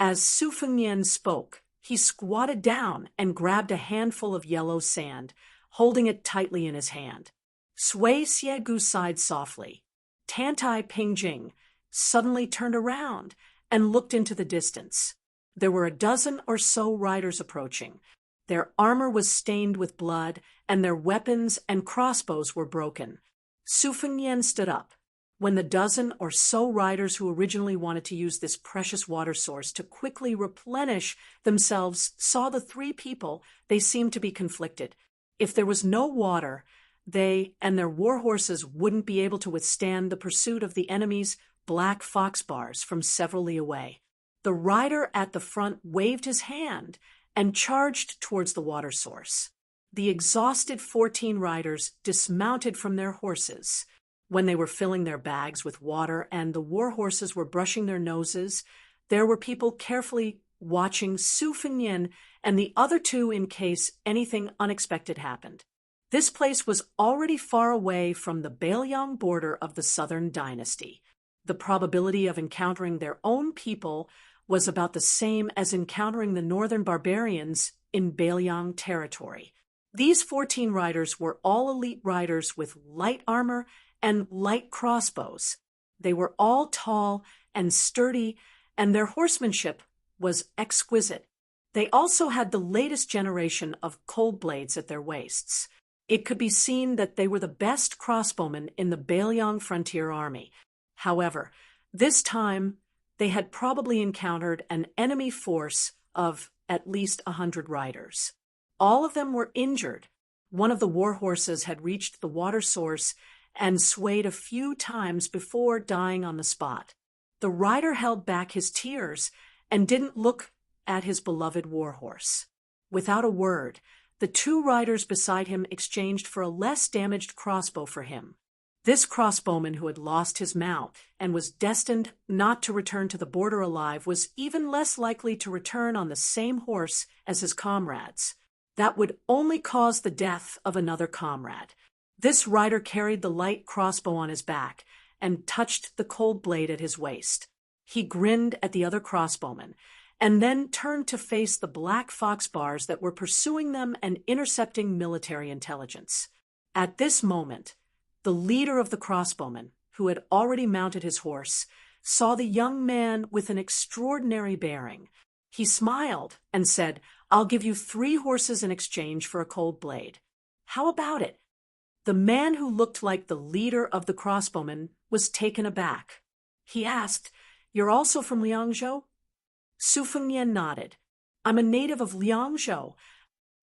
As Su Fengnian spoke, he squatted down and grabbed a handful of yellow sand, holding it tightly in his hand. Sui Xiegu sighed softly. Tantai Pingjing suddenly turned around and looked into the distance. There were a dozen or so riders approaching. Their armor was stained with blood, and their weapons and crossbows were broken. Su Fengnian stood up. When the dozen or so riders who originally wanted to use this precious water source to quickly replenish themselves saw the 3 people, they seemed to be conflicted. If there was no water, they and their war horses wouldn't be able to withstand the pursuit of the enemy's black fox bars from several li away. The rider at the front waved his hand and charged towards the water source. The exhausted 14 riders dismounted from their horses. When they were filling their bags with water and the war horses were brushing their noses, there were people carefully watching Su Fengnian and the other two in case anything unexpected happened. This place was already far away from the Bailiang border of the Southern Dynasty. The probability of encountering their own people was about the same as encountering the northern barbarians in Bailiang territory. These 14 riders were all elite riders with light armor and light crossbows. They were all tall and sturdy, and their horsemanship was exquisite. They also had the latest generation of cold blades at their waists. It could be seen that they were the best crossbowmen in the Bailiang frontier army. However, this time they had probably encountered an enemy force of at least 100 riders. All of them were injured. One of the war horses had reached the water source and swayed a few times before dying on the spot. The rider held back his tears and didn't look at his beloved war horse. Without a word, the two riders beside him exchanged for a less damaged crossbow for him. This crossbowman who had lost his mount and was destined not to return to the border alive was even less likely to return on the same horse as his comrades. That would only cause the death of another comrade. This rider carried the light crossbow on his back and touched the cold blade at his waist. He grinned at the other crossbowmen and then turned to face the black fox bars that were pursuing them and intercepting military intelligence. At this moment, the leader of the crossbowmen, who had already mounted his horse, saw the young man with an extraordinary bearing. He smiled and said, "I'll give you 3 horses in exchange for a cold blade. How about it?" The man who looked like the leader of the crossbowmen was taken aback. He asked, "You're also from Liangzhou?" Su Fengnian nodded. "I'm a native of Liangzhou."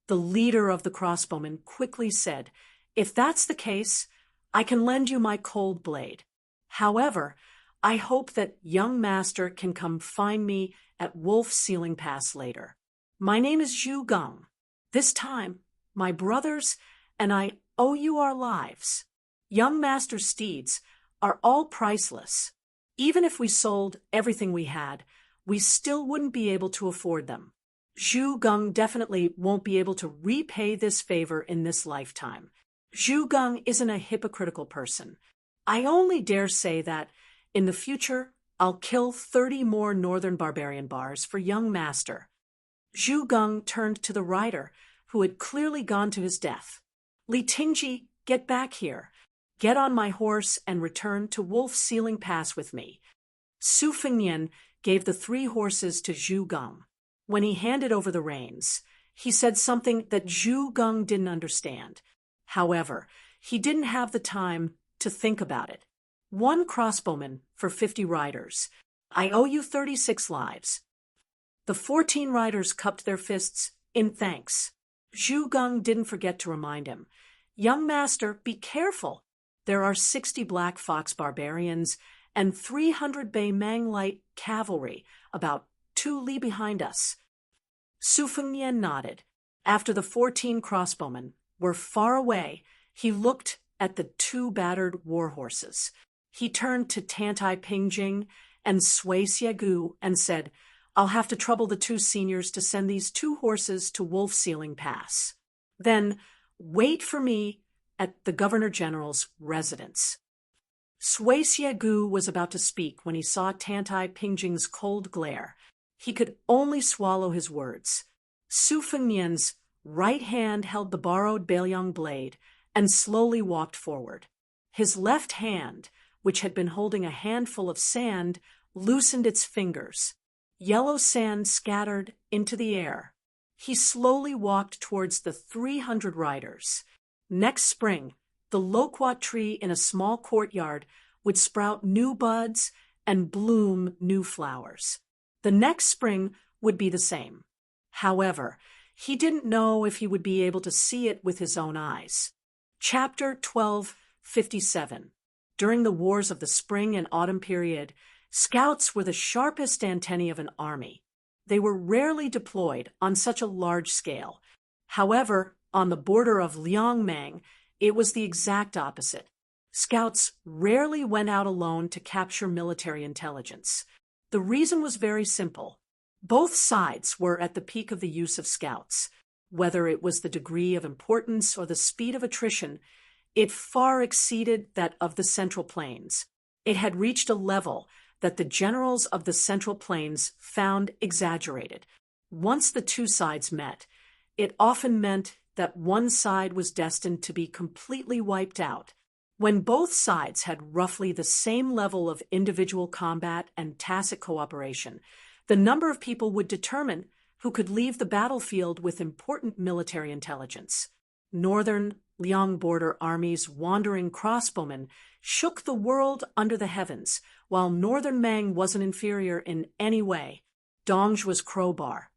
The leader of the crossbowmen quickly said, "If that's the case, I can lend you my cold blade. However, I hope that young master can come find me at Wolf Sealing Pass later. My name is Zhu Geng. This time, my brothers and I owe you our lives. Young master's steeds are all priceless. Even if we sold everything we had, we still wouldn't be able to afford them. Zhu Geng definitely won't be able to repay this favor in this lifetime. Zhu Geng isn't a hypocritical person. I only dare say that, in the future, I'll kill 30 more northern barbarian bars for young master." Zhu Geng turned to the rider, who had clearly gone to his death. "Li Tingji, get back here. Get on my horse and return to Wolf Sealing Pass with me." Su Fengnian gave the 3 horses to Zhu Geng. When he handed over the reins, he said something that Zhu Geng didn't understand. However, he didn't have the time to think about it. 1 crossbowman for 50 riders. I owe you 36 lives. The 14 riders cupped their fists in thanks. Zhu Geng didn't forget to remind him, "Young master, be careful. There are 60 Black Fox barbarians and 300 Beimang light cavalry about 2 li behind us." Su Fengnian nodded. After the 14 crossbowmen were far away, he looked at the 2 battered war horses. He turned to Tantai Pingjing and Sui Xiegu and said, "I'll have to trouble the 2 seniors to send these 2 horses to Wolf Sealing Pass. Then wait for me at the Governor General's residence." Sui Xiegu was about to speak when he saw Tantai Pingjing's cold glare. He could only swallow his words. Su Fengnian's right hand held the borrowed Bailiang blade and slowly walked forward. His left hand, which had been holding a handful of sand, loosened its fingers. Yellow sand scattered into the air. He slowly walked towards the 300 riders. Next spring, the loquat tree in a small courtyard would sprout new buds and bloom new flowers. The next spring would be the same. However, he didn't know if he would be able to see it with his own eyes. Chapter 1257. During the wars of the spring and autumn period, scouts were the sharpest antennae of an army. They were rarely deployed on such a large scale. However, on the border of Liangmang, it was the exact opposite. Scouts rarely went out alone to capture military intelligence. The reason was very simple. Both sides were at the peak of the use of scouts. Whether it was the degree of importance or the speed of attrition, it far exceeded that of the Central Plains. It had reached a level that the generals of the Central Plains found exaggerated. Once the two sides met, it often meant that one side was destined to be completely wiped out. When both sides had roughly the same level of individual combat and tacit cooperation, the number of people would determine who could leave the battlefield with important military intelligence. Northern Liang border armies' wandering crossbowmen shook the world under the heavens, while Northern Mang wasn't inferior in any way. Dong's crowbar,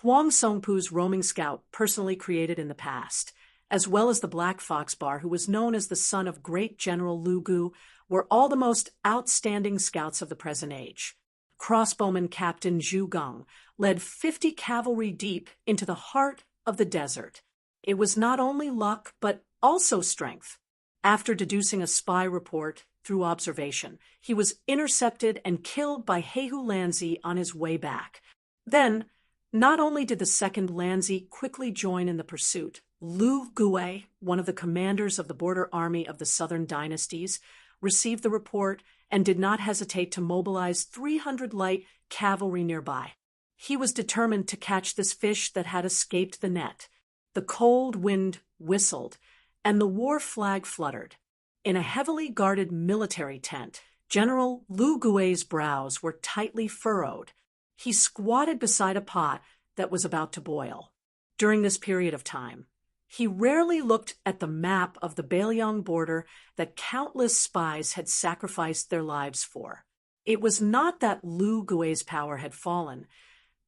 Huang Songpu's roaming scout personally created in the past, as well as the Black Fox Bar, who was known as the son of great General Lu Gu, were all the most outstanding scouts of the present age. Crossbowman Captain Zhu Gong led 50 cavalry deep into the heart of the desert. It was not only luck, but also strength. After deducing a spy report through observation, he was intercepted and killed by Heihu Lanzi on his way back. Then, not only did the second Lanzi quickly join in the pursuit, Lu Gue, one of the commanders of the border army of the southern dynasties, received the report and did not hesitate to mobilize 300 light cavalry nearby. He was determined to catch this fish that had escaped the net. The cold wind whistled, and the war flag fluttered. In a heavily guarded military tent, General Lu Gue's brows were tightly furrowed. He squatted beside a pot that was about to boil. During this period of time, he rarely looked at the map of the Beiliang border that countless spies had sacrificed their lives for. It was not that Lu Gue's power had fallen,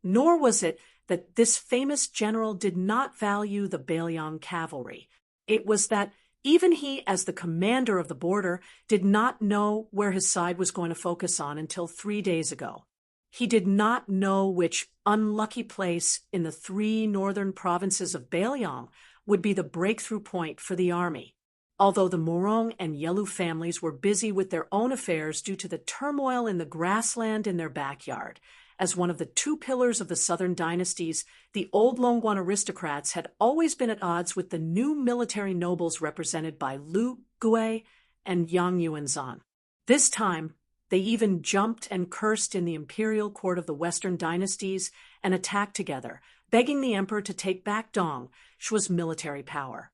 nor was it that this famous general did not value the Beiliang cavalry. It was that even he, as the commander of the border, did not know where his side was going to focus on until 3 days ago. He did not know which unlucky place in the 3 northern provinces of Beiliang would be the breakthrough point for the army. Although the Morong and Yelu families were busy with their own affairs due to the turmoil in the grassland in their backyard, as one of the 2 pillars of the southern dynasties, the old Longguan aristocrats had always been at odds with the new military nobles represented by Lu Gue and Yang Yuanzhan. This time, they even jumped and cursed in the imperial court of the western dynasties and attacked together, begging the emperor to take back Dong's military power.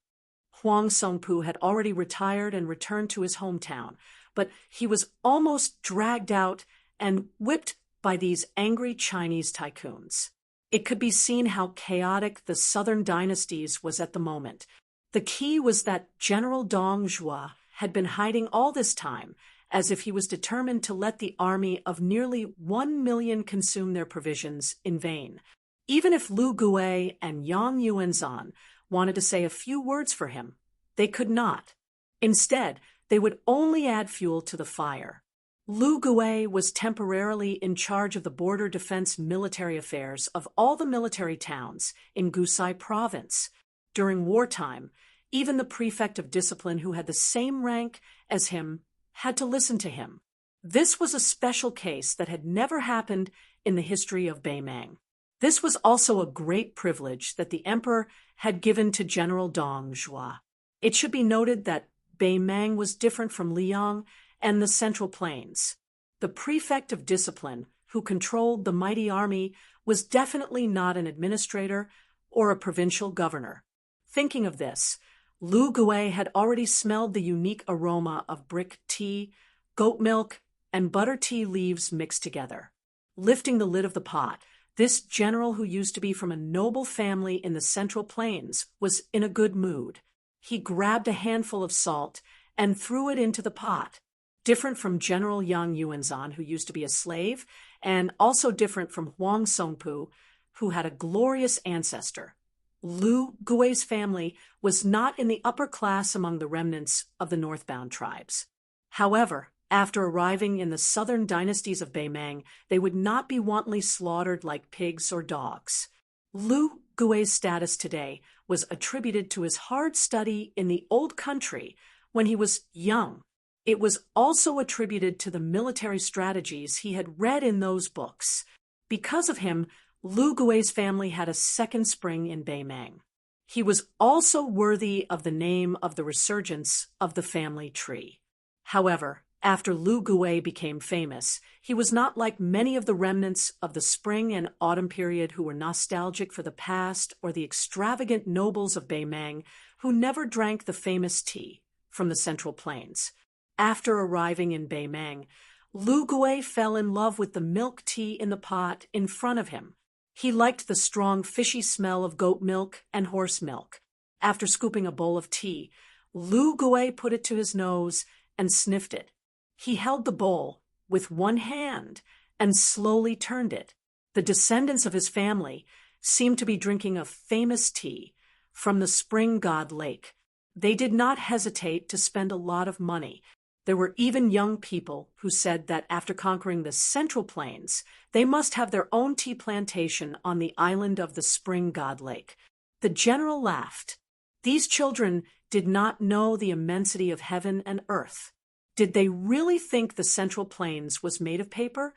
Huang Songpu had already retired and returned to his hometown, but he was almost dragged out and whipped by these angry Chinese tycoons. It could be seen how chaotic the southern dynasties was at the moment. The key was that General Dong Zhuo had been hiding all this time, as if he was determined to let the army of nearly 1 million consume their provisions in vain. Even if Lu Gue and Yang Yuanzhan wanted to say a few words for him, they could not. Instead, they would only add fuel to the fire. Lu Gue was temporarily in charge of the border defense military affairs of all the military towns in Gusai province. During wartime, even the prefect of discipline, who had the same rank as him, had to listen to him. This was a special case that had never happened in the history of Beimang. This was also a great privilege that the emperor had given to General Dong Zhuo. It should be noted that Beimang was different from Liang and the Central Plains. The prefect of discipline, who controlled the mighty army, was definitely not an administrator or a provincial governor. Thinking of this, Lu Gue had already smelled the unique aroma of brick tea, goat milk, and butter tea leaves mixed together. Lifting the lid of the pot, this general, who used to be from a noble family in the Central Plains, was in a good mood. He grabbed a handful of salt and threw it into the pot. Different from General Yang Yuanzhan, who used to be a slave, and also different from Huang Songpu, who had a glorious ancestor. Lu Gue's family was not in the upper class among the remnants of the northbound tribes. However, after arriving in the southern dynasties of Beimang, they would not be wantonly slaughtered like pigs or dogs. Lu Gue's status today was attributed to his hard study in the old country when he was young. It was also attributed to the military strategies he had read in those books. Because of him, Lu Gui's family had a second spring in Beimang. He was also worthy of the name of the resurgence of the family tree. However, after Lu Gui became famous, he was not like many of the remnants of the spring and autumn period who were nostalgic for the past, or the extravagant nobles of Beimang who never drank the famous tea from the Central Plains. After arriving in Beimang, Lu Gui fell in love with the milk tea in the pot in front of him. He liked the strong, fishy smell of goat milk and horse milk. After scooping a bowl of tea, Lu Gui put it to his nose and sniffed it. He held the bowl with one hand and slowly turned it. The descendants of his family seemed to be drinking a famous tea from the spring god lake. They did not hesitate to spend a lot of money. There were even young people who said that after conquering the Central Plains, they must have their own tea plantation on the island of the spring god lake. The general laughed. These children did not know the immensity of heaven and earth. Did they really think the Central Plains was made of paper?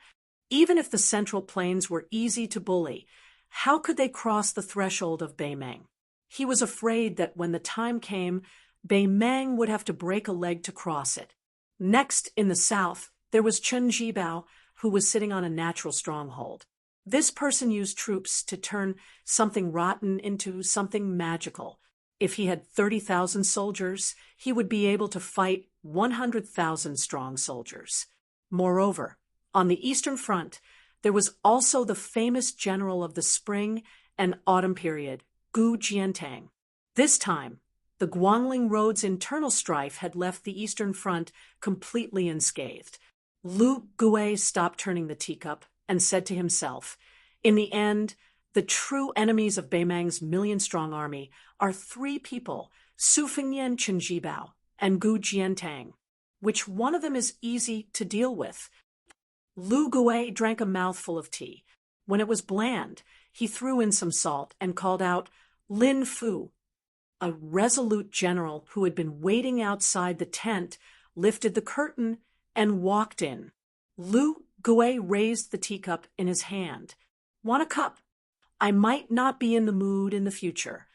Even if the Central Plains were easy to bully, how could they cross the threshold of Beimang? He was afraid that when the time came, Beimang would have to break a leg to cross it. Next, in the south, there was Chen Jibao, who was sitting on a natural stronghold. This person used troops to turn something rotten into something magical. If he had 30,000 soldiers, he would be able to fight 100,000 strong soldiers. Moreover, on the Eastern Front, there was also the famous general of the spring and autumn period, Gu Jiantang. This time, the Guangling Road's internal strife had left the Eastern Front completely unscathed. Lu Gui stopped turning the teacup and said to himself, "In the end, the true enemies of Beimang's million-strong army are three people, Su Fengyan Chen Jibao and Gu Jiantang. Which one of them is easy to deal with?" Lu Gui drank a mouthful of tea. When it was bland, he threw in some salt and called out, "Lin Fu." A resolute general who had been waiting outside the tent lifted the curtain and walked in. Lu Gui raised the teacup in his hand. "Want a cup? I might not be in the mood in the future."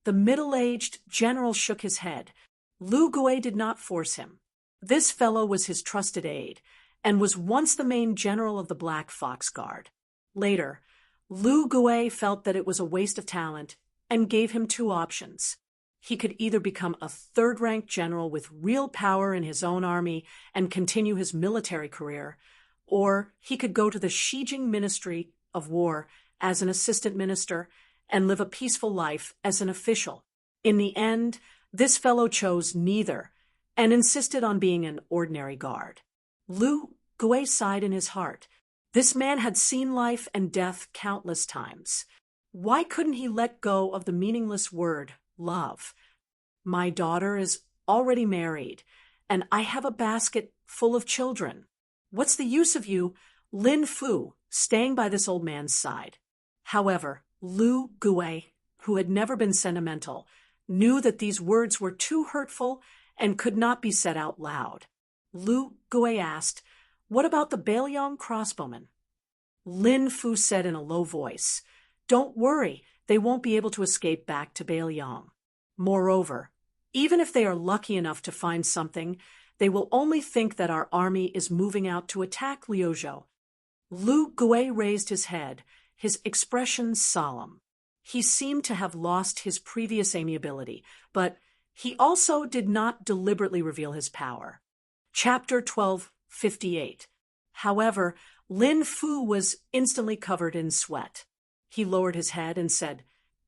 The middle-aged general shook his head. Lu Gui did not force him. This fellow was his trusted aide, and was once the main general of the Black Fox Guard. Later, Lu Gui felt that it was a waste of talent and gave him two options. He could either become a third-rank general with real power in his own army and continue his military career, or he could go to the Xijing Ministry of War as an assistant minister and live a peaceful life as an official. In the end, this fellow chose neither and insisted on being an ordinary guard. Lu Gui sighed in his heart. This man had seen life and death countless times. Why couldn't he let go of the meaningless word, love? "My daughter is already married, and I have a basket full of children. What's the use of you, Lin Fu, staying by this old man's side?" However, Lu Gui, who had never been sentimental, knew that these words were too hurtful and could not be said out loud. Lu Gui asked, "What about the Beiliang crossbowmen?" Lin Fu said in a low voice, "Don't worry, they won't be able to escape back to Beiliang. Moreover, even if they are lucky enough to find something, they will only think that our army is moving out to attack Liuzhou." Lu Gui raised his head, his expression solemn. He seemed to have lost his previous amiability, but he also did not deliberately reveal his power. Chapter 1258. However, Lin Fu was instantly covered in sweat. He lowered his head and said,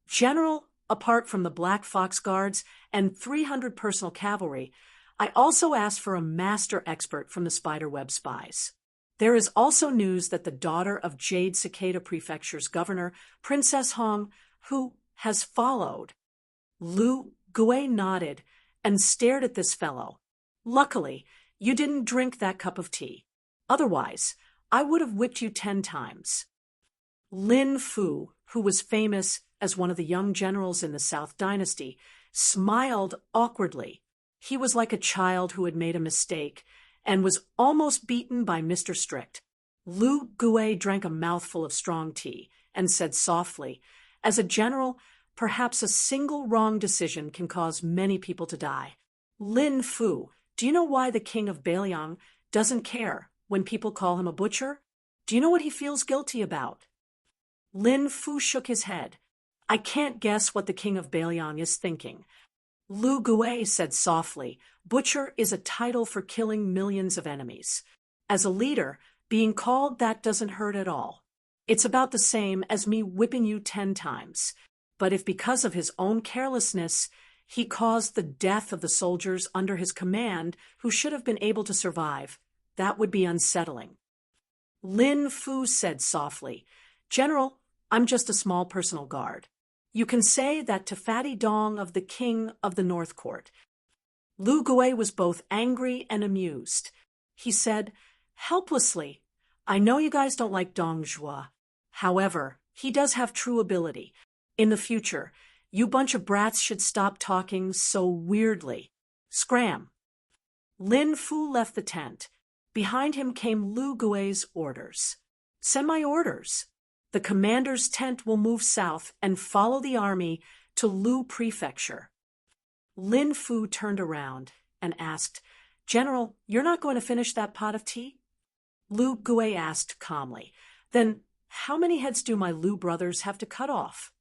"General, apart from the Black Fox Guards and 300 personal cavalry, I also asked for a master expert from the Spiderweb spies. There is also news that the daughter of Jade Cicada Prefecture's governor, Princess Hong, who has followed." Lu Gui nodded and stared at this fellow. "Luckily, you didn't drink that cup of tea. Otherwise, I would have whipped you 10 times. Lin Fu, who was famous as one of the young generals in the South Dynasty, smiled awkwardly. He was like a child who had made a mistake and was almost beaten by Mr. Strict. Lu Gue drank a mouthful of strong tea and said softly, "As a general, perhaps a single wrong decision can cause many people to die. Lin Fu, do you know why the king of Beiliang doesn't care when people call him a butcher? Do you know what he feels guilty about?" Lin Fu shook his head. "I can't guess what the king of Beiliang is thinking." Lu Gue said softly, "Butcher is a title for killing millions of enemies. As a leader, being called that doesn't hurt at all. It's about the same as me whipping you 10 times. But if because of his own carelessness, he caused the death of the soldiers under his command who should have been able to survive, that would be unsettling." Lin Fu said softly, "General, I'm just a small personal guard. You can say that to Fatty Dong of the king of the North Court." Lu Gue was both angry and amused. He said, helplessly, "I know you guys don't like Dong Zhuo. However, he does have true ability. In the future, you bunch of brats should stop talking so weirdly. Scram." Lin Fu left the tent. Behind him came Lu Gue's orders. "Send my orders. The commander's tent will move south and follow the army to Lu Prefecture." Lin Fu turned around and asked, "General, you're not going to finish that pot of tea?" Lu Gue asked calmly, "Then how many heads do my Lu brothers have to cut off?"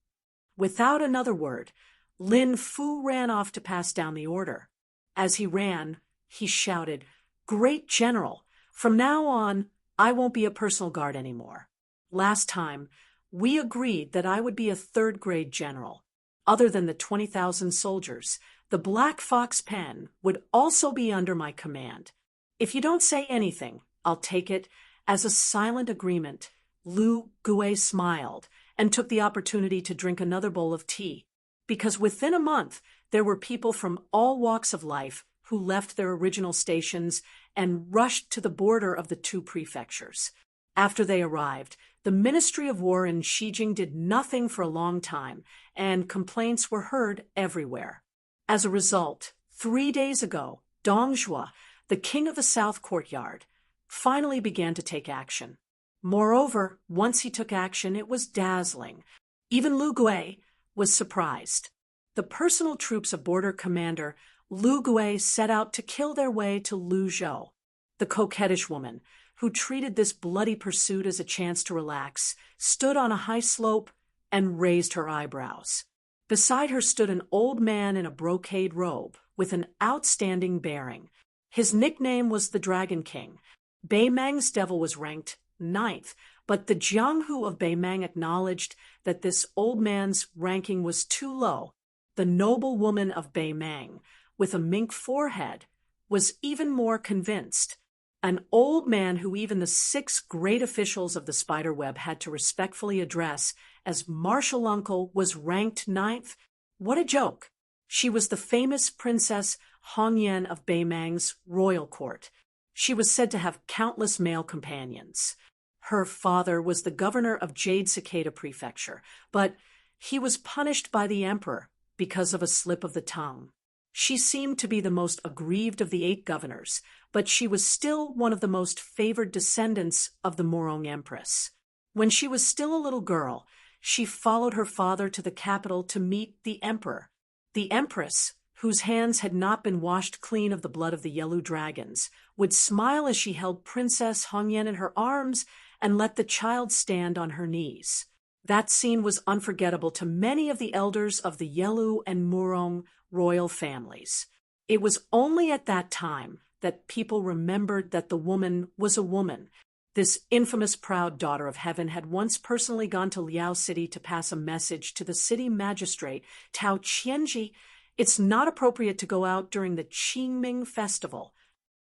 Without another word, Lin Fu ran off to pass down the order. As he ran, he shouted, "Great General! From now on, I won't be a personal guard anymore. Last time, we agreed that I would be a third-grade general. Other than the 20,000 soldiers, the Black Fox Pen would also be under my command. If you don't say anything, I'll take it as a silent agreement." Lu Gue smiled and took the opportunity to drink another bowl of tea, because within a month there were people from all walks of life who left their original stations and rushed to the border of the two prefectures. After they arrived, the Ministry of War in Shijing did nothing for a long time, and complaints were heard everywhere. As a result, 3 days ago, Dong Zhuo, the king of the South Courtyard, finally began to take action. Moreover, once he took action, it was dazzling. Even Lu Gue was surprised. The personal troops of border commander Lu Gue set out to kill their way to Lu Zhou. The coquettish woman, who treated this bloody pursuit as a chance to relax, stood on a high slope and raised her eyebrows. Beside her stood an old man in a brocade robe with an outstanding bearing. His nickname was the Dragon King. Beimang's devil was ranked 9th, but the Jianghu of Beimang acknowledged that this old man's ranking was too low. The noble woman of Beimang, with a mink forehead, was even more convinced. An old man who even the 6 great officials of the spiderweb had to respectfully address as martial uncle was ranked 9th. What a joke! She was the famous Princess Hongyan of Beimang's royal court. She was said to have countless male companions. Her father was the governor of Jade Cicada Prefecture, but he was punished by the emperor because of a slip of the tongue. She seemed to be the most aggrieved of the 8 governors, but she was still one of the most favored descendants of the Morong Empress. When she was still a little girl, she followed her father to the capital to meet the emperor. The empress, whose hands had not been washed clean of the blood of the yellow dragons, would smile as she held Princess Hongyan in her arms and let the child stand on her knees. That scene was unforgettable to many of the elders of the Yelu and Murong royal families. It was only at that time that people remembered that the woman was a woman. This infamous proud daughter of heaven had once personally gone to Liao City to pass a message to the city magistrate, Tao Qianji. It's not appropriate to go out during the Qingming festival.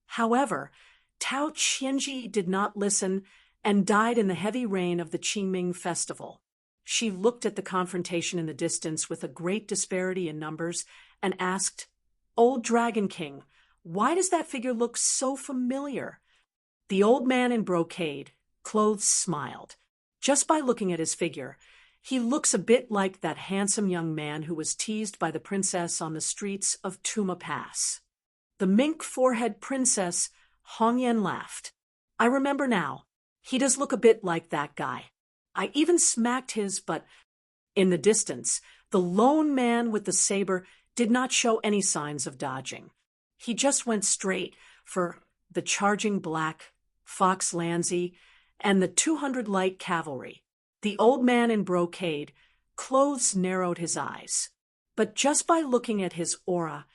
However, Tao Qianji did not listen and died in the heavy rain of the Qingming festival. She looked at the confrontation in the distance with a great disparity in numbers and asked, "Old Dragon King, why does that figure look so familiar?" The old man in brocade, clothes, smiled. "Just by looking at his figure, he looks a bit like that handsome young man who was teased by the princess on the streets of Tuma Pass." The mink-forehead princess, Hong Yen, laughed. I remember now. He does look a bit like that guy. I even smacked his, but in the distance, the lone man with the saber did not show any signs of dodging. He just went straight for the charging black fox Landsy and the 200 light cavalry. The old man in brocade clothes narrowed his eyes. But just by looking at his aura,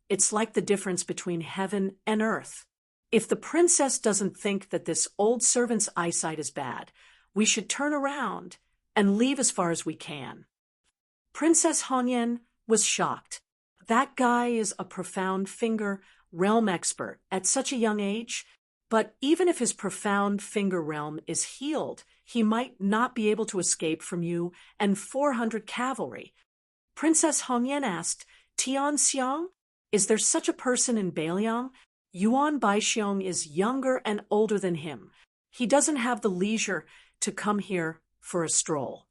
it's like the difference between heaven and earth. If the princess doesn't think that this old servant's eyesight is bad, we should turn around and leave as far as we can. Princess Hong Yen was shocked. That guy is a profound finger realm expert at such a young age, but even if his profound finger realm is healed, he might not be able to escape from you and 400 cavalry. Princess Hong Yen asked, Tian Xiang, is there such a person in Beiliang? Yuan Baixiong is younger and older than him. He doesn't have the leisure to come here for a stroll.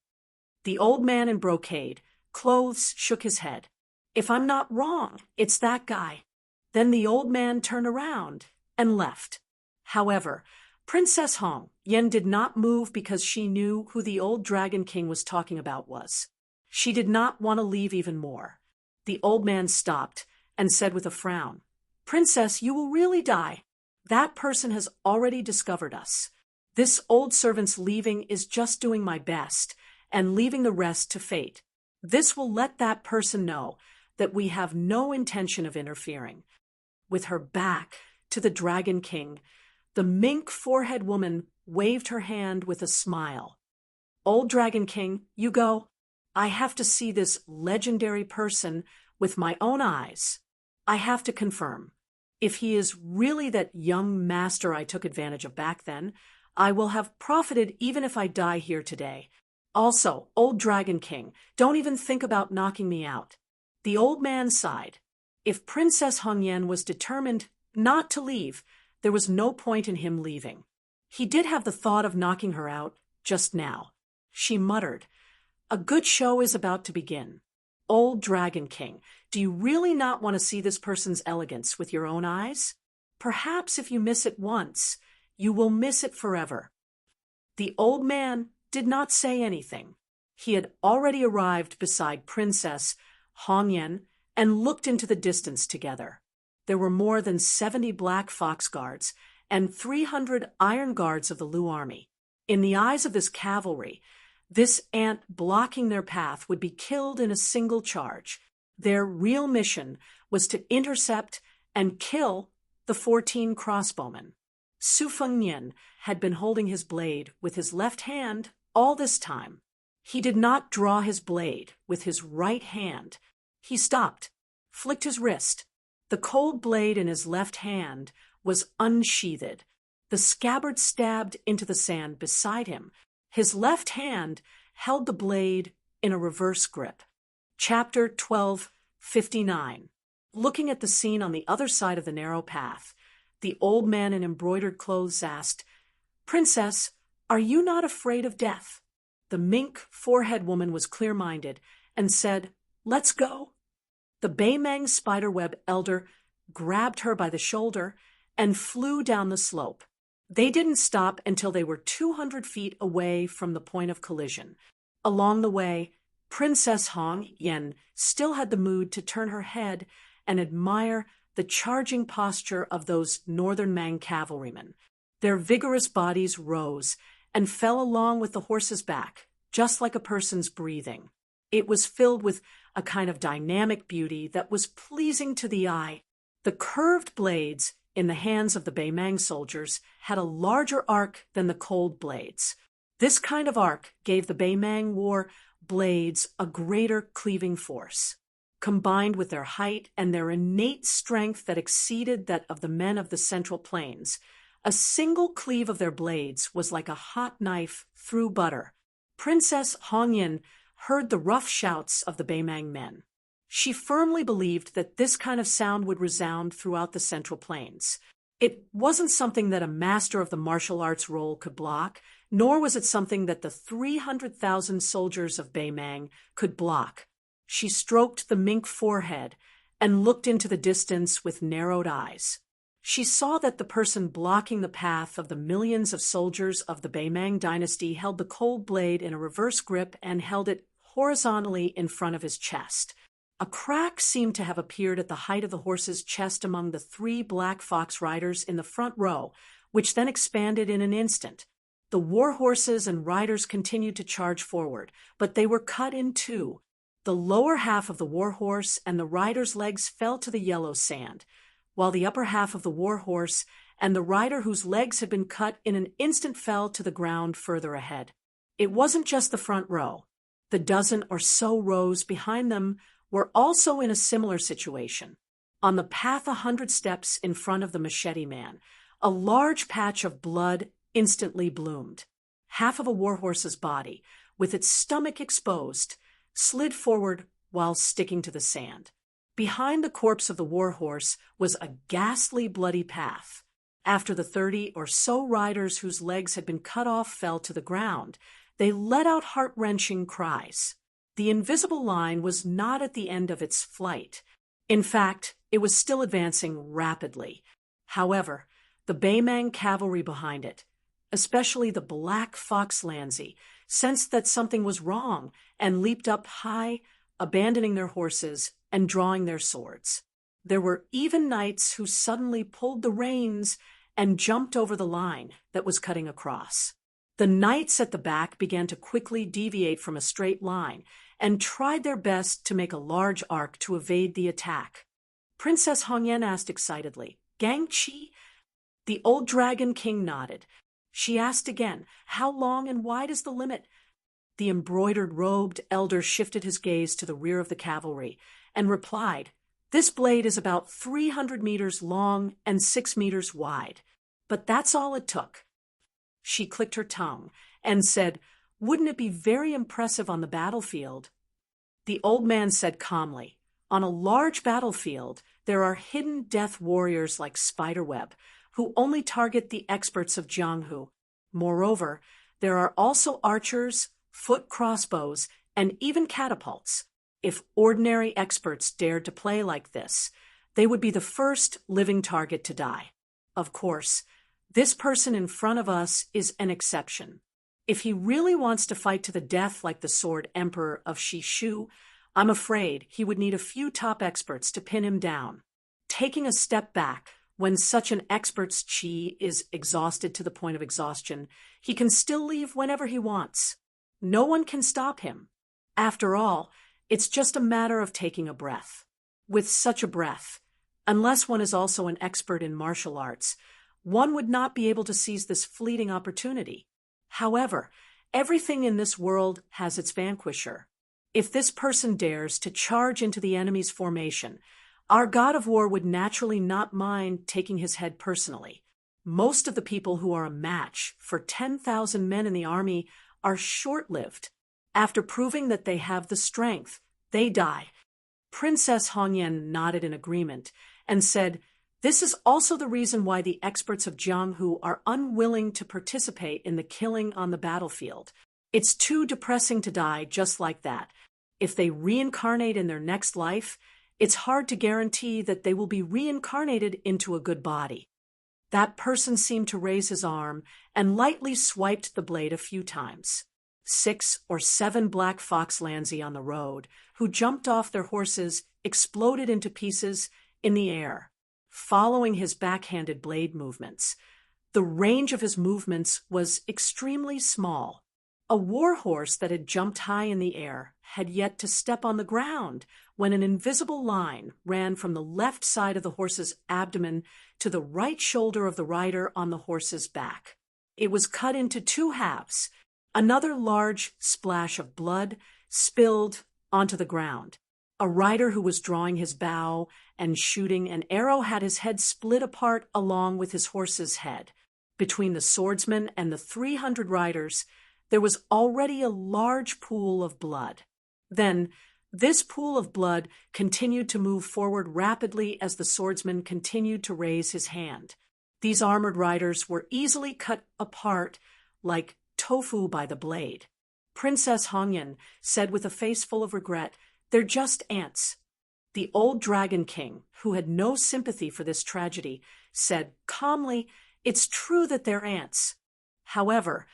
The old man in brocade clothes shook his head. If I'm not wrong, it's that guy. Then the old man turned around and left. However, Princess Hong Yen did not move because she knew who the old Dragon King was talking about was. She did not want to leave even more. The old man stopped and said with a frown, Princess, you will really die. That person has already discovered us. This old servant's leaving is just doing my best and leaving the rest to fate. This will let that person know that we have no intention of interfering. With her back to the Dragon King, the mink-forehead woman waved her hand with a smile. Old Dragon King, you go. I have to see this legendary person with my own eyes. I have to confirm. If he is really that young master I took advantage of back then, I will have profited even if I die here today. Also, old Dragon King, don't even think about knocking me out. The old man sighed. If Princess Hong Yen was determined not to leave, there was no point in him leaving. He did have the thought of knocking her out just now. She muttered, A good show is about to begin. Old Dragon King, do you really not want to see this person's elegance with your own eyes? Perhaps if you miss it once, you will miss it forever. The old man did not say anything. He had already arrived beside Princess Hong Yen and looked into the distance together. There were more than 70 black fox guards and 300 iron guards of the Lu army. In the eyes of this cavalry, this ant blocking their path would be killed in a single charge. Their real mission was to intercept and kill the 14 crossbowmen. Su Fengnian had been holding his blade with his left hand all this time. He did not draw his blade with his right hand. He stopped, flicked his wrist. The cold blade in his left hand was unsheathed. The scabbard stabbed into the sand beside him. His left hand held the blade in a reverse grip. Chapter 1259. Looking at the scene on the other side of the narrow path, the old man in embroidered clothes asked, Princess, are you not afraid of death? The mink-forehead woman was clear-minded and said, Let's go. The Beimang spiderweb elder grabbed her by the shoulder and flew down the slope. They didn't stop until they were 200 feet away from the point of collision. Along the way, Princess Hong Yen still had the mood to turn her head and admire the charging posture of those northern Mang cavalrymen. Their vigorous bodies rose and fell along with the horse's back, just like a person's breathing. It was filled with a kind of dynamic beauty that was pleasing to the eye. The curved blades in the hands of the Beimang soldiers had a larger arc than the cold blades. This kind of arc gave the Beimang war blades a greater cleaving force. Combined with their height and their innate strength that exceeded that of the men of the Central Plains, a single cleave of their blades was like a hot knife through butter. Princess Hong Yen heard the rough shouts of the Beimang men. She firmly believed that this kind of sound would resound throughout the Central Plains. It wasn't something that a master of the martial arts role could block, nor was it something that the 300,000 soldiers of Beimang could block. She stroked the mink forehead and looked into the distance with narrowed eyes. She saw that the person blocking the path of the millions of soldiers of the Baimang dynasty held the cold blade in a reverse grip and held it horizontally in front of his chest. A crack seemed to have appeared at the height of the horse's chest among the 3 black fox riders in the front row, which then expanded in an instant. The war horses and riders continued to charge forward, but they were cut in two. The lower half of the war horse and the rider's legs fell to the yellow sand, while the upper half of the war horse and the rider whose legs had been cut in an instant fell to the ground further ahead. It wasn't just the front row. The dozen or so rows behind them were also in a similar situation. On the path 100 steps in front of the machete man, a large patch of blood instantly bloomed. Half of a warhorse's body, with its stomach exposed, slid forward while sticking to the sand. Behind the corpse of the warhorse was a ghastly bloody path. After the 30 or so riders whose legs had been cut off fell to the ground, they let out heart-wrenching cries. The invisible line was not at the end of its flight. In fact, it was still advancing rapidly. However, the Baimang cavalry behind it, especially the Black Fox Lanzi, sensed that something was wrong and leaped up high, abandoning their horses and drawing their swords. There were even knights who suddenly pulled the reins and jumped over the line that was cutting across. The knights at the back began to quickly deviate from a straight line and tried their best to make a large arc to evade the attack. Princess Hongyan asked excitedly, "Gangqi?" The old dragon king nodded. She asked again, "How long and wide is the limit?" The embroidered-robed elder shifted his gaze to the rear of the cavalry and replied, "This blade is about 300 meters long and 6 meters wide. But that's all it took." She clicked her tongue and said, "Wouldn't it be very impressive on the battlefield?" The old man said calmly, "On a large battlefield, there are hidden death warriors like Spiderweb, who only target the experts of Jianghu. Moreover, there are also archers, foot crossbows, and even catapults. If ordinary experts dared to play like this, they would be the first living target to die. Of course, this person in front of us is an exception. If he really wants to fight to the death like the Sword Emperor of Shishu, I'm afraid he would need a few top experts to pin him down. Taking a step back, when such an expert's chi is exhausted to the point of exhaustion, he can still leave whenever he wants. No one can stop him. After all, it's just a matter of taking a breath. With such a breath, unless one is also an expert in martial arts, one would not be able to seize this fleeting opportunity. However, everything in this world has its vanquisher. If this person dares to charge into the enemy's formation, our god of war would naturally not mind taking his head personally. Most of the people who are a match for 10,000 men in the army are short-lived. After proving that they have the strength, they die. Princess Hongyan nodded in agreement and said, "This is also the reason why the experts of Jianghu are unwilling to participate in the killing on the battlefield. It's too depressing to die just like that. If they reincarnate in their next life, it's hard to guarantee that they will be reincarnated into a good body." That person seemed to raise his arm and lightly swiped the blade a few times. 6 or 7 Black Fox Lanzi on the road, who jumped off their horses, exploded into pieces in the air, following his backhanded blade movements. The range of his movements was extremely small. A war horse that had jumped high in the air had yet to step on the ground when an invisible line ran from the left side of the horse's abdomen to the right shoulder of the rider on the horse's back. It was cut into 2 halves. Another large splash of blood spilled onto the ground. A rider who was drawing his bow and shooting an arrow had his head split apart along with his horse's head. Between the swordsman and the 300 riders, there was already a large pool of blood. Then, this pool of blood continued to move forward rapidly as the swordsman continued to raise his hand. These armored riders were easily cut apart like tofu by the blade. Princess Hongyan said with a face full of regret, "They're just ants." The old Dragon King, who had no sympathy for this tragedy, said calmly, "It's true that they're ants. However,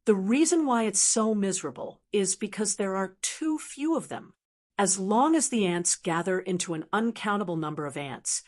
the reason why it's so miserable is because there are too few of them. As long as the ants gather into an uncountable number of ants,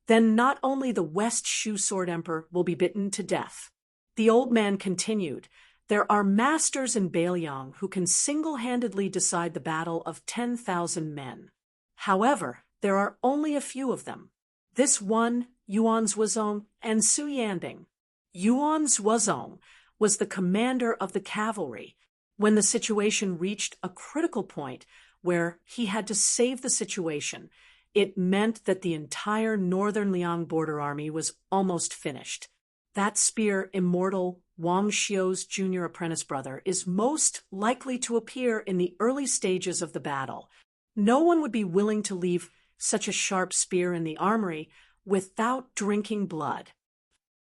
then not only the West Shoe Sword Emperor will be bitten to death." The old man continued, "There are masters in Baelyang who can single-handedly decide the battle of 10,000 men. However, there are only a few of them. This one, Yuan Zhuozong and Su Yanding. Yuan Zhuozong was the commander of the cavalry. When the situation reached a critical point where he had to save the situation, it meant that the entire northern Liang border army was almost finished. That spear immortal Wang Xiu's junior apprentice brother is most likely to appear in the early stages of the battle. No one would be willing to leave such a sharp spear in the armory without drinking blood."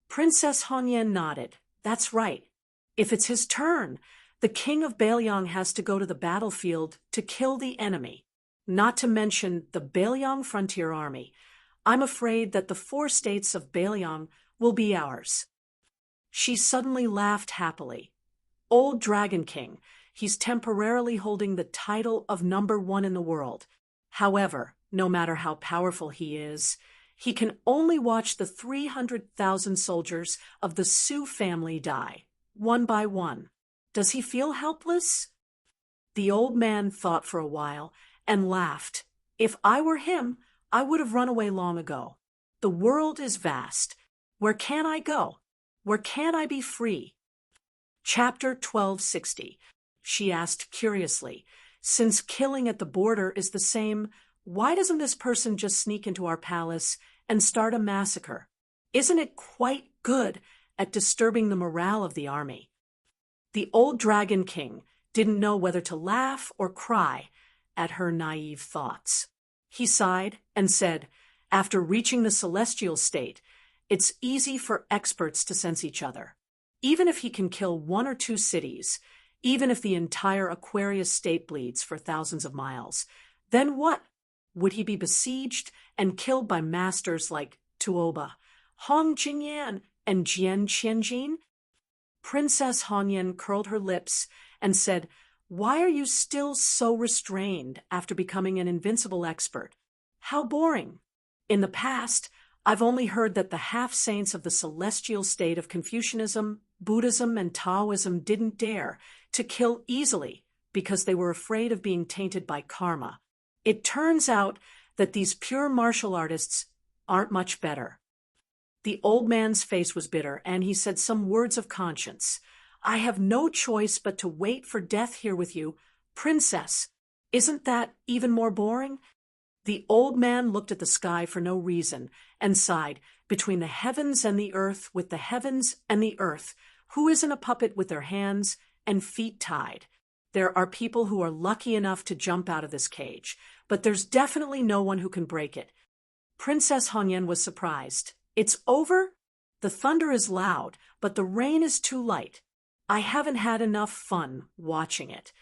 Princess Hongyan nodded. "That's right. If it's his turn, the king of Baelyang has to go to the battlefield to kill the enemy. Not to mention the Baelyang Frontier Army. I'm afraid that the 4 states of Baelyang will be ours." She suddenly laughed happily. "Old Dragon King, he's temporarily holding the title of #1 in the world. However, no matter how powerful he is, he can only watch the 300,000 soldiers of the Su family die, one by one. Does he feel helpless?" The old man thought for a while and laughed. "If I were him, I would have run away long ago. The world is vast. Where can I go? Where can I be free?" Chapter 1260. She asked curiously, "Since killing at the border is the same, why doesn't this person just sneak into our palace and start a massacre? Isn't it quite good at disturbing the morale of the army?" The old Dragon King didn't know whether to laugh or cry at her naive thoughts. He sighed and said, "After reaching the celestial state, it's easy for experts to sense each other. Even if he can kill 1 or 2 cities, even if the entire Aquarius state bleeds for thousands of miles, then what? Would he be besieged and killed by masters like Tuoba, Hong Jingyan, and Jian Qianjin?" Princess Hongyan curled her lips and said, "Why are you still so restrained after becoming an invincible expert? How boring. In the past, I've only heard that the half-saints of the celestial state of Confucianism, Buddhism, and Taoism didn't dare to kill easily because they were afraid of being tainted by karma. It turns out that these pure martial artists aren't much better." The old man's face was bitter, and he said some words of conscience. "I have no choice but to wait for death here with you. Princess, isn't that even more boring?" The old man looked at the sky for no reason and sighed. "Between the heavens and the earth, with the heavens and the earth, who isn't a puppet with their hands and feet tied? There are people who are lucky enough to jump out of this cage, but there's definitely no one who can break it." Princess Hongyan was surprised. "It's over? The thunder is loud, but the rain is too light. I haven't had enough fun watching it."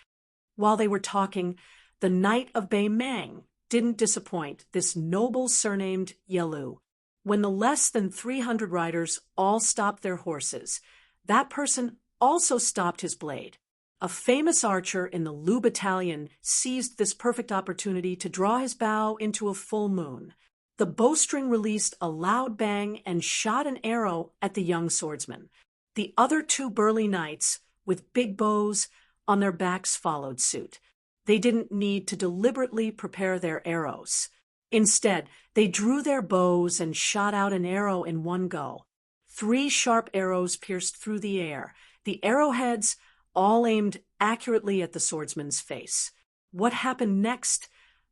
While they were talking, the Knight of Baymang didn't disappoint this noble surnamed Yelu. When the less than 300 riders all stopped their horses, that person also stopped his blade. A famous archer in the Lu battalion seized this perfect opportunity to draw his bow into a full moon. The bowstring released a loud bang and shot an arrow at the young swordsman. The other 2 burly knights, with big bows on their backs, followed suit. They didn't need to deliberately prepare their arrows. Instead, they drew their bows and shot out an arrow in one go. 3 sharp arrows pierced through the air, the arrowheads all aimed accurately at the swordsman's face. What happened next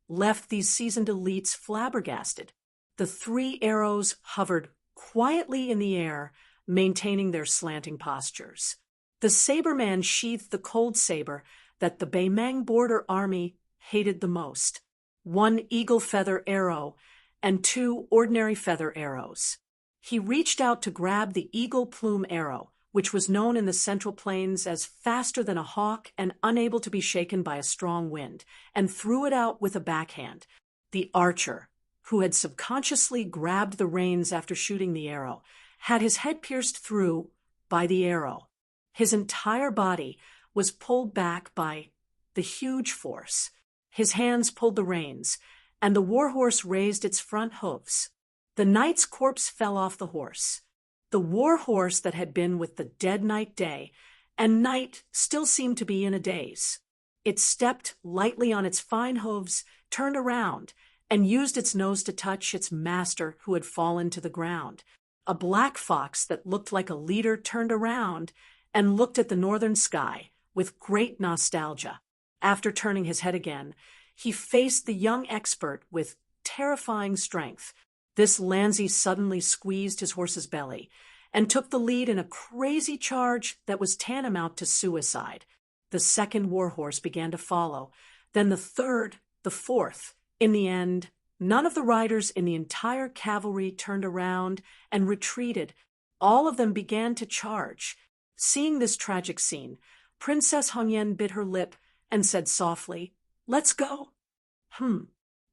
left these seasoned elites flabbergasted. The 3 arrows hovered quietly in the air, maintaining their slanting postures. The saberman sheathed the cold saber that the Baymang border army hated the most. 1 eagle feather arrow and 2 ordinary feather arrows. He reached out to grab the eagle plume arrow, which was known in the Central Plains as faster than a hawk and unable to be shaken by a strong wind, and threw it out with a backhand. The archer, who had subconsciously grabbed the reins after shooting the arrow, had his head pierced through by the arrow. His entire body was pulled back by the huge force. His hands pulled the reins, and the warhorse raised its front hooves. The knight's corpse fell off the horse. The warhorse that had been with the dead knight Day, and Night still seemed to be in a daze. It stepped lightly on its fine hooves, turned around, and used its nose to touch its master who had fallen to the ground. A black fox that looked like a leader turned around and looked at the northern sky with great nostalgia. After turning his head again, he faced the young expert with terrifying strength. This Lanzi suddenly squeezed his horse's belly and took the lead in a crazy charge that was tantamount to suicide. The second warhorse began to follow, then the third, the fourth. In the end, none of the riders in the entire cavalry turned around and retreated. All of them began to charge. Seeing this tragic scene, Princess Hongyan bit her lip and said softly, "Let's go."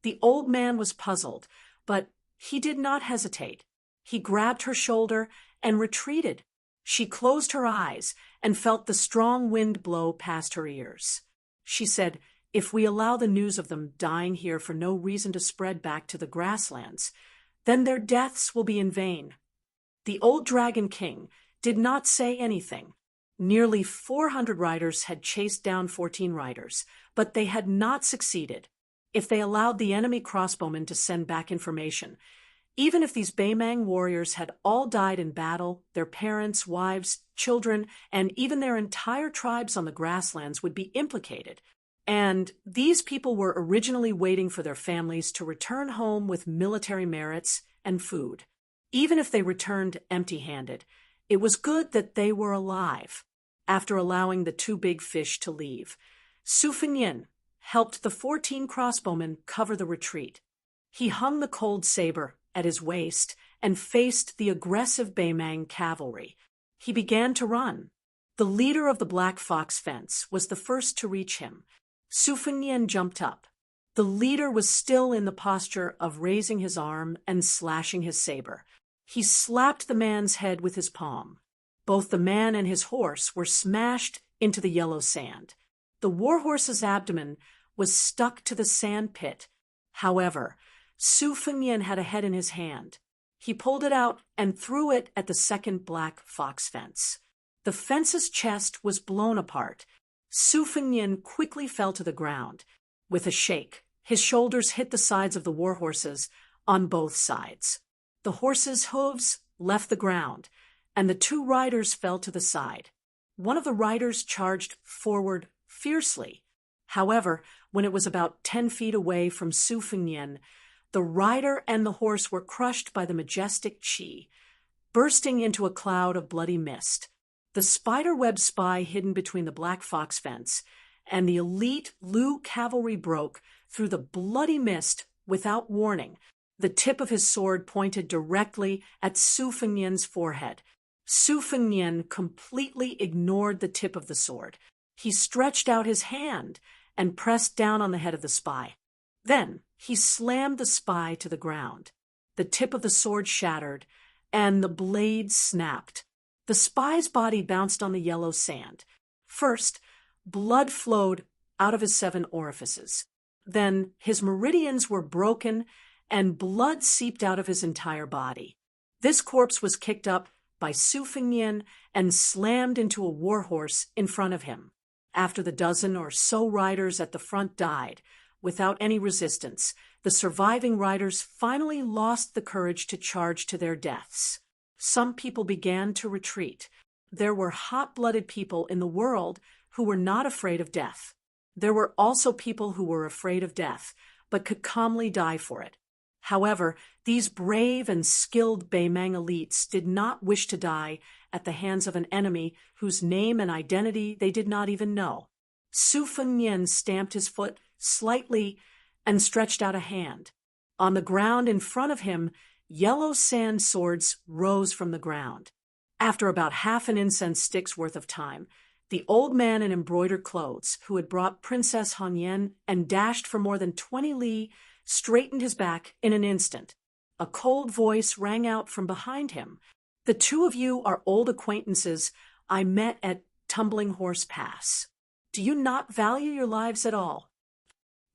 The old man was puzzled, but he did not hesitate. He grabbed her shoulder and retreated. She closed her eyes and felt the strong wind blow past her ears. She said, "If we allow the news of them dying here for no reason to spread back to the grasslands, then their deaths will be in vain." The old Dragon King did not say anything. Nearly 400 riders had chased down 14 riders, but they had not succeeded. If they allowed the enemy crossbowmen to send back information, even if these Baimang warriors had all died in battle, their parents, wives, children, and even their entire tribes on the grasslands would be implicated. And these people were originally waiting for their families to return home with military merits and food. Even if they returned empty-handed, it was good that they were alive. After allowing the two big fish to leave, Su Fengnian helped the 14 crossbowmen cover the retreat. He hung the cold saber at his waist and faced the aggressive Baimang cavalry. He began to run. The leader of the Black Fox fence was the first to reach him. Su Fengnian jumped up. The leader was still in the posture of raising his arm and slashing his saber. He slapped the man's head with his palm. Both the man and his horse were smashed into the yellow sand. The warhorse's abdomen was stuck to the sand pit. However, Su Fengnian had a head in his hand. He pulled it out and threw it at the second Black Fox fence. The fence's chest was blown apart. Su Fengnian quickly fell to the ground. With a shake, his shoulders hit the sides of the warhorses on both sides. The horses' hooves left the ground, and the two riders fell to the side. One of the riders charged forward fiercely. However, when it was about 10 feet away from Su Fengnian, the rider and the horse were crushed by the majestic Qi, bursting into a cloud of bloody mist. The spiderweb spy hidden between the Black Fox fence and the elite Lu cavalry broke through the bloody mist without warning. The tip of his sword pointed directly at Su Fengnian's forehead. Su Fengnian completely ignored the tip of the sword. He stretched out his hand and pressed down on the head of the spy. Then he slammed the spy to the ground. The tip of the sword shattered, and the blade snapped. The spy's body bounced on the yellow sand. First, blood flowed out of his 7 orifices. Then his meridians were broken, and blood seeped out of his entire body. This corpse was kicked up by Su Fengnian and slammed into a warhorse in front of him. After the dozen or so riders at the front died, without any resistance, the surviving riders finally lost the courage to charge to their deaths. Some people began to retreat. There were hot-blooded people in the world who were not afraid of death. There were also people who were afraid of death, but could calmly die for it. However, these brave and skilled Baimang elites did not wish to die at the hands of an enemy whose name and identity they did not even know. Su Fengnian stamped his foot slightly and stretched out a hand. On the ground in front of him, yellow sand swords rose from the ground. After about half an incense stick's worth of time, the old man in embroidered clothes, who had brought Princess Hongyan and dashed for more than 20 li straightened his back in an instant. A cold voice rang out from behind him. "The two of you are old acquaintances I met at Tumbling Horse Pass. Do you not value your lives at all?"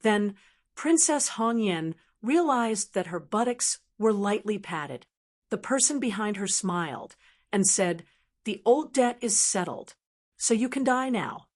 Then Princess Hongyan realized that her buttocks were lightly padded. The person behind her smiled and said, "The old debt is settled, so you can die now."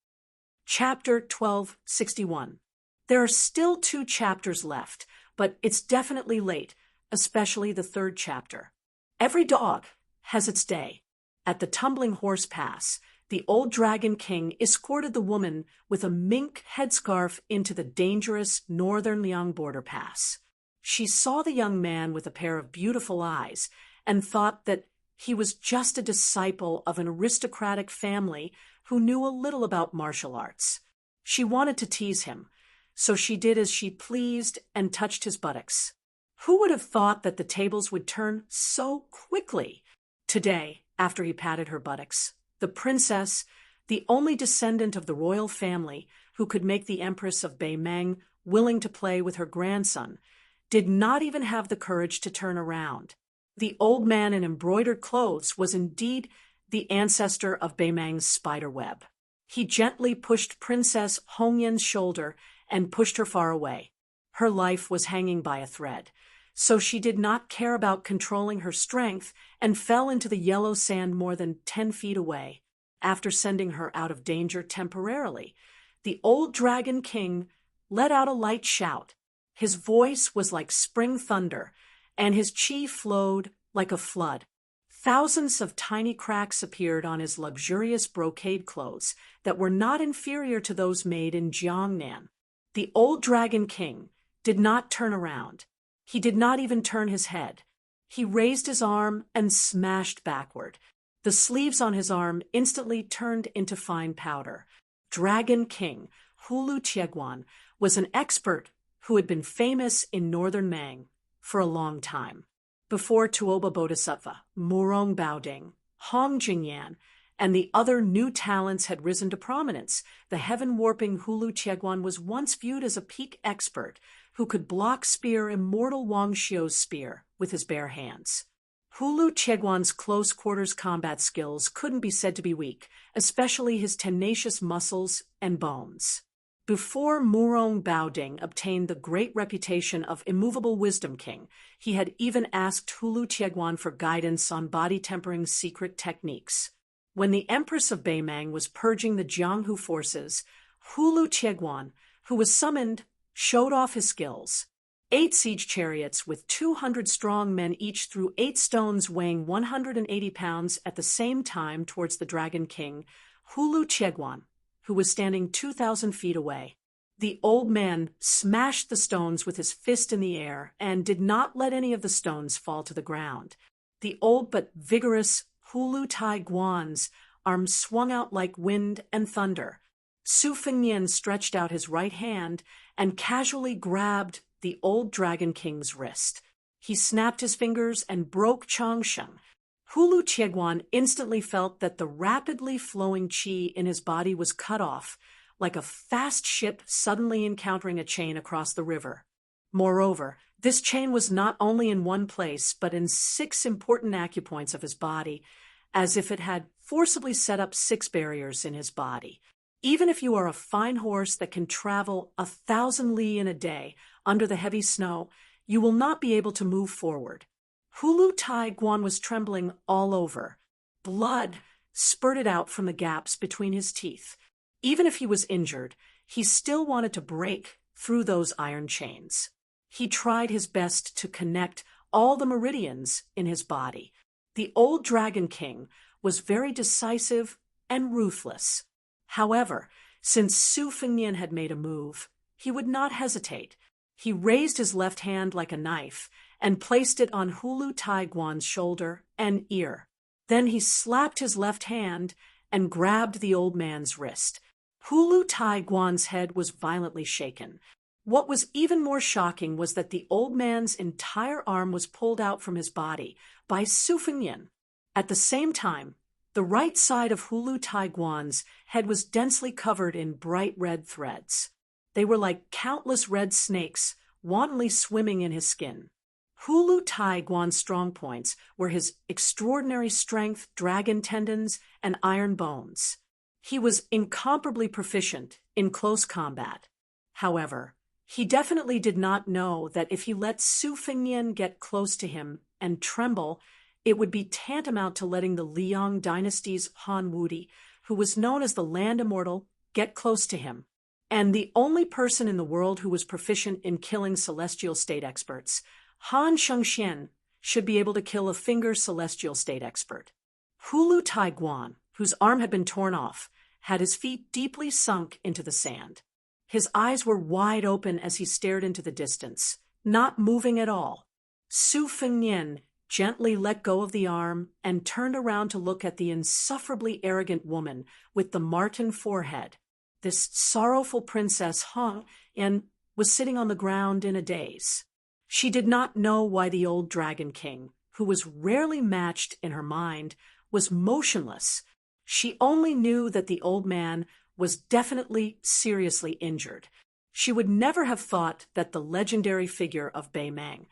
Chapter 1261. There are still 2 chapters left, but it's definitely late, especially the 3rd chapter. Every dog has its day. At the Tumbling Horse Pass, the old Dragon King escorted the woman with a mink headscarf into the dangerous northern Liang border pass. She saw the young man with a pair of beautiful eyes and thought that he was just a disciple of an aristocratic family who knew a little about martial arts. She wanted to tease him, so she did as she pleased and touched his buttocks. Who would have thought that the tables would turn so quickly? Today, after he patted her buttocks, the princess, the only descendant of the royal family who could make the Empress of Beimeng willing to play with her grandson, did not even have the courage to turn around. The old man in embroidered clothes was indeed the ancestor of Beimeng's spiderweb. He gently pushed Princess Hongyan's shoulder and pushed her far away. Her life was hanging by a thread, so she did not care about controlling her strength and fell into the yellow sand more than 10 feet away. After sending her out of danger temporarily, the old Dragon King let out a light shout. His voice was like spring thunder, and his chi flowed like a flood. Thousands of tiny cracks appeared on his luxurious brocade clothes that were not inferior to those made in Jiangnan. The old Dragon King did not turn around. He did not even turn his head. He raised his arm and smashed backward. The sleeves on his arm instantly turned into fine powder. Dragon King Hulu Chieguan was an expert who had been famous in northern Mang for a long time. Before Tuoba Bodhisattva, Murong Baoding, Hong Jingyan, and the other new talents had risen to prominence, the heaven-warping Hulu Chieguan was once viewed as a peak expert who could block spear immortal Wang Xiu's spear with his bare hands. Hulu Chieguan's close-quarters combat skills couldn't be said to be weak, especially his tenacious muscles and bones. Before Murong Baoding obtained the great reputation of immovable wisdom king, he had even asked Hulu Chieguan for guidance on body tempering's secret techniques. When the Empress of Beimeng was purging the Jianghu forces, Hulu Chieguan, who was summoned, showed off his skills. 8 siege chariots with 200 strong men each threw 8 stones weighing 180 pounds at the same time towards the Dragon King, Hulu Chieguan, who was standing 2,000 feet away. The old man smashed the stones with his fist in the air and did not let any of the stones fall to the ground. The old but vigorous Hulu Tai Guan's arms swung out like wind and thunder. Su Fengnian stretched out his right hand and casually grabbed the old Dragon King's wrist. He snapped his fingers and broke Changsheng. Hulu Chieguan instantly felt that the rapidly flowing qi in his body was cut off, like a fast ship suddenly encountering a chain across the river. Moreover, this chain was not only in one place, but in 6 important acupoints of his body, as if it had forcibly set up 6 barriers in his body. Even if you are a fine horse that can travel 1,000 li in a day under the heavy snow, you will not be able to move forward. Hulu Tai Guan was trembling all over. Blood spurted out from the gaps between his teeth. Even if he was injured, he still wanted to break through those iron chains. He tried his best to connect all the meridians in his body. The old Dragon King was very decisive and ruthless. However, since Su Fengnian had made a move, he would not hesitate. He raised his left hand like a knife and placed it on Hulu Tai Guan's shoulder and ear. Then he slapped his left hand and grabbed the old man's wrist. Hulu Tai Guan's head was violently shaken. What was even more shocking was that the old man's entire arm was pulled out from his body by Su Fengnian. At the same time, the right side of Hulu Tai Guan's head was densely covered in bright red threads. They were like countless red snakes wantonly swimming in his skin. Hulu Tai Guan's strong points were his extraordinary strength, dragon tendons, and iron bones. He was incomparably proficient in close combat. However, he definitely did not know that if he let Su Fengnian get close to him and tremble, it would be tantamount to letting the Liang dynasty's Han Wudi, who was known as the Land Immortal, get close to him. And the only person in the world who was proficient in killing celestial state experts, Han Shengxian, should be able to kill a finger celestial state expert. Hulu Tai Guan, whose arm had been torn off, had his feet deeply sunk into the sand. His eyes were wide open as he stared into the distance, not moving at all. Su Fengnian gently let go of the arm and turned around to look at the insufferably arrogant woman with the marten forehead. This sorrowful princess hung and was sitting on the ground in a daze. She did not know why the old Dragon King, who was rarely matched in her mind, was motionless. She only knew that the old man was definitely seriously injured. She would never have thought that the legendary figure of Bei Meng,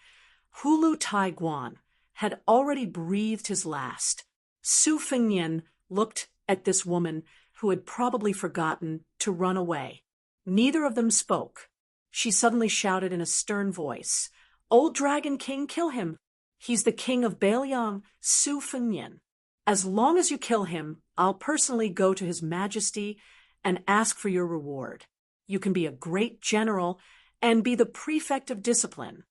Hulu Tai Guan, had already breathed his last. Su Fengnian looked at this woman who had probably forgotten to run away. Neither of them spoke. She suddenly shouted in a stern voice, "Old Dragon King, kill him. He's the king of Beiliang, Su Fengnian. As long as you kill him, I'll personally go to his majesty and ask for your reward. You can be a great general and be the prefect of discipline."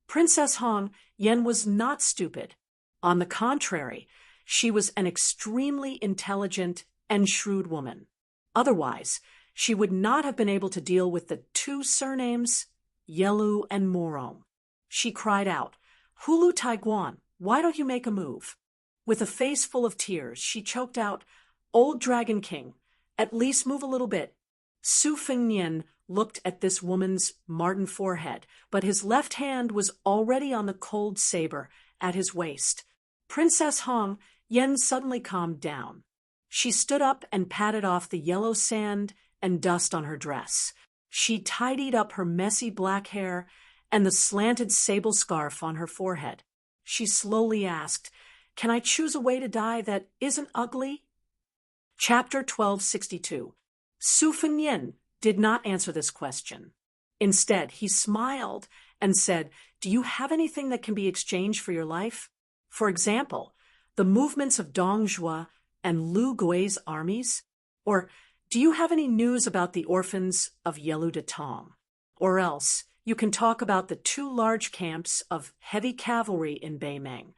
Princess Hong Yen was not stupid. On the contrary, she was an extremely intelligent and shrewd woman. Otherwise, she would not have been able to deal with the two surnames, Yelu and Morong. She cried out, "Hulu Tai Guan, why don't you make a move?" With a face full of tears, she choked out, "Old Dragon King, at least move a little bit." Su Fengnian looked at this woman's marten forehead, but his left hand was already on the cold saber at his waist. Princess Hong Yen suddenly calmed down. She stood up and patted off the yellow sand and dust on her dress. She tidied up her messy black hair and the slanted sable scarf on her forehead. She slowly asked, "Can I choose a way to die that isn't ugly?" Chapter 1262. Su Fengnian did not answer this question. Instead, he smiled and said, "Do you have anything that can be exchanged for your life? For example, the movements of Dong Zhuo and Lu Gui's armies? Or do you have any news about the orphans of Yelu de Tong? Or else, you can talk about the two large camps of heavy cavalry in Bei Meng."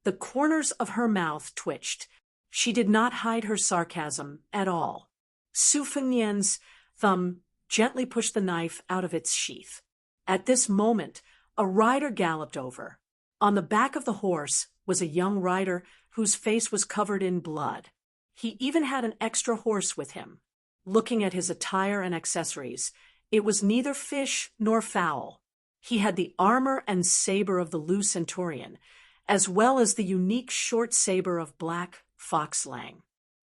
The corners of her mouth twitched. She did not hide her sarcasm at all. Su Fengnian's thumb gently pushed the knife out of its sheath. At this moment, a rider galloped over. On the back of the horse was a young rider whose face was covered in blood. He even had an extra horse with him. Looking at his attire and accessories, it was neither fish nor fowl. He had the armor and saber of the Lu Centurion, as well as the unique short saber of black foxlang.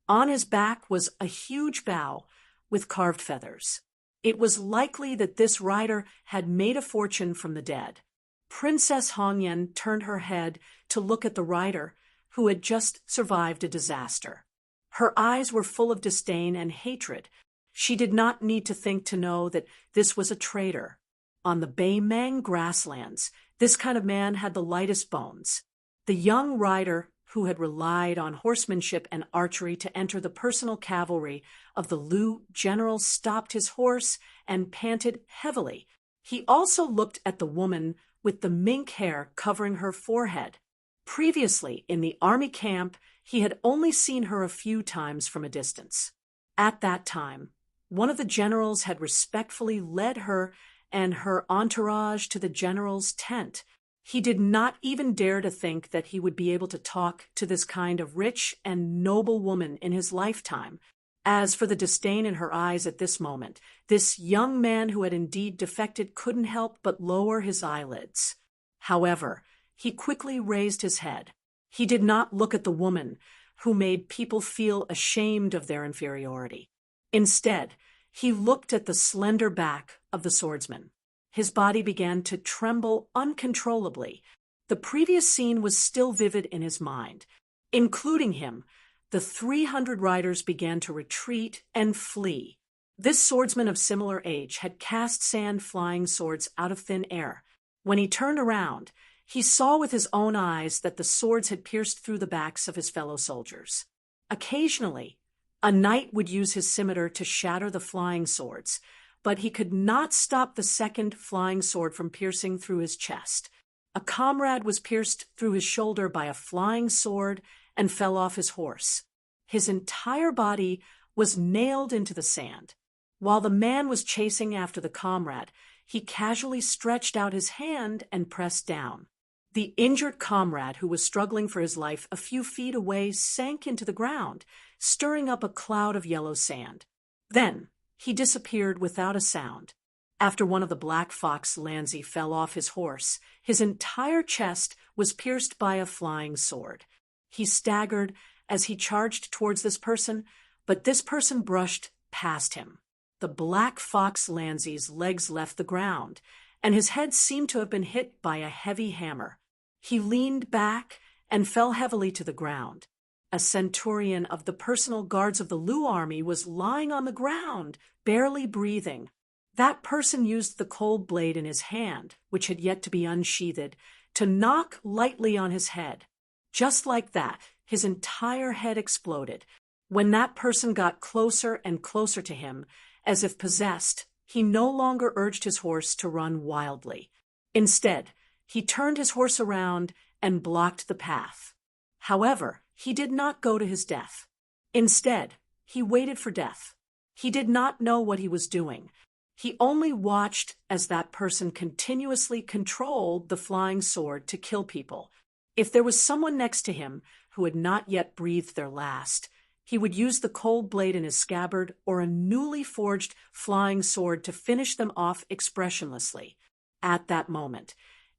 On his back was a huge bow with carved feathers. It was likely that this rider had made a fortune from the dead. Princess Hong Yen turned her head to look at the rider who had just survived a disaster. Her eyes were full of disdain and hatred. She did not need to think to know that this was a traitor. On the Bei Meng grasslands, this kind of man had the lightest bones. The young rider who had relied on horsemanship and archery to enter the personal cavalry of the Lu general stopped his horse and panted heavily. He also looked at the woman with the mink hair covering her forehead. Previously, in the army camp, he had only seen her a few times from a distance. At that time, one of the generals had respectfully led her and her entourage to the general's tent. He did not even dare to think that he would be able to talk to this kind of rich and noble woman in his lifetime. As for the disdain in her eyes at this moment, this young man who had indeed defected couldn't help but lower his eyelids. However, he quickly raised his head. He did not look at the woman who made people feel ashamed of their inferiority. Instead, he looked at the slender back of the swordsman. His body began to tremble uncontrollably. The previous scene was still vivid in his mind. Including him, the 300 riders began to retreat and flee. This swordsman of similar age had cast sand flying swords out of thin air. When he turned around, he saw with his own eyes that the swords had pierced through the backs of his fellow soldiers. Occasionally, a knight would use his scimitar to shatter the flying swords, but he could not stop the second flying sword from piercing through his chest. A comrade was pierced through his shoulder by a flying sword and fell off his horse. His entire body was nailed into the sand. While the man was chasing after the comrade, he casually stretched out his hand and pressed down. The injured comrade, who was struggling for his life a few feet away, sank into the ground, stirring up a cloud of yellow sand. Then he disappeared without a sound. After one of the black fox Lanzi fell off his horse, his entire chest was pierced by a flying sword. He staggered as he charged towards this person, but this person brushed past him. The black fox Lanzi's legs left the ground, and his head seemed to have been hit by a heavy hammer. He leaned back and fell heavily to the ground. A centurion of the personal guards of the Lu army was lying on the ground, barely breathing. That person used the cold blade in his hand, which had yet to be unsheathed, to knock lightly on his head. Just like that, his entire head exploded. When that person got closer and closer to him, as if possessed, he no longer urged his horse to run wildly. Instead, he turned his horse around and blocked the path. However, he did not go to his death. Instead, he waited for death. He did not know what he was doing. He only watched as that person continuously controlled the flying sword to kill people. If there was someone next to him who had not yet breathed their last, he would use the cold blade in his scabbard or a newly forged flying sword to finish them off expressionlessly. At that moment,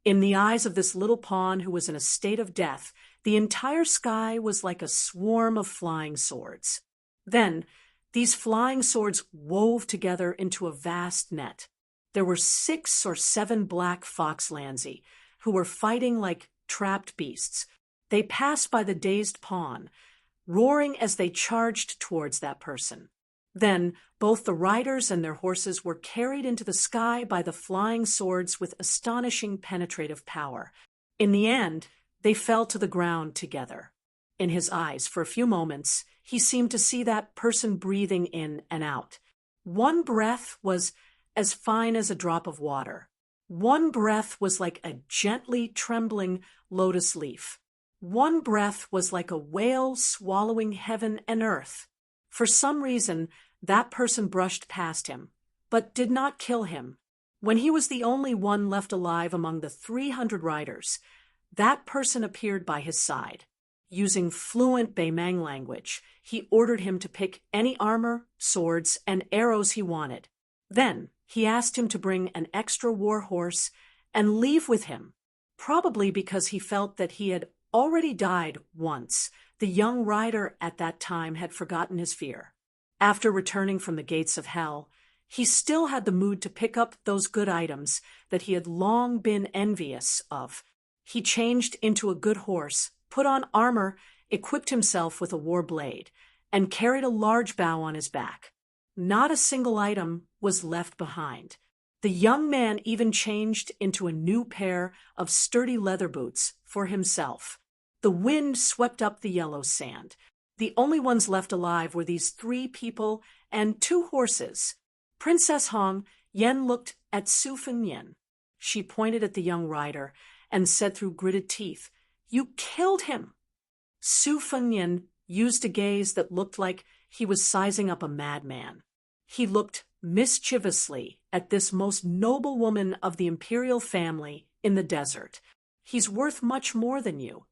in the eyes of this little pawn who was in a state of death, the entire sky was like a swarm of flying swords. Then, these flying swords wove together into a vast net. There were 6 or 7 black fox Lanzi, who were fighting like trapped beasts. They passed by the dazed pawn, roaring as they charged towards that person. Then, both the riders and their horses were carried into the sky by the flying swords with astonishing penetrative power. In the end, they fell to the ground together. In his eyes, for a few moments, he seemed to see that person breathing in and out. One breath was as fine as a drop of water. One breath was like a gently trembling lotus leaf. One breath was like a whale swallowing heaven and earth. For some reason, that person brushed past him, but did not kill him. When he was the only one left alive among the 300 riders, that person appeared by his side. Using fluent Baimang language, he ordered him to pick any armor, swords, and arrows he wanted. Then, he asked him to bring an extra war horse and leave with him. Probably because he felt that he had already died once, the young rider at that time had forgotten his fear. After returning from the gates of hell, he still had the mood to pick up those good items that he had long been envious of. He changed into a good horse, put on armor, equipped himself with a war blade, and carried a large bow on his back. Not a single item was left behind. The young man even changed into a new pair of sturdy leather boots for himself. The wind swept up the yellow sand. The only ones left alive were these 3 people and 2 horses. Princess Hong Yen looked at Su Fengnian. She pointed at the young rider and said through gritted teeth, "You killed him." Su Fengnian used a gaze that looked like he was sizing up a madman. He looked mischievously at this most noble woman of the imperial family in the desert. "He's worth much more than you."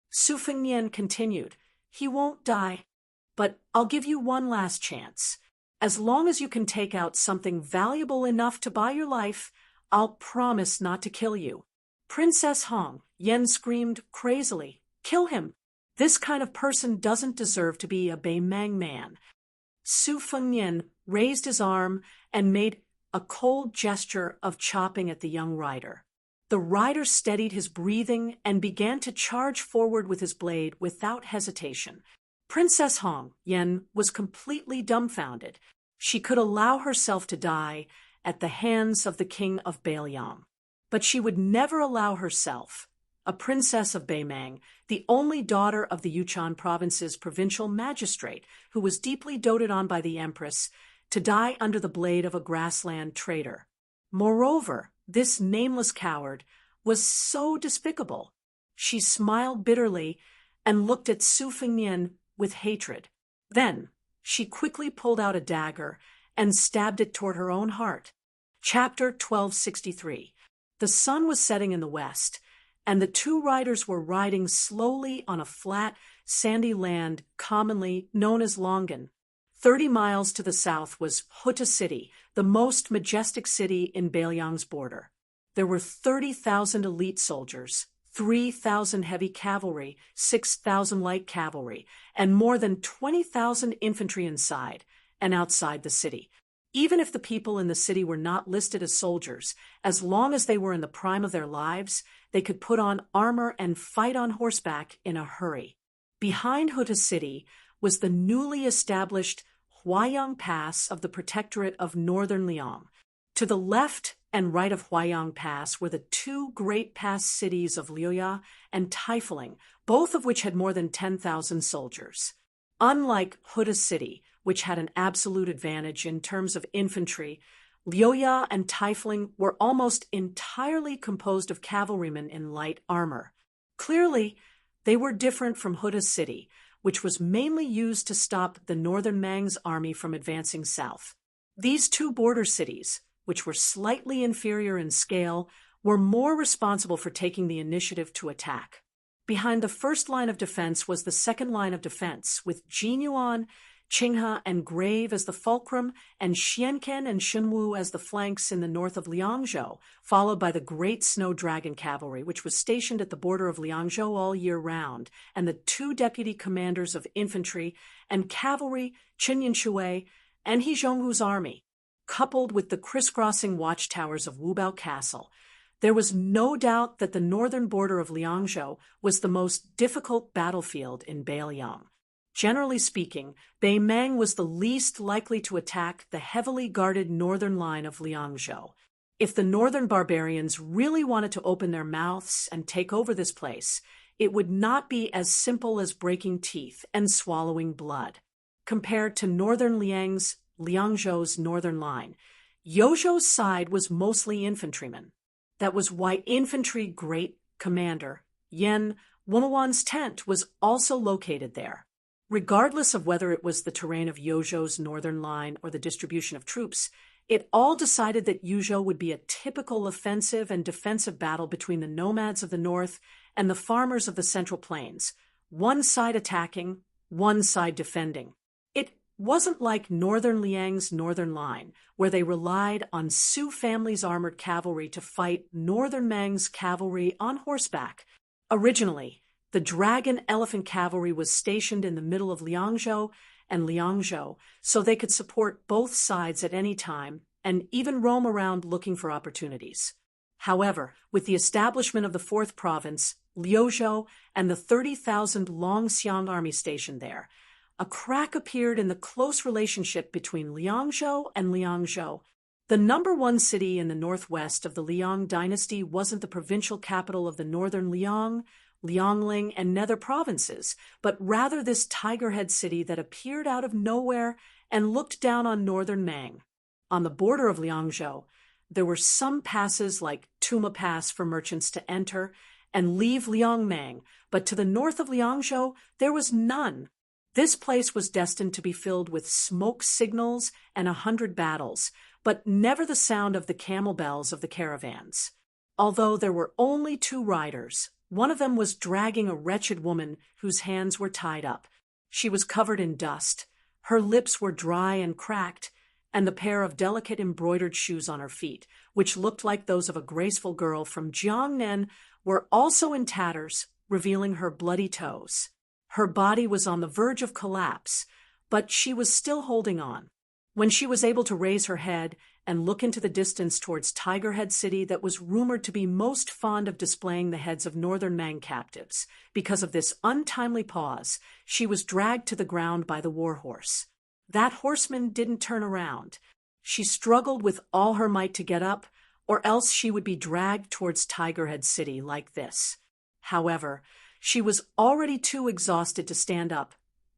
Su Fengnian continued, "He won't die, but I'll give you one last chance. As long as you can take out something valuable enough to buy your life, I'll promise not to kill you." "Princess Hong," Yen screamed crazily, "kill him. This kind of person doesn't deserve to be a Baimang man." Su Fengnian raised his arm and made a cold gesture of chopping at the young rider. The rider steadied his breathing and began to charge forward with his blade without hesitation. Princess Hong Yen was completely dumbfounded. She could allow herself to die at the hands of the king of Bailiang. But she would never allow herself, a princess of Beimang, the only daughter of the Yushan province's provincial magistrate, who was deeply doted on by the empress, to die under the blade of a grassland traitor. Moreover, this nameless coward was so despicable. She smiled bitterly and looked at Su Fengnian with hatred. Then she quickly pulled out a dagger and stabbed it toward her own heart. Chapter 1263. The sun was setting in the west, and the two riders were riding slowly on a flat, sandy land commonly known as Longan. 30 miles to the south was Huta City, the most majestic city in Bailiang's border. There were 30,000 elite soldiers, 3,000 heavy cavalry, 6,000 light cavalry, and more than 20,000 infantry inside and outside the city. Even if the people in the city were not listed as soldiers, as long as they were in the prime of their lives, they could put on armor and fight on horseback in a hurry. Behind Huta City was the newly established Huaiyang Pass of the Protectorate of Northern Liang. To the left and right of Huaiyang Pass were the two great pass cities of Liuya and Taifeling, both of which had more than 10,000 soldiers. Unlike Huta City, which had an absolute advantage in terms of infantry, Liuya and Taifeling were almost entirely composed of cavalrymen in light armor. Clearly, they were different from Huta City, which was mainly used to stop the northern Mang's army from advancing south. These two border cities, which were slightly inferior in scale, were more responsible for taking the initiative to attack. Behind the first line of defense was the second line of defense, with Jinyuan, Qinghe, and Grave as the fulcrum, and Xianken and Shunwu as the flanks in the north of Liangzhou, followed by the Great Snow Dragon Cavalry, which was stationed at the border of Liangzhou all year round, and the two deputy commanders of infantry and cavalry, Qin Yinshui and He Zhonghu's army. Coupled with the crisscrossing watchtowers of Wubao Castle, there was no doubt that the northern border of Liangzhou was the most difficult battlefield in Bailiang. Generally speaking, Beimang was the least likely to attack the heavily guarded northern line of Liangzhou. If the northern barbarians really wanted to open their mouths and take over this place, it would not be as simple as breaking teeth and swallowing blood. Compared to northern Liangzhou's northern line, Yozhou's side was mostly infantrymen. That was why infantry great commander Yan Wumawan's tent was also located there. Regardless of whether it was the terrain of Yozhou's northern line or the distribution of troops, it all decided that Yuzhou would be a typical offensive and defensive battle between the nomads of the north and the farmers of the Central Plains, one side attacking, one side defending. It wasn't like northern Liang's northern line, where they relied on Su family's armored cavalry to fight northern Mang's cavalry on horseback. Originally, the Dragon Elephant Cavalry was stationed in the middle of Liangzhou and Liangzhou, so they could support both sides at any time and even roam around looking for opportunities. However, with the establishment of the 4th province, Liuzhou, and the 30,000 Longxiang army stationed there, a crack appeared in the close relationship between Liangzhou and Liangzhou. The number one city in the northwest of the Liang dynasty wasn't the provincial capital of the northern Liang, Liangling, and Nether provinces, but rather this tiger-head city that appeared out of nowhere and looked down on northern Mang. On the border of Liangzhou, there were some passes like Tuma Pass for merchants to enter and leave Liangmang, but to the north of Liangzhou, there was none. This place was destined to be filled with smoke signals and 100 battles, but never the sound of the camel bells of the caravans. Although there were only 2 riders, one of them was dragging a wretched woman whose hands were tied up. She was covered in dust, her lips were dry and cracked, and the pair of delicate embroidered shoes on her feet, which looked like those of a graceful girl from Jiangnan, were also in tatters, revealing her bloody toes. Her body was on the verge of collapse, but she was still holding on. When she was able to raise her head and look into the distance towards Tigerhead City that was rumored to be most fond of displaying the heads of northern Mang captives, because of this untimely pause, she was dragged to the ground by the warhorse. That horseman didn't turn around. She struggled with all her might to get up, or else she would be dragged towards Tigerhead City like this. However, she was already too exhausted to stand up,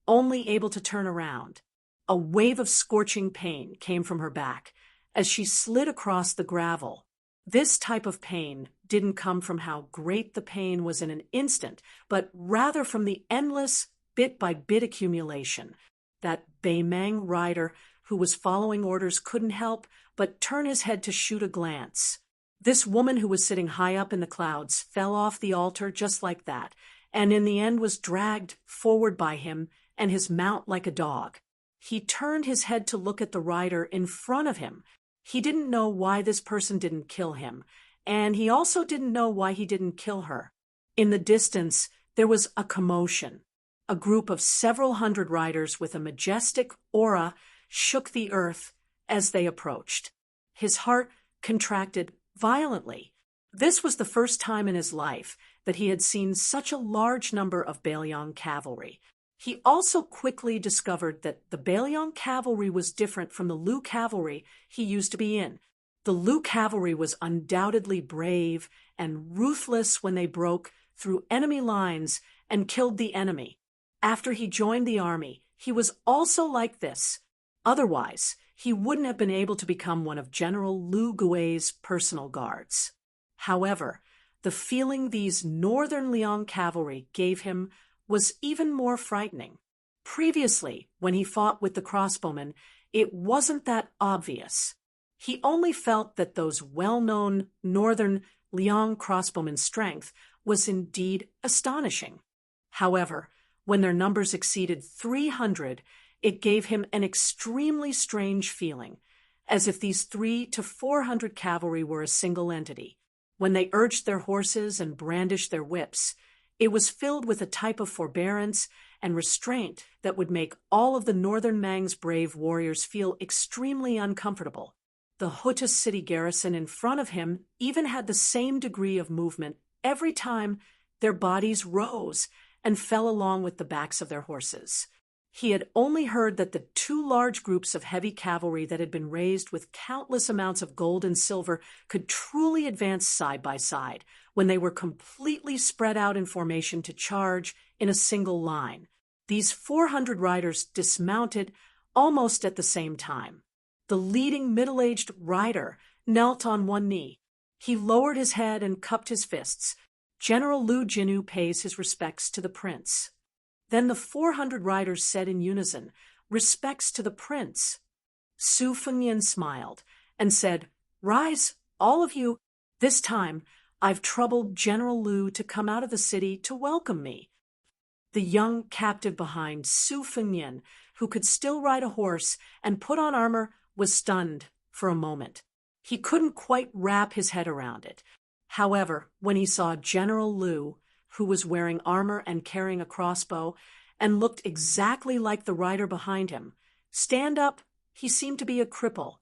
only able to turn around. A wave of scorching pain came from her back as she slid across the gravel. This type of pain didn't come from how great the pain was in an instant, but rather from the endless, bit-by-bit accumulation. That Baimang rider who was following orders couldn't help but turn his head to shoot a glance. This woman who was sitting high up in the clouds fell off the altar just like that, and in the end was dragged forward by him and his mount like a dog. He turned his head to look at the rider in front of him. He didn't know why this person didn't kill him, and he also didn't know why he didn't kill her. In the distance, there was a commotion. A group of several hundred riders with a majestic aura shook the earth as they approached. His heart contracted violently. This was the first time in his life that he had seen such a large number of Bailiang cavalry. He also quickly discovered that the Bailiang cavalry was different from the Lu cavalry he used to be in. The Lu cavalry was undoubtedly brave and ruthless when they broke through enemy lines and killed the enemy. After he joined the army, he was also like this. Otherwise, he wouldn't have been able to become one of General Lu Gui's personal guards. However, the feeling these northern Liang cavalry gave him was even more frightening. Previously, when he fought with the crossbowmen, it wasn't that obvious. He only felt that those well-known northern Liang crossbowmen's strength was indeed astonishing. However, when their numbers exceeded 300, it gave him an extremely strange feeling, as if these 300 to 400 cavalry were a single entity. When they urged their horses and brandished their whips, it was filled with a type of forbearance and restraint that would make all of the northern Mang's brave warriors feel extremely uncomfortable. The Huta city garrison in front of him even had the same degree of movement every time their bodies rose and fell along with the backs of their horses. He had only heard that the two large groups of heavy cavalry that had been raised with countless amounts of gold and silver could truly advance side by side when they were completely spread out in formation to charge in a single line. These 400 riders dismounted almost at the same time. The leading middle-aged rider knelt on one knee. He lowered his head and cupped his fists. General Lu Jinu pays his respects to the prince. Then the 400 riders said in unison, "Respects to the prince." Su Fengyan smiled and said, "Rise, all of you. This time, I've troubled General Lu to come out of the city to welcome me." The young captive behind Su Fengyan, who could still ride a horse and put on armor, was stunned for a moment. He couldn't quite wrap his head around it. However, when he saw General Lu, who was wearing armor and carrying a crossbow, and looked exactly like the rider behind him, stand up, he seemed to be a cripple.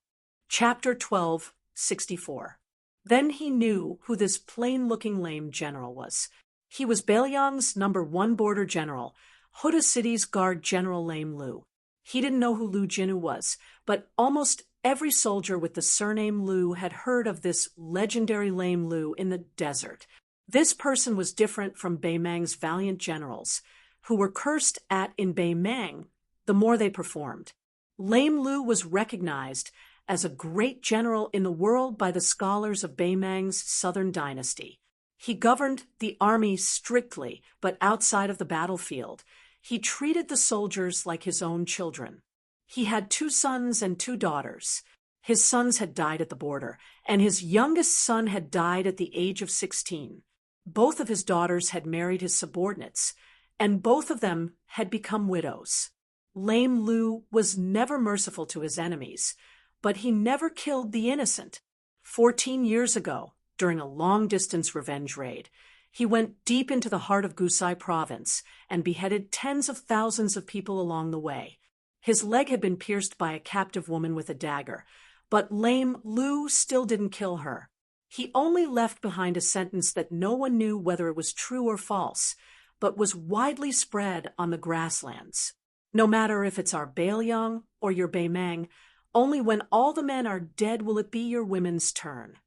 Chapter 12:64. Then he knew who this plain-looking lame general was. He was Bailiang's #1 border general, Huta City's guard general Lame Lu. He didn't know who Lu Jinu was, but almost every soldier with the surname Lu had heard of this legendary Lame Lu in the desert. This person was different from Baimang's valiant generals, who were cursed at in Baimang the more they performed. Lame Lu was recognized as a great general in the world by the scholars of Baimang's southern dynasty. He governed the army strictly, but outside of the battlefield, he treated the soldiers like his own children. He had 2 sons and 2 daughters. His sons had died at the border, and his youngest son had died at the age of 16. Both of his daughters had married his subordinates, and both of them had become widows. Lame Lu was never merciful to his enemies, but he never killed the innocent. 14 years ago, during a long-distance revenge raid, he went deep into the heart of Gusai province and beheaded tens of thousands of people along the way. His leg had been pierced by a captive woman with a dagger, but lame Lu still didn't kill her. He only left behind a sentence that no one knew whether it was true or false, but was widely spread on the grasslands. No matter if it's our Baelyang or your Baemang, only when all the men are dead will it be your women's turn.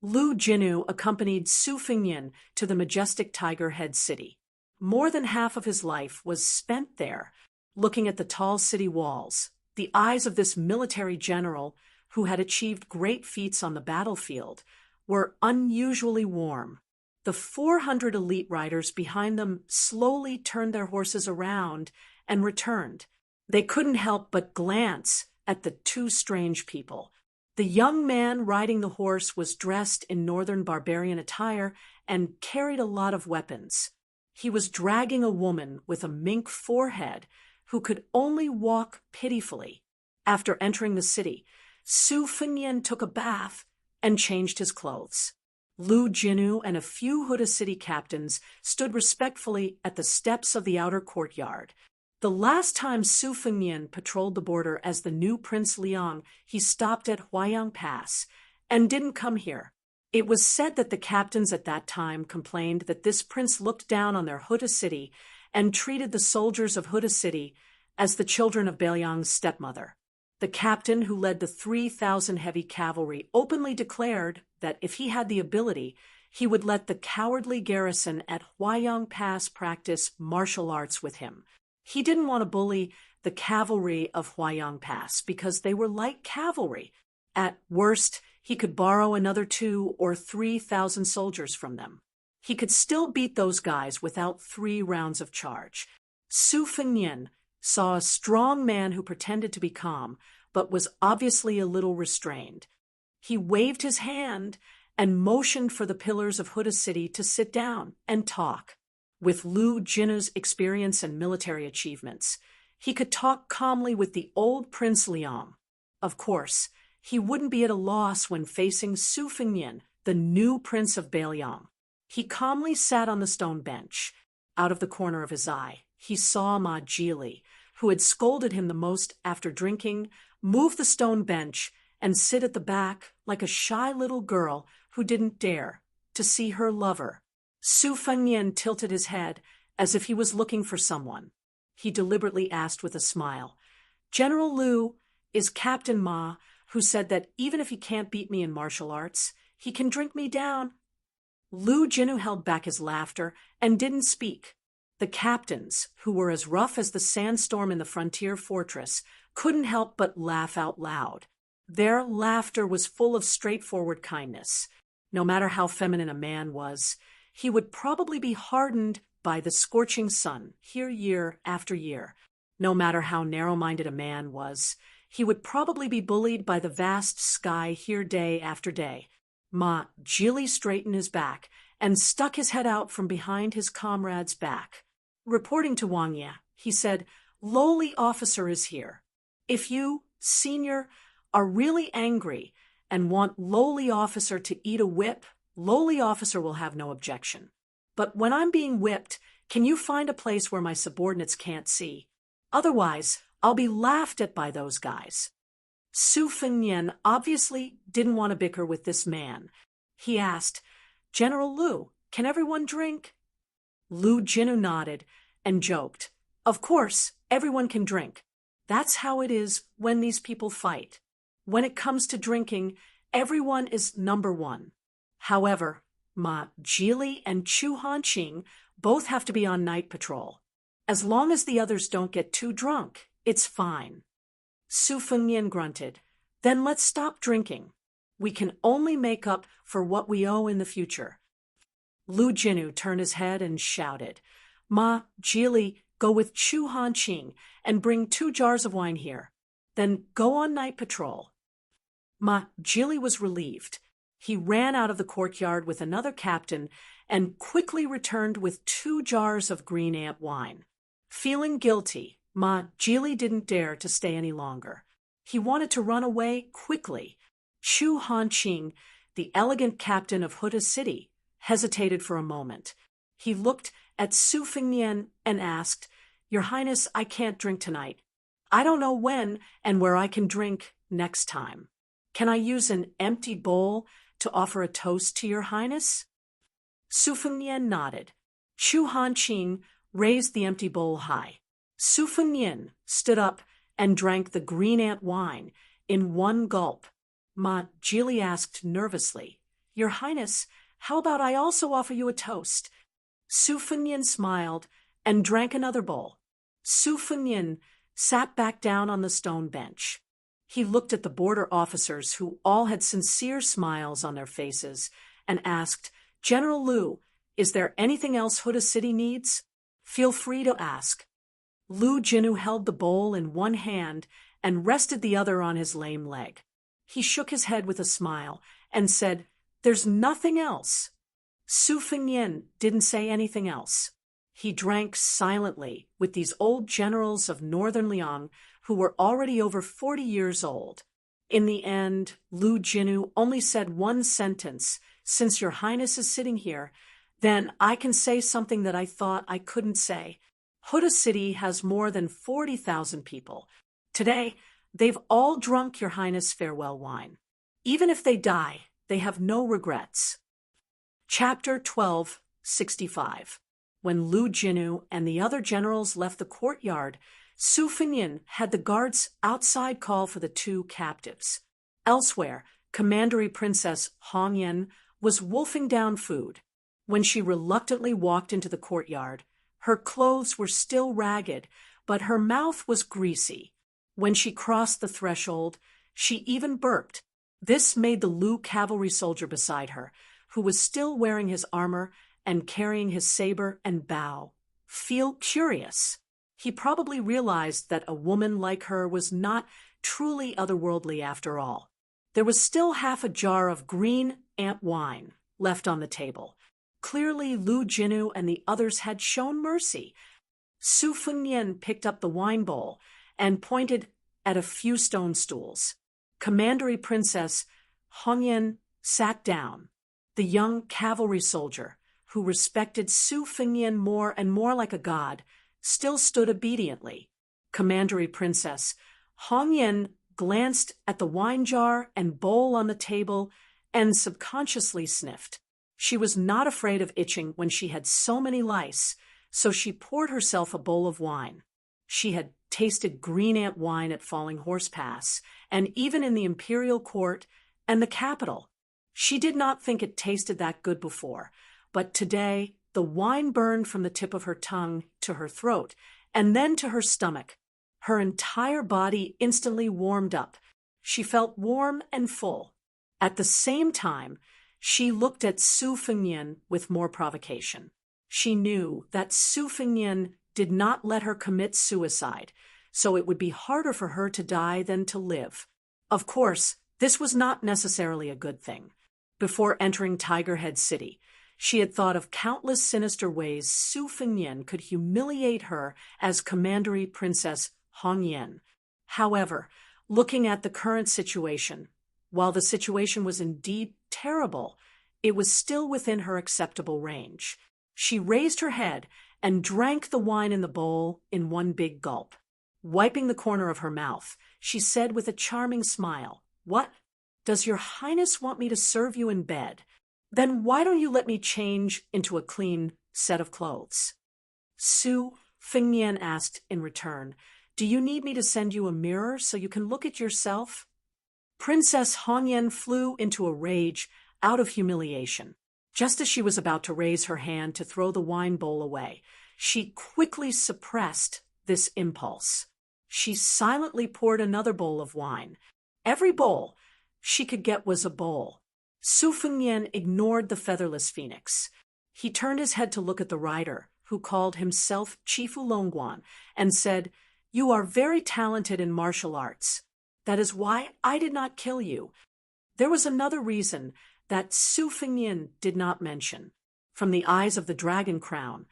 Lu Jinu accompanied Su Fengnian to the majestic Tiger Head city. More than half of his life was spent there, looking at the tall city walls. The eyes of this military general, who had achieved great feats on the battlefield, were unusually warm. The 400 elite riders behind them slowly turned their horses around and returned. They couldn't help but glance at the two strange people. The young man riding the horse was dressed in northern barbarian attire and carried a lot of weapons. He was dragging a woman with a mink forehead who could only walk pitifully. After entering the city, Su Fengnian took a bath and changed his clothes. Lu Jinu and a few Huda city captains stood respectfully at the steps of the outer courtyard. The last time Su Fengnian patrolled the border as the new Prince Liang, he stopped at Huayang Pass and didn't come here. It was said that the captains at that time complained that this prince looked down on their Huda city and treated the soldiers of Huda city as the children of Baelyang's stepmother. The captain who led the 3,000 heavy cavalry openly declared that if he had the ability, he would let the cowardly garrison at Huayang Pass practice martial arts with him. He didn't want to bully the cavalry of Huayang Pass because they were light cavalry. At worst, he could borrow another 2,000 or 3,000 soldiers from them. He could still beat those guys without 3 rounds of charge. Su Fengnian saw a strong man who pretended to be calm, but was obviously a little restrained. He waved his hand and motioned for the pillars of Huda City to sit down and talk. With Lu Jinu's experience and military achievements, he could talk calmly with the old Prince Liang. Of course, he wouldn't be at a loss when facing Su Fengnian, the new Prince of Baelyang. He calmly sat on the stone bench. Out of the corner of his eye, he saw Ma Jili, who had scolded him the most after drinking, move the stone bench and sit at the back like a shy little girl who didn't dare to see her lover. Su Fengnian tilted his head as if he was looking for someone. He deliberately asked with a smile, "General Lu is Captain Ma, who said that even if he can't beat me in martial arts, he can drink me down." Lu Jinu held back his laughter and didn't speak. The captains, who were as rough as the sandstorm in the frontier fortress, couldn't help but laugh out loud. Their laughter was full of straightforward kindness. No matter how feminine a man was, he would probably be hardened by the scorching sun here year after year. No matter how narrow-minded a man was, he would probably be bullied by the vast sky here day after day. Ma Jili straightened his back and stuck his head out from behind his comrade's back. Reporting to Wang Ye, he said, "Lowly officer is here. If you, senior, are really angry and want lowly officer to eat a whip, lowly officer will have no objection. But when I'm being whipped, can you find a place where my subordinates can't see? Otherwise, I'll be laughed at by those guys." Su Fengnian obviously didn't want to bicker with this man. He asked, "General Lu, can everyone drink?" Lu Jinu nodded and joked, "Of course, everyone can drink. That's how it is when these people fight. When it comes to drinking, everyone is number one. However, Ma Jili and Chu Hanqing both have to be on night patrol. As long as the others don't get too drunk, it's fine." Su Fengnian grunted, "Then let's stop drinking. We can only make up for what we owe in the future." Lu Jinu turned his head and shouted, "Ma Jili, go with Chu Hanqing and bring 2 jars of wine here. Then go on night patrol." Ma Jili was relieved. He ran out of the courtyard with another captain and quickly returned with 2 jars of green ant wine. Feeling guilty, Ma Jili didn't dare to stay any longer. He wanted to run away quickly. Chu Hanqing, the elegant captain of Huda City, hesitated for a moment. He looked at Su Fengnian and asked, "Your Highness, I can't drink tonight. I don't know when and where I can drink next time. Can I use an empty bowl to offer a toast to your highness? Su Fengnian nodded. Chu Hanqing raised the empty bowl high. Su Fengnian stood up and drank the green ant wine in one gulp. Ma Jili asked nervously, Your Highness, how about I also offer you a toast? Su Fengnian smiled and drank another bowl. Su Fengnian sat back down on the stone bench. He looked at the border officers who all had sincere smiles on their faces and asked, General Lu, is there anything else Huda City needs? Feel free to ask. Lu Jinu held the bowl in one hand and rested the other on his lame leg. He shook his head with a smile and said, There's nothing else. Su Fengnian didn't say anything else. He drank silently with these old generals of northern Liang who were already over 40 years old. In the end, Lu Jinu only said one sentence, Since your highness is sitting here, then I can say something that I thought I couldn't say. Huda City has more than 40,000 people. Today, they've all drunk your highness' farewell wine. Even if they die, they have no regrets. Chapter 12:65. When Lu Jinu and the other generals left the courtyard, Su Fengnian had the guards outside call for the two captives. Elsewhere, Commandery Princess Hongyan was wolfing down food. When she reluctantly walked into the courtyard, her clothes were still ragged, but her mouth was greasy. When she crossed the threshold, she even burped. This made the Lu cavalry soldier beside her, who was still wearing his armor and carrying his saber and bow, feel curious. He probably realized that a woman like her was not truly otherworldly after all. There was still half a jar of green ant wine left on the table. Clearly, Lu Jinu and the others had shown mercy. Su Fengnian picked up the wine bowl and pointed at a few stone stools. Commandery Princess Hongyan sat down. The young cavalry soldier, who respected Su Fengnian more and more like a god, still stood obediently. Commandery Princess Hongyan glanced at the wine jar and bowl on the table and subconsciously sniffed. She was not afraid of itching when she had so many lice, so she poured herself a bowl of wine. She had tasted green ant wine at Falling Horse Pass, and even in the imperial court and the capital. She did not think it tasted that good before, but today the wine burned from the tip of her tongue to her throat, and then to her stomach. Her entire body instantly warmed up. She felt warm and full. At the same time, she looked at Su Fengnian with more provocation. She knew that Su Fengnian did not let her commit suicide, so it would be harder for her to die than to live. Of course, this was not necessarily a good thing. Before entering Tiger Head City, she had thought of countless sinister ways Su Fengnian could humiliate her as Commandery Princess Hongyan. However, looking at the current situation, while the situation was indeed terrible, it was still within her acceptable range. She raised her head and drank the wine in the bowl in one big gulp. Wiping the corner of her mouth, she said with a charming smile, What? Does your highness want me to serve you in bed? Then why don't you let me change into a clean set of clothes? Su Fengnian asked in return, Do you need me to send you a mirror so you can look at yourself? Princess Hongyan flew into a rage out of humiliation. Just as she was about to raise her hand to throw the wine bowl away, she quickly suppressed this impulse. She silently poured another bowl of wine. Every bowl she could get was a bowl. Su Fengnian ignored the featherless phoenix. He turned his head to look at the rider, who called himself Chifu Longguan, and said, You are very talented in martial arts. That is why I did not kill you. There was another reason that Su Fengnian did not mention. From the eyes of the dragon crown,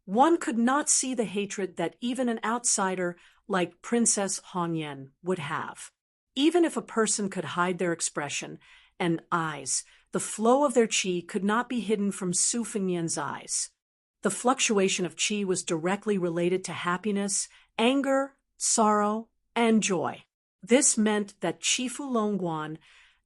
one could not see the hatred that even an outsider like Princess Hongyan would have. Even if a person could hide their expression and eyes, the flow of their qi could not be hidden from Su Fengnian's eyes. The fluctuation of qi was directly related to happiness, anger, sorrow, and joy. This meant that Chifu Longguan,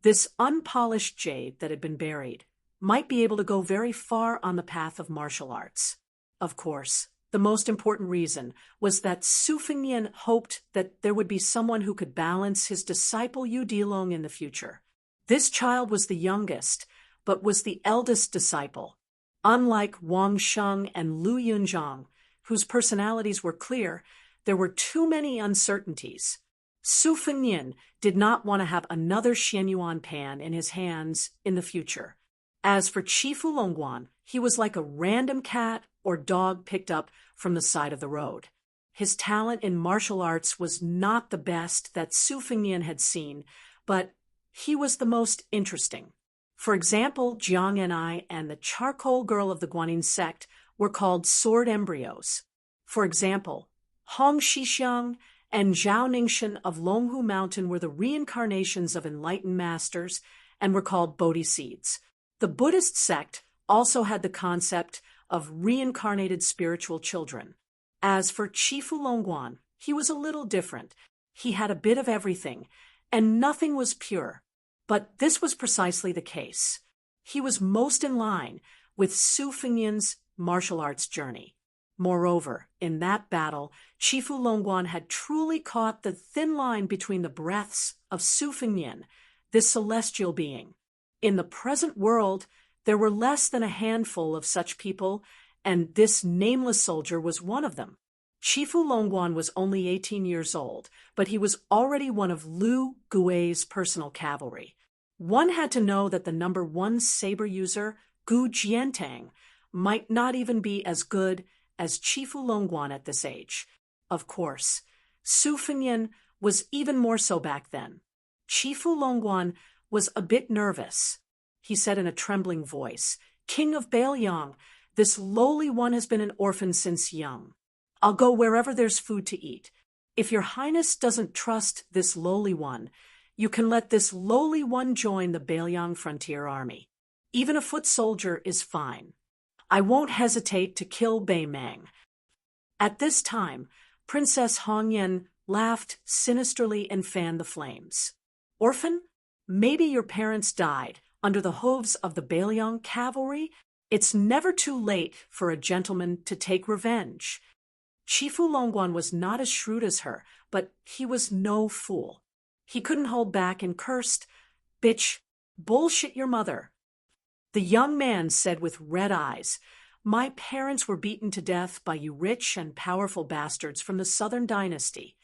this unpolished jade that had been buried, might be able to go very far on the path of martial arts. Of course, the most important reason was that Su Fengnian hoped that there would be someone who could balance his disciple Yu Dilong in the future. This child was the youngest, but was the eldest disciple. Unlike Wang Sheng and Lu Yunzhang, whose personalities were clear, there were too many uncertainties. Su Fengnian did not want to have another Xianyuan pan in his hands in the future. As for Chifu Longguan, he was like a random cat or dog picked up from the side of the road. His talent in martial arts was not the best that Su Fengnian had seen, but he was the most interesting. For example, Jiang Enai and the charcoal girl of the Guanyin sect were called sword embryos. For example, Hong Shixiang and Zhao Ningxian of Longhu Mountain were the reincarnations of enlightened masters and were called Bodhi seeds. The Buddhist sect also had the concept of reincarnated spiritual children. As for Chifu Longguan, he was a little different. He had a bit of everything, and nothing was pure. But this was precisely the case. He was most in line with Su Fengnian's martial arts journey. Moreover, in that battle, Chifu Longguan had truly caught the thin line between the breaths of Su Fengnian, this celestial being. In the present world, there were less than a handful of such people, and this nameless soldier was one of them. Chifu Longguan was only 18 years old, but he was already one of Lu Gui's personal cavalry. One had to know that the number one saber user, Gu Jiantang, might not even be as good as Chifu Longguan at this age. Of course, Su Fengnian was even more so back then. Chifu Longguan was a bit nervous. He said in a trembling voice, "King of Bailiang, this lowly one has been an orphan since young. I'll go wherever there's food to eat. If your highness doesn't trust this lowly one, you can let this lowly one join the Bailiang frontier army. Even a foot soldier is fine. I won't hesitate to kill Bei Meng." At this time, Princess Hongyan laughed sinisterly and fanned the flames. "Orphan? Maybe your parents died under the hooves of the Bailiang cavalry? It's never too late for a gentleman to take revenge." Chifu Longguan was not as shrewd as her, but he was no fool. He couldn't hold back and cursed, "Bitch, bullshit your mother." The young man said with red eyes, "My parents were beaten to death by you rich and powerful bastards from the Southern Dynasty."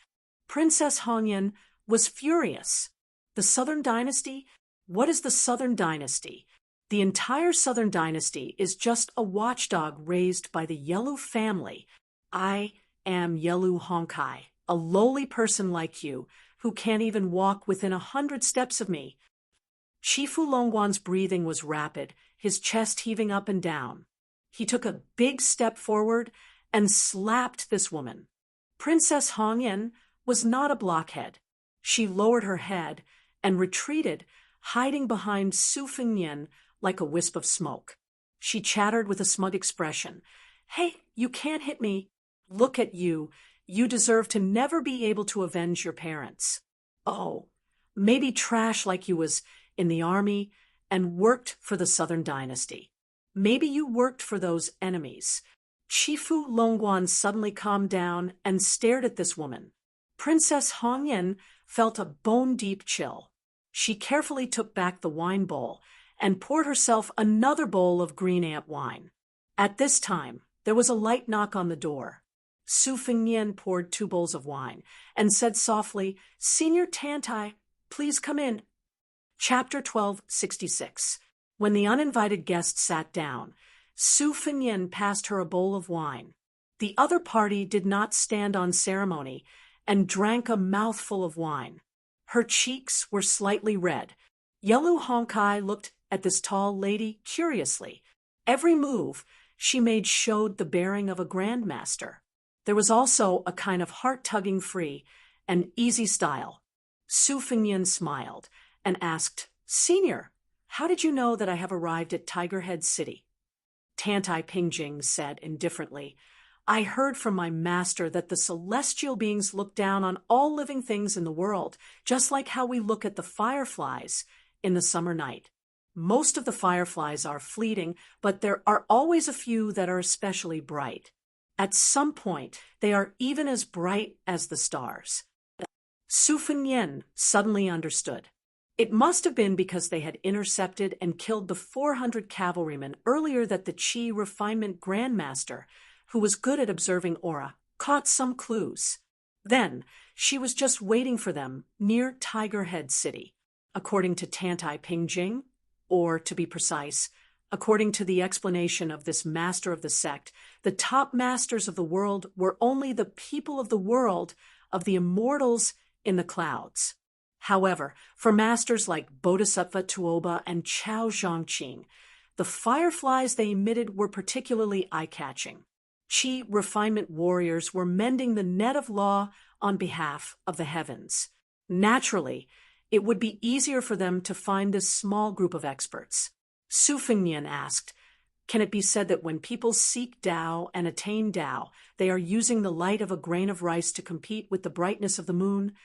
Princess Hongyan was furious. The Southern Dynasty? What is the Southern Dynasty? The entire Southern Dynasty is just a watchdog raised by the Yelu family. I am Yelu Honkai, a lowly person like you, who can't even walk within 100 steps of me. Chifu Longguan's breathing was rapid, his chest heaving up and down. He took a big step forward and slapped this woman. Princess Hongyan was not a blockhead. She lowered her head and retreated, hiding behind Su Fengnian like a wisp of smoke. She chattered with a smug expression. "Hey, you can't hit me. Look at you. You deserve to never be able to avenge your parents. Oh, maybe trash like you was in the army and worked for the Southern Dynasty. Maybe you worked for those enemies." Chifu Longguan suddenly calmed down and stared at this woman. Princess Hongyan felt a bone-deep chill. She carefully took back the wine bowl and poured herself another bowl of green ant wine. At this time, there was a light knock on the door. Su Fengnian poured 2 bowls of wine and said softly, "Senior Tantai, please come in." Chapter 1266. When the uninvited guest sat down, Su Fengnian passed her a bowl of wine. The other party did not stand on ceremony and drank a mouthful of wine. Her cheeks were slightly red. Yelu Honkai looked at this tall lady curiously. Every move she made showed the bearing of a grandmaster. There was also a kind of heart-tugging free and easy style. Su Fengnian smiled and asked, "Senior, how did you know that I have arrived at Tiger Head City?" Tantai Pingjing said indifferently, I heard from my master that the celestial beings look down on all living things in the world, just like how we look at the fireflies in the summer night. Most of the fireflies are fleeting, but there are always a few that are especially bright. At some point, they are even as bright as the stars. Su Fengnian suddenly understood. It must have been because they had intercepted and killed the 400 cavalrymen earlier that the Qi refinement grandmaster, who was good at observing aura, caught some clues. Then, she was just waiting for them near Tiger Head City. According to Tantai Pingjing, or to be precise, according to the explanation of this master of the sect, the top masters of the world were only the people of the world of the immortals in the clouds. However, for masters like Bodhisattva Tuoba and Chao Zhongqing, the fireflies they emitted were particularly eye-catching. Qi refinement warriors were mending the net of law on behalf of the heavens. Naturally, it would be easier for them to find this small group of experts. Su Fengnian asked, "Can it be said that when people seek Tao and attain Tao, they are using the light of a grain of rice to compete with the brightness of the moon?"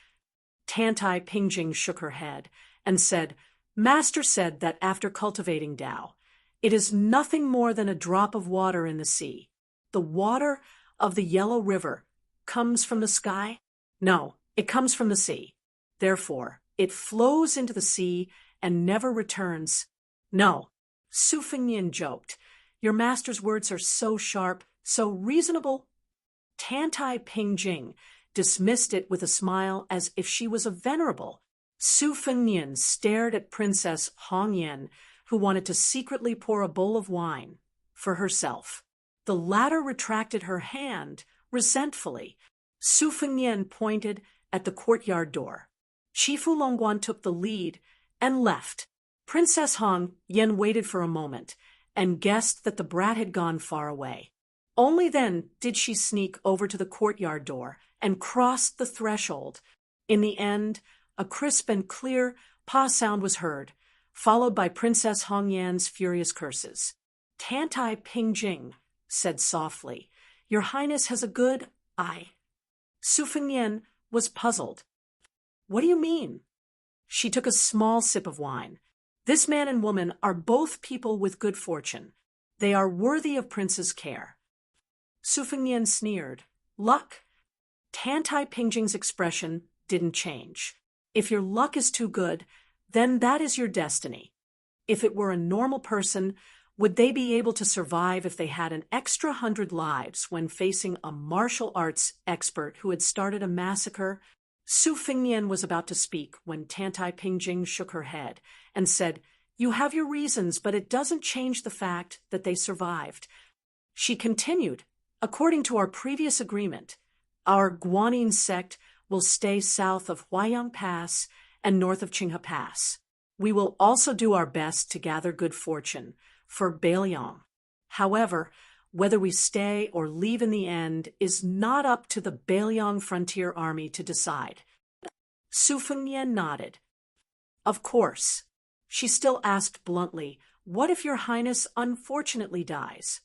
Tantai Pingjing shook her head and said, "Master said that after cultivating Tao, it is nothing more than a drop of water in the sea. The water of the Yellow River comes from the sky? No, it comes from the sea. Therefore, it flows into the sea and never returns." "No," Su Fengnian joked. "Your master's words are so sharp, so reasonable." Tantai Pingjing dismissed it with a smile as if she was a venerable. Su Fengnian stared at Princess Hongyan, who wanted to secretly pour a bowl of wine for herself. The latter retracted her hand resentfully. Su Fengnian pointed at the courtyard door. Chifu Longguan took the lead and left. Princess Hong Yen waited for a moment and guessed that the brat had gone far away. Only then did she sneak over to the courtyard door and crossed the threshold. In the end, a crisp and clear pa sound was heard, followed by Princess Hong Yan's furious curses. Tantai Pingjing said softly, "Your Highness has a good eye." Su Fengnian was puzzled. "What do you mean?" She took a small sip of wine. "This man and woman are both people with good fortune. They are worthy of Prince's care." Su Fengnian sneered. "Luck?" Tantai Pingjing's expression didn't change. "If your luck is too good, then that is your destiny. If it were a normal person, would they be able to survive if they had an extra 100 lives when facing a martial arts expert who had started a massacre?" Su Fengnian was about to speak when Tantai Pingjing shook her head and said, "You have your reasons, but it doesn't change the fact that they survived." She continued, "According to our previous agreement, our Guanyin sect will stay south of Huayang Pass and north of Qinghe Pass. We will also do our best to gather good fortune for Beiliang. However, whether we stay or leave in the end is not up to the Beiliang Frontier Army to decide." Su Fengnian nodded. "Of course." She still asked bluntly, "What if your Highness unfortunately dies?"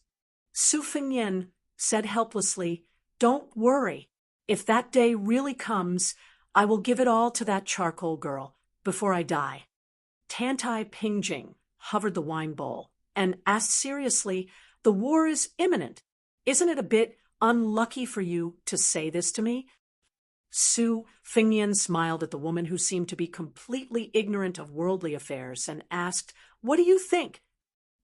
Su Fengnian said helplessly, "Don't worry. If that day really comes, I will give it all to that charcoal girl before I die." Tantai Pingjing hovered the wine bowl and asked seriously, "The war is imminent. Isn't it a bit unlucky for you to say this to me?" Su Fengnian smiled at the woman who seemed to be completely ignorant of worldly affairs and asked, "What do you think?"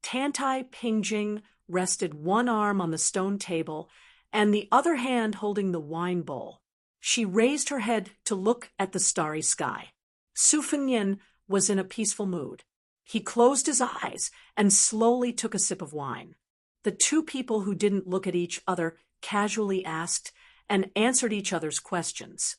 Tantai Pingjing rested one arm on the stone table and the other hand holding the wine bowl. She raised her head to look at the starry sky. Su Fengnian was in a peaceful mood. He closed his eyes and slowly took a sip of wine. The two people who didn't look at each other casually asked and answered each other's questions.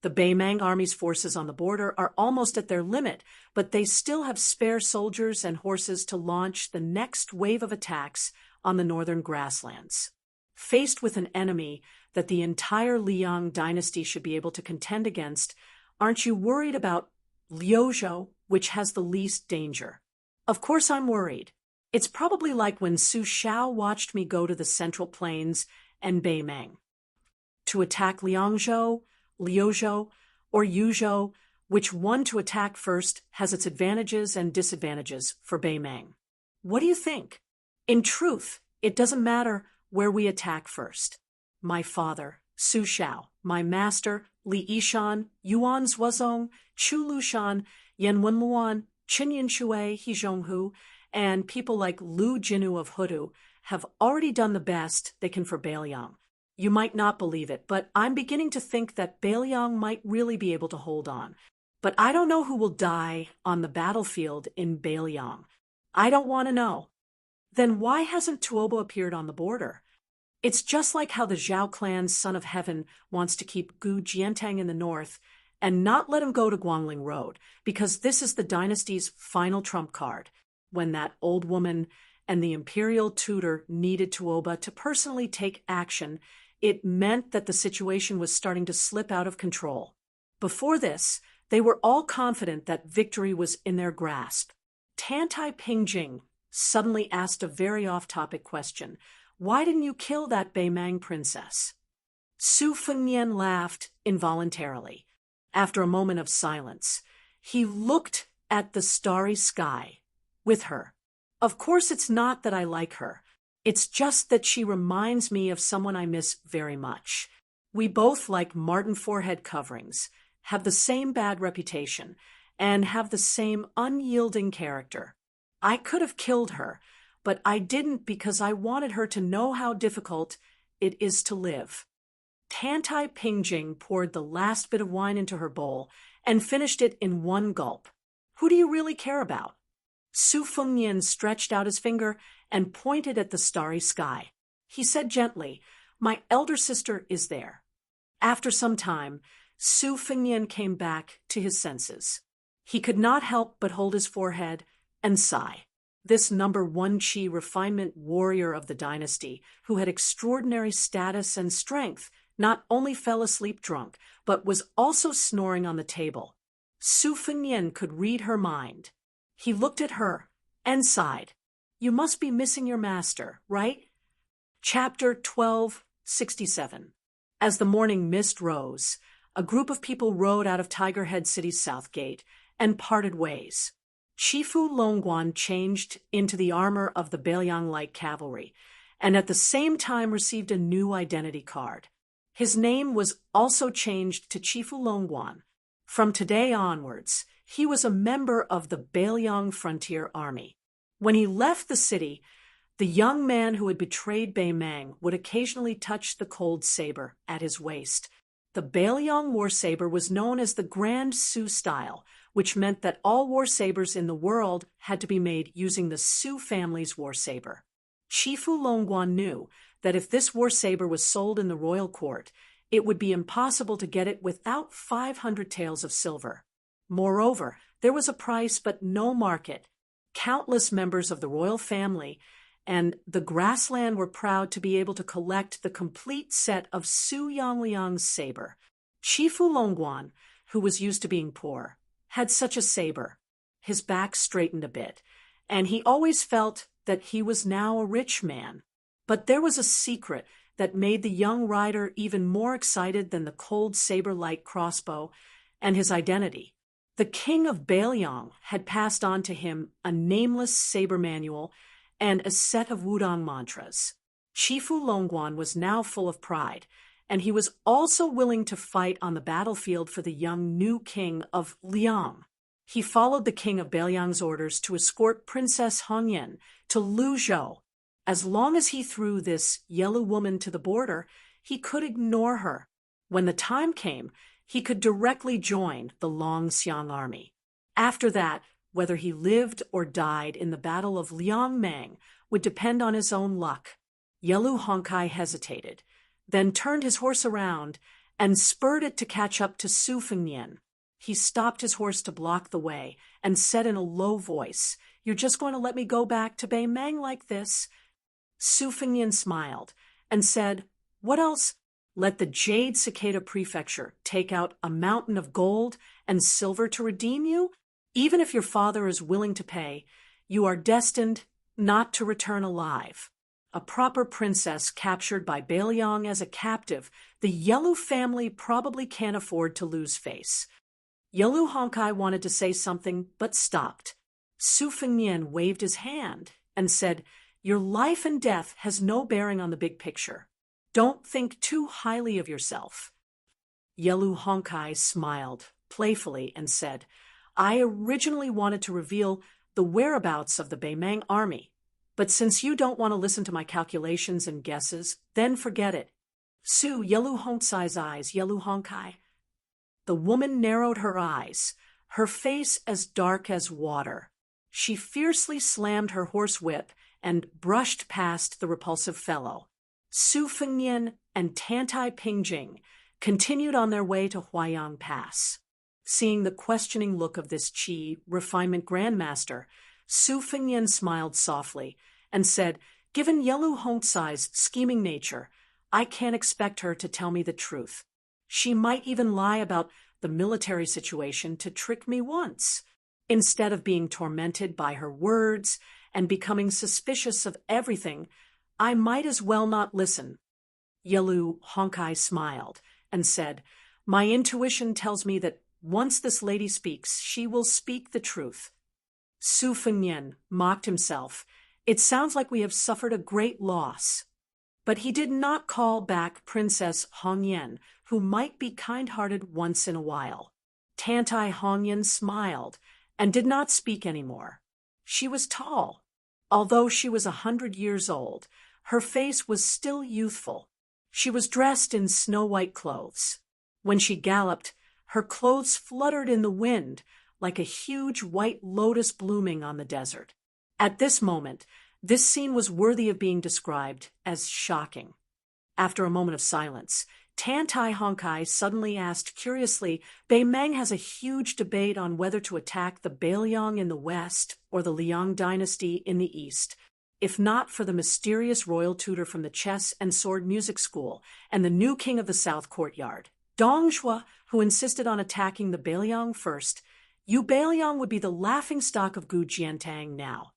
The Beimang army's forces on the border are almost at their limit, but they still have spare soldiers and horses to launch the next wave of attacks on the northern grasslands. Faced with an enemy that the entire Liang dynasty should be able to contend against, aren't you worried about Liuzhou, which has the least danger? Of course I'm worried. It's probably like when Su Shao watched me go to the Central Plains and Beimeng. To attack Liangzhou, Liuzhou, or Yuzhou, which one to attack first has its advantages and disadvantages for Beimeng. What do you think? In truth, it doesn't matter where we attack first. My father, Su Xiao, my master, Li Yishan, Yuan Zuozong, Chu Lushan, Yan Wenluan, Qinyan Shui, He Zhonghu, and people like Lu Jinu of Hudu have already done the best they can for Beiliang. You might not believe it, but I'm beginning to think that Beiliang might really be able to hold on. But I don't know who will die on the battlefield in Beiliang. I don't want to know. Then why hasn't Tuoba appeared on the border? It's just like how the Zhao clan's son of heaven wants to keep Gu Jiantang in the north and not let him go to Guangling Road, because this is the dynasty's final trump card. When that old woman and the imperial tutor needed Tuoba to personally take action, it meant that the situation was starting to slip out of control. Before this, they were all confident that victory was in their grasp. Tantai Pingjing suddenly asked a very off-topic question. Why didn't you kill that Beimeng princess? Su Fengnian laughed involuntarily. After a moment of silence, he looked at the starry sky with her. Of course, it's not that I like her. It's just that she reminds me of someone I miss very much. We both like marten forehead coverings, have the same bad reputation, and have the same unyielding character. I could have killed her, but I didn't because I wanted her to know how difficult it is to live. Tantai Pingjing poured the last bit of wine into her bowl and finished it in one gulp. Who do you really care about? Su Fengnian stretched out his finger and pointed at the starry sky. He said gently, "My elder sister is there." After some time, Su Fengnian came back to his senses. He could not help but hold his forehead and sigh. This #1 Qi refinement warrior of the dynasty, who had extraordinary status and strength, not only fell asleep drunk, but was also snoring on the table. Su Fengnian could read her mind. He looked at her and sighed. "You must be missing your master, right?" Chapter 1267. As the morning mist rose, a group of people rode out of Tiger Head City's south gate and parted ways. Chifu Longguan changed into the armor of the Beiliang Light Cavalry, and at the same time received a new identity card. His name was also changed to Chifu Longguan. From today onwards, he was a member of the Beiliang Frontier Army. When he left the city, the young man who had betrayed Beimeng would occasionally touch the cold saber at his waist. The Beiliang war saber was known as the Grand Su style, which meant that all war sabers in the world had to be made using the Su family's war saber. Chifu Longguan knew that if this war saber was sold in the royal court, it would be impossible to get it without 500 taels of silver. Moreover, there was a price but no market. Countless members of the royal family and the grassland were proud to be able to collect the complete set of Su Yangliang's saber. Chifu Longguan, who was used to being poor, had such a saber. His back straightened a bit, and he always felt that he was now a rich man. But there was a secret that made the young rider even more excited than the cold saber-like crossbow and his identity. The king of Beiliang had passed on to him a nameless saber manual and a set of Wudang mantras. Chifu Longguan was now full of pride, and he was also willing to fight on the battlefield for the young new king of Liang. He followed the king of Beiliang's orders to escort Princess Hongyan to Luzhou. As long as he threw this yellow woman to the border, he could ignore her. When the time came, he could directly join the Longxiang army. After that, whether he lived or died in the Battle of Liangmeng would depend on his own luck. Yelu Honkai hesitated, then turned his horse around and spurred it to catch up to Su Fengnian. He stopped his horse to block the way and said in a low voice, "You're just going to let me go back to Beimeng like this?" Su Fengnian smiled and said, "What else? Let the Jade Cicada Prefecture take out a mountain of gold and silver to redeem you? Even if your father is willing to pay, you are destined not to return alive." a proper princess captured by Bailiang as a captive, the Yelu family probably can't afford to lose face. Yelu Honkai wanted to say something, but stopped. Su Fengnian waved his hand and said, "Your life and death has no bearing on the big picture. Don't think too highly of yourself." Yelu Honkai smiled playfully and said, "I originally wanted to reveal the whereabouts of the Beimang army, but since you don't want to listen to my calculations and guesses, then forget it." Su Yelu Hongsai's eyes, Yelu Honkai. The woman narrowed her eyes, her face as dark as water. She fiercely slammed her horsewhip and brushed past the repulsive fellow. Su Fengnian and Tantai Pingjing continued on their way to Huayang Pass. Seeing the questioning look of this Qi refinement grandmaster, Su Fengnian smiled softly and said, "Given Yelu Hongsai's scheming nature, I can't expect her to tell me the truth. She might even lie about the military situation to trick me once. Instead of being tormented by her words and becoming suspicious of everything, I might as well not listen." Yelu Honkai smiled and said, "My intuition tells me that once this lady speaks, she will speak the truth." Su Fengnian mocked himself. "It sounds like we have suffered a great loss." But he did not call back Princess Hongyan, who might be kind-hearted once in a while. Tantai Hongyan smiled and did not speak anymore. She was tall. Although she was 100 years old, her face was still youthful. She was dressed in snow-white clothes. When she galloped, her clothes fluttered in the wind like a huge white lotus blooming on the desert. At this moment, this scene was worthy of being described as shocking. After a moment of silence, Tantai Honkai suddenly asked curiously, "Beimang has a huge debate on whether to attack the Bailiang in the west or the Liang dynasty in the east. If not for the mysterious royal tutor from the chess and sword music school and the new king of the south courtyard, Dongzhua, who insisted on attacking the Bailiang first, you Bailiang would be the laughingstock of Gu Jiantang now."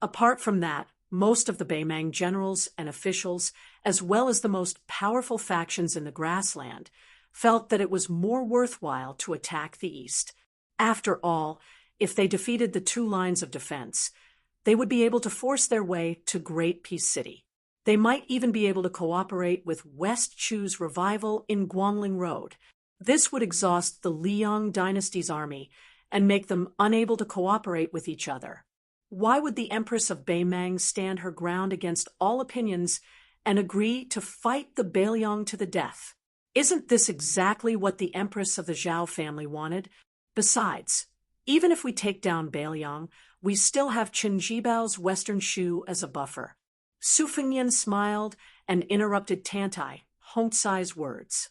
Apart from that, most of the Beimang generals and officials, as well as the most powerful factions in the grassland, felt that it was more worthwhile to attack the east. After all, if they defeated the two lines of defense, they would be able to force their way to Great Peace City. They might even be able to cooperate with West Chu's revival in Guangling Road. This would exhaust the Liang dynasty's army and make them unable to cooperate with each other. Why would the Empress of Beimang stand her ground against all opinions and agree to fight the Bailiang to the death? Isn't this exactly what the Empress of the Zhao family wanted? Besides, even if we take down Bailiang, we still have Qin Jibao's Western Shu as a buffer. Su Fengnian smiled and interrupted Tantai Hongsai's words.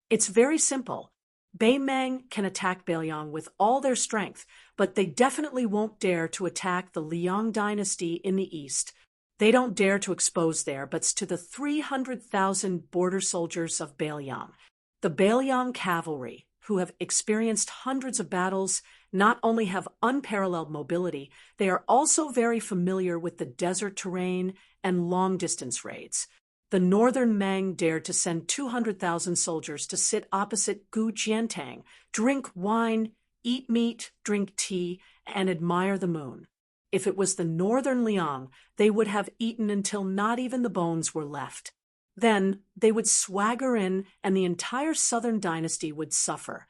"It's very simple. Beimang can attack Bailiang with all their strength, but they definitely won't dare to attack the Liang dynasty in the east. They don't dare to expose their butts to the 300,000 border soldiers of Bailiang. The Bailiang cavalry, who have experienced hundreds of battles, not only have unparalleled mobility, they are also very familiar with the desert terrain and long-distance raids. The northern Mang dared to send 200,000 soldiers to sit opposite Gu Jiantang, drink wine, eat meat, drink tea, and admire the moon. If it was the northern Liang, they would have eaten until not even the bones were left. Then they would swagger in and the entire southern dynasty would suffer.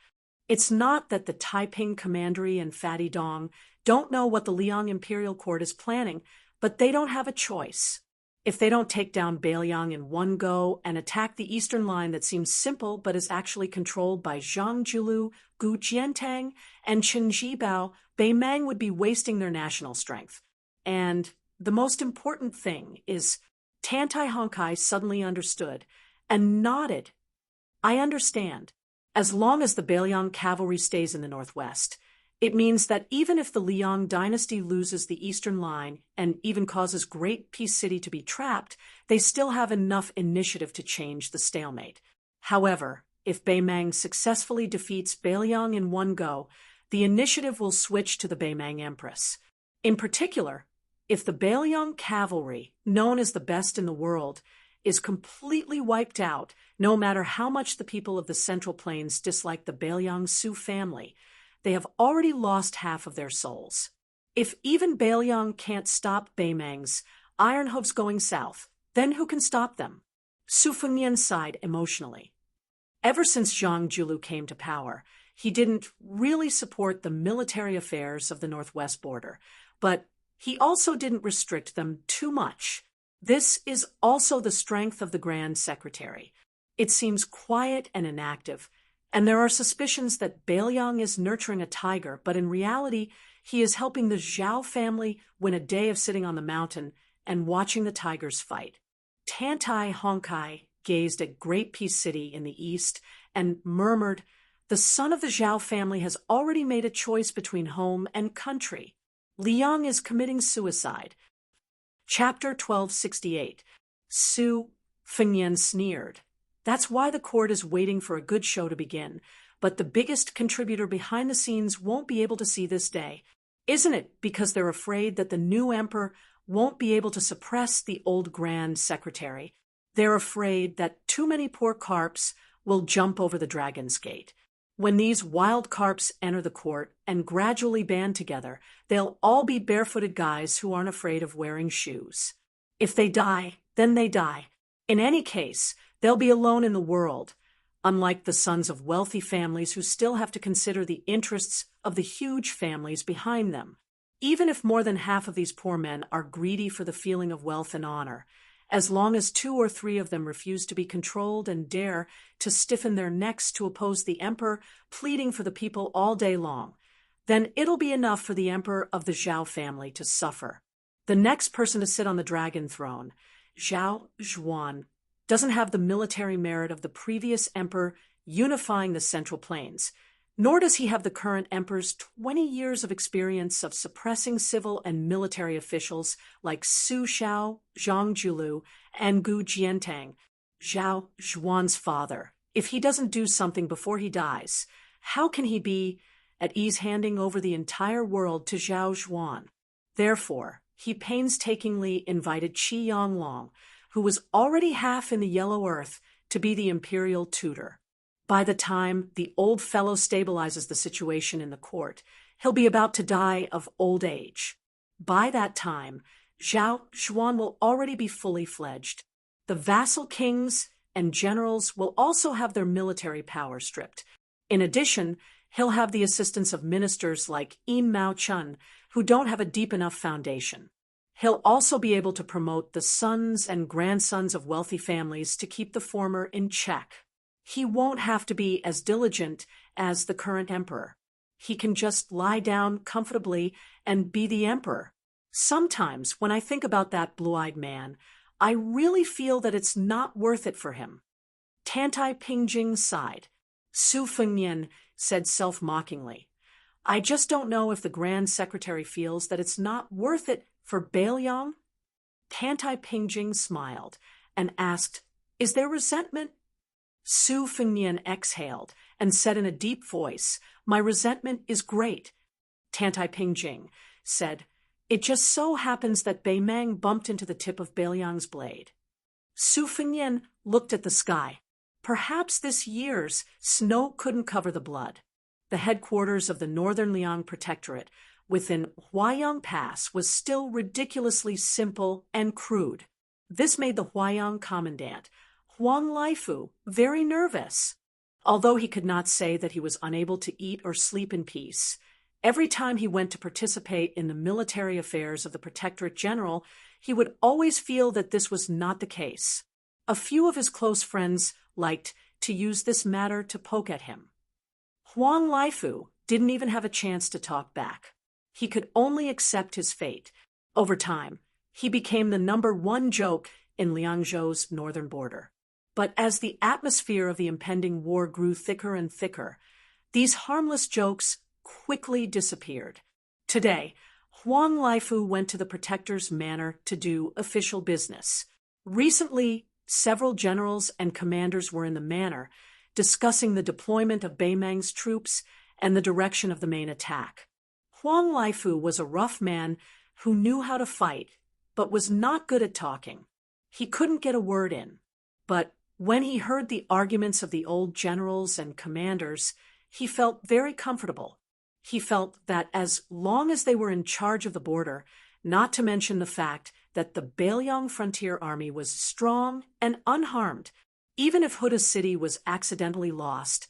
It's not that the Taiping Commandery and Fatty Dong don't know what the Liang Imperial Court is planning, but they don't have a choice. If they don't take down Bailiang in one go and attack the eastern line that seems simple but is actually controlled by Zhang Julu, Gu Jiantang, and Qin Jibao, Beimang would be wasting their national strength. And the most important thing is Tantai Honkai suddenly understood and nodded. "I understand. As long as the Bailiang cavalry stays in the northwest, it means that even if the Liang dynasty loses the eastern line and even causes Great Peace City to be trapped, they still have enough initiative to change the stalemate. However, if Beimang successfully defeats Bailiang in one go, the initiative will switch to the Beimang Empress. In particular, If the Bailiang cavalry, known as the best in the world, is completely wiped out, no matter how much the people of the Central Plains dislike the Bailiang Sioux family, they have already lost half of their souls. If even Bailiang can't stop Beimangs, Iron Hoofs going south, then who can stop them? Su Fengnian sighed emotionally. Ever since Zhang Julu came to power, he didn't really support the military affairs of the northwest border, but he also didn't restrict them too much. This is also the strength of the Grand Secretary. It seems quiet and inactive, and there are suspicions that Bailiang is nurturing a tiger, but in reality, he is helping the Zhao family win a day of sitting on the mountain and watching the tigers fight. Tantai Honkai gazed at Great Peace City in the east and murmured, "The son of the Zhao family has already made a choice between home and country. Liang is committing suicide." Chapter 1268. Su Fengnian sneered. That's why the court is waiting for a good show to begin, but the biggest contributor behind the scenes won't be able to see this day. Isn't it because they're afraid that the new emperor won't be able to suppress the old Grand Secretary? They're afraid that too many poor carps will jump over the Dragon's Gate. When these wild carps enter the court and gradually band together, they'll all be barefooted guys who aren't afraid of wearing shoes. If they die, then they die. In any case, they'll be alone in the world, unlike the sons of wealthy families who still have to consider the interests of the huge families behind them. Even if more than half of these poor men are greedy for the feeling of wealth and honor, as long as 2 or 3 of them refuse to be controlled and dare to stiffen their necks to oppose the emperor, pleading for the people all day long, then it'll be enough for the emperor of the Zhao family to suffer. The next person to sit on the dragon throne, Zhao Zhuan, doesn't have the military merit of the previous emperor unifying the Central Plains, nor does he have the current emperor's 20 years of experience of suppressing civil and military officials like Su Xiao, Zhang Julu, and Gu Jiantang, Zhao Zhuan's father. If he doesn't do something before he dies, how can he be at ease handing over the entire world to Zhao Zhuan? Therefore, he painstakingly invited Qi Yanglong, who was already half in the Yellow Earth, to be the imperial tutor. By the time the old fellow stabilizes the situation in the court, he'll be about to die of old age. By that time, Zhao Zhuan will already be fully fledged. The vassal kings and generals will also have their military power stripped. In addition, he'll have the assistance of ministers like Im Mao Chun, who don't have a deep enough foundation. He'll also be able to promote the sons and grandsons of wealthy families to keep the former in check. He won't have to be as diligent as the current emperor. He can just lie down comfortably and be the emperor. Sometimes, when I think about that blue-eyed man, I really feel that it's not worth it for him. Tantai Pingjing sighed. Su Fengnian said self-mockingly, "I just don't know if the Grand Secretary feels that it's not worth it for Bailiang." Tantai Pingjing smiled and asked, "Is there resentment?" Su Fengnian exhaled and said in a deep voice, "My resentment is great." Tantai Pingjing said, "It just so happens that Beimang bumped into the tip of Bailiang's blade." Su Fengnian looked at the sky. Perhaps this year's snow couldn't cover the blood. The headquarters of the Northern Liang Protectorate within Huayang Pass was still ridiculously simple and crude. This made the Huayang commandant, Huang Laifu, very nervous. Although he could not say that he was unable to eat or sleep in peace, every time he went to participate in the military affairs of the Protectorate General, he would always feel that this was not the case. A few of his close friends liked to use this matter to poke at him. Huang Laifu didn't even have a chance to talk back. He could only accept his fate. Over time, he became the #1 joke in Liangzhou's northern border. But as the atmosphere of the impending war grew thicker and thicker, these harmless jokes quickly disappeared. Today, Huang Laifu went to the protector's manor to do official business. Recently, several generals and commanders were in the manor, discussing the deployment of Beimang's troops and the direction of the main attack. Huang Laifu was a rough man who knew how to fight, but was not good at talking. He couldn't get a word in. But when he heard the arguments of the old generals and commanders, he felt very comfortable. He felt that as long as they were in charge of the border, not to mention the fact that the Baelyang frontier army was strong and unharmed, even if Huda City was accidentally lost,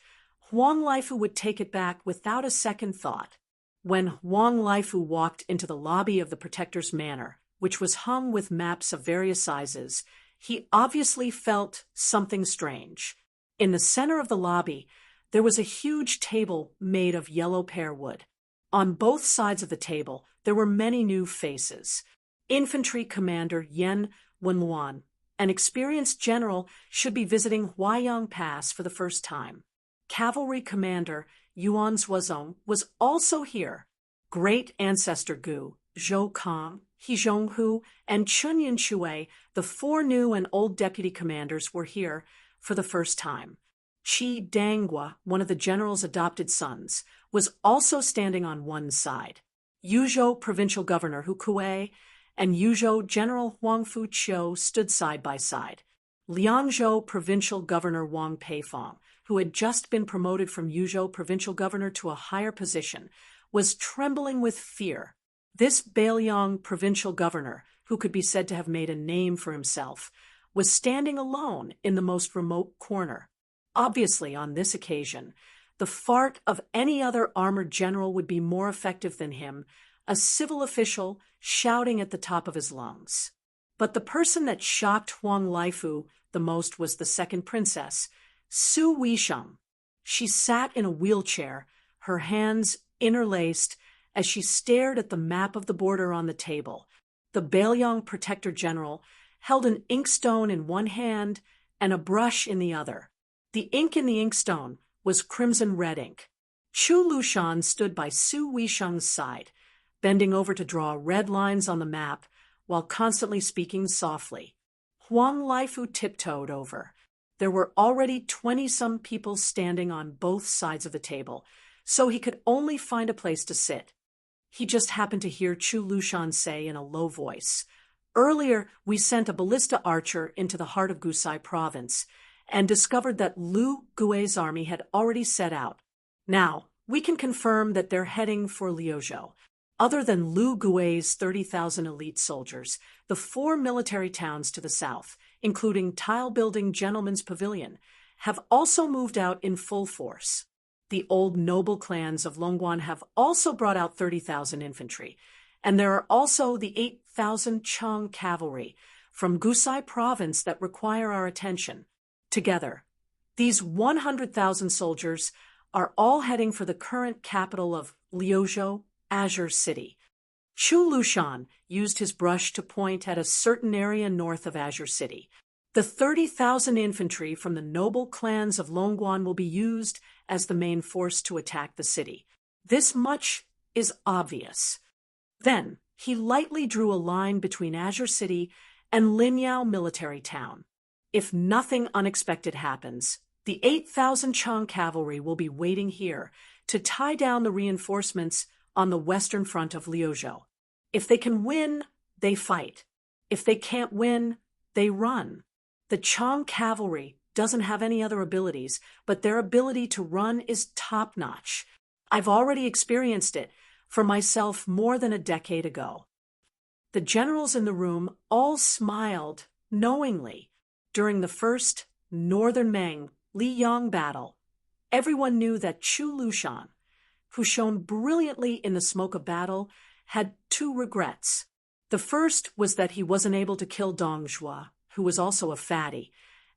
Huang Laifu would take it back without a second thought. When Huang Laifu walked into the lobby of the Protector's Manor, which was hung with maps of various sizes, he obviously felt something strange. In the center of the lobby, there was a huge table made of yellow pear wood. On both sides of the table, there were many new faces. Infantry Commander Yen Wenluan, an experienced general, should be visiting Huaiyang Pass for the first time. Cavalry Commander Yuan Zuozong was also here. Great Ancestor Gu, Zhou Kang, He Zhonghu, and Chunyan Shui, the four new and old deputy commanders, were here for the first time. Qi Danghua, one of the general's adopted sons, was also standing on one side. Yuzhou provincial governor Hu Kuei and Yuzhou General Huang Fuqiu stood side by side. Liangzhou provincial governor Wang Peifong, who had just been promoted from Yuzhou provincial governor to a higher position, was trembling with fear. This Baelyang provincial governor, who could be said to have made a name for himself, was standing alone in the most remote corner. Obviously, on this occasion, the fart of any other armored general would be more effective than him, a civil official shouting at the top of his lungs. But the person that shocked Huang Laifu the most was the second princess, Su Weisheng. She sat in a wheelchair, her hands interlaced, as she stared at the map of the border on the table. The Baelyang Protector General held an inkstone in one hand and a brush in the other. The ink in the inkstone was crimson red ink. Chu Lushan stood by Su Weisheng's side, bending over to draw red lines on the map while constantly speaking softly. Huang Laifu tiptoed over. There were already 20-some people standing on both sides of the table, so he could only find a place to sit. He just happened to hear Chu Lushan say in a low voice, "Earlier, we sent a ballista archer into the heart of Gusai province and discovered that Lu Gui's army had already set out. Now, we can confirm that they're heading for Liuzhou. Other than Lu Gui's 30,000 elite soldiers, the 4 military towns to the south, including tile-building Gentleman's Pavilion, have also moved out in full force. The old noble clans of Longguan have also brought out 30,000 infantry, and there are also the 8,000 Chang cavalry from Gusai province that require our attention. Together, these 100,000 soldiers are all heading for the current capital of Liuzhou, Azure City." Chu Lushan used his brush to point at a certain area north of Azure City. The 30,000 infantry from the noble clans of Longguan will be used as the main force to attack the city. This much is obvious. Then he lightly drew a line between Azure City and Linyao military town. If nothing unexpected happens, the 8,000 Chang cavalry will be waiting here to tie down the reinforcements on the western front of Liuzhou. If they can win, they fight. If they can't win, they run. The Chang cavalry doesn't have any other abilities, but their ability to run is top-notch. I've already experienced it for myself more than a decade ago. The generals in the room all smiled knowingly. During the first Northern Meng Liyang battle, everyone knew that Chu Lushan, who shone brilliantly in the smoke of battle, had 2 regrets. The first was that he wasn't able to kill Dong Zhuo, who was also a fatty,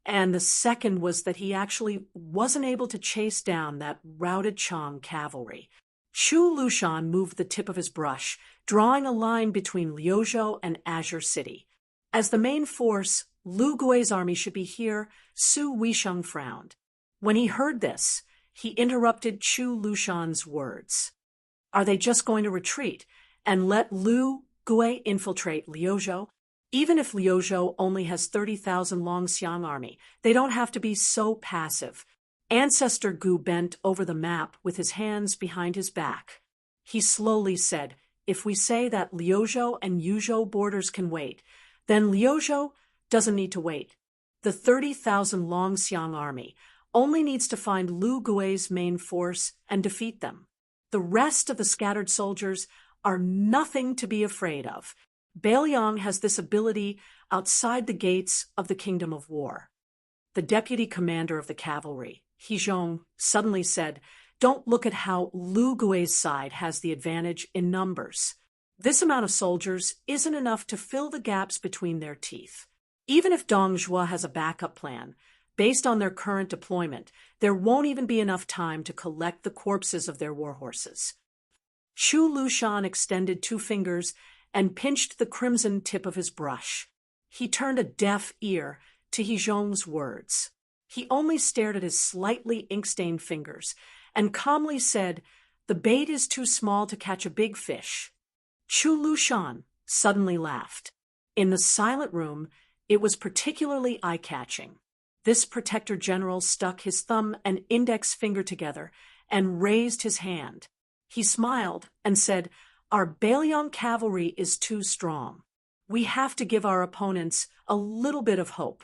and the second was that he actually wasn't able to chase down that routed Chang cavalry. Chu Lushan moved the tip of his brush, drawing a line between Liuzhou and Azure City. As the main force, Lu Gui's army should be here. Su Weisheng frowned. When he heard this, he interrupted Chu Lushan's words. Are they just going to retreat and let Lu Gui infiltrate Liuzhou? Even if Liuzhou only has 30,000 Longxiang army, they don't have to be so passive. Ancestor Gu bent over the map with his hands behind his back. He slowly said, if we say that Liuzhou and Yuzhou borders can wait, then Liuzhou doesn't need to wait. The 30,000 Longxiang army only needs to find Lu Gui's main force and defeat them. The rest of the scattered soldiers are nothing to be afraid of. Beiliang has this ability outside the gates of the Kingdom of War. The deputy commander of the cavalry, He Zhong, suddenly said, "Don't look at how Lu Gui's side has the advantage in numbers. This amount of soldiers isn't enough to fill the gaps between their teeth. Even if Dong Zhuo has a backup plan, based on their current deployment, there won't even be enough time to collect the corpses of their warhorses." Chu Lushan extended 2 fingers and pinched the crimson tip of his brush. He turned a deaf ear to He Zhong's words. He only stared at his slightly ink-stained fingers and calmly said, "The bait is too small to catch a big fish." Chu Lushan suddenly laughed. In the silent room, it was particularly eye-catching. This protector general stuck his thumb and index finger together and raised his hand. He smiled and said, "Our Beiliang cavalry is too strong. We have to give our opponents a little bit of hope."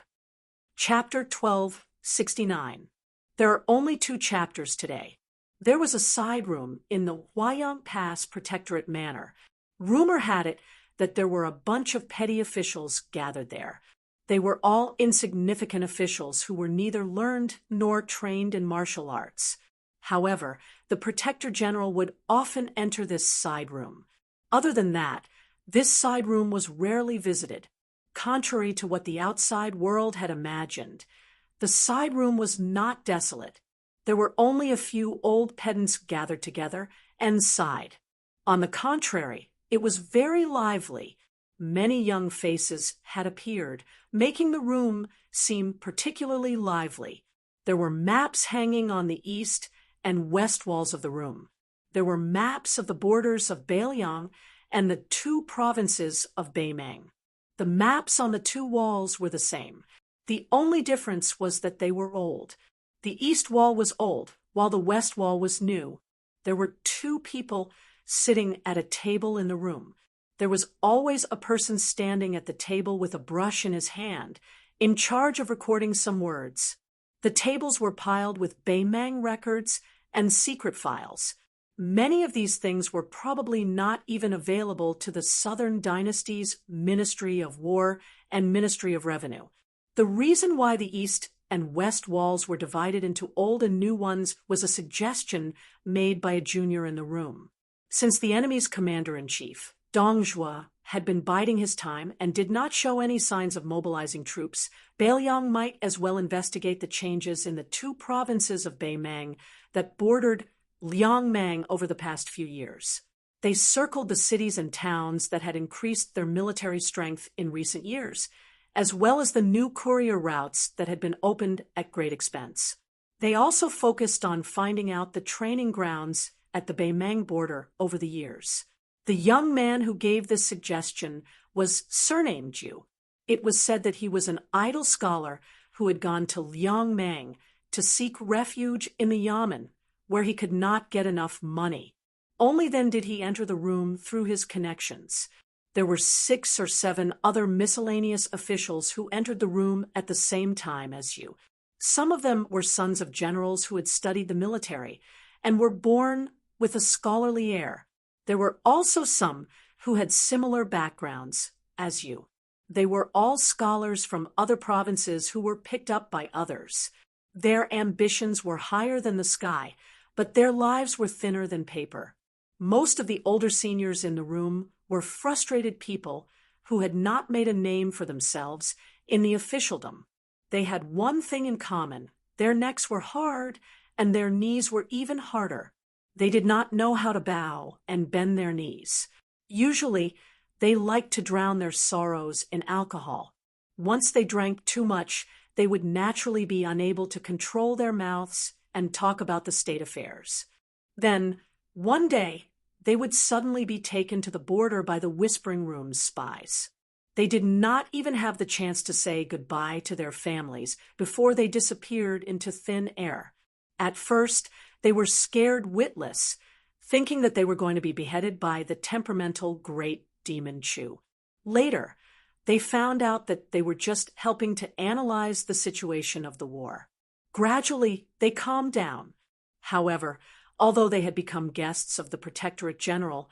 Chapter 1269. There are only 2 chapters today. There was a side room in the Huayang Pass Protectorate Manor. Rumor had it that there were a bunch of petty officials gathered there. They were all insignificant officials who were neither learned nor trained in martial arts. However, the Protector General would often enter this side room. Other than that, this side room was rarely visited. Contrary to what the outside world had imagined, the side room was not desolate. There were only a few old pedants gathered together and sighed. On the contrary, it was very lively. Many young faces had appeared, making the room seem particularly lively. There were maps hanging on the east and west walls of the room. There were maps of the borders of Beiliang and the 2 provinces of Beimang. The maps on the 2 walls were the same. The only difference was that they were old. The east wall was old, while the west wall was new. There were 2 people sitting at a table in the room. There was always a person standing at the table with a brush in his hand, in charge of recording some words. The tables were piled with Beimang records and secret files. Many of these things were probably not even available to the Southern Dynasty's Ministry of War and Ministry of Revenue. The reason why the east and west walls were divided into old and new ones was a suggestion made by a junior in the room. Since the enemy's commander-in-chief, Dong Zhuo, had been biding his time and did not show any signs of mobilizing troops, Beiliang might as well investigate the changes in the 2 provinces of Beimang that bordered Liangmang over the past few years. They circled the cities and towns that had increased their military strength in recent years, as well as the new courier routes that had been opened at great expense. They also focused on finding out the training grounds at the Beimang border over the years. The young man who gave this suggestion was surnamed Ju. It was said that he was an idle scholar who had gone to Liangmang to seek refuge in the Yamen, where he could not get enough money. Only then did he enter the room through his connections. There were 6 or 7 other miscellaneous officials who entered the room at the same time as Ju. Some of them were sons of generals who had studied the military and were born with a scholarly air. There were also some who had similar backgrounds as you. They were all scholars from other provinces who were picked up by others. Their ambitions were higher than the sky, but their lives were thinner than paper. Most of the older seniors in the room were frustrated people who had not made a name for themselves in the officialdom. They had one thing in common: their necks were hard and their knees were even harder. They did not know how to bow and bend their knees. Usually, they liked to drown their sorrows in alcohol. Once they drank too much, they would naturally be unable to control their mouths and talk about the state affairs. Then, one day, they would suddenly be taken to the border by the Whispering Room's spies. They did not even have the chance to say goodbye to their families before they disappeared into thin air. At first, they were scared witless. thinking that they were going to be beheaded by the temperamental Great Demon Chu. Later, they found out that they were just helping to analyze the situation of the war. Gradually, they calmed down. However, although they had become guests of the Protectorate General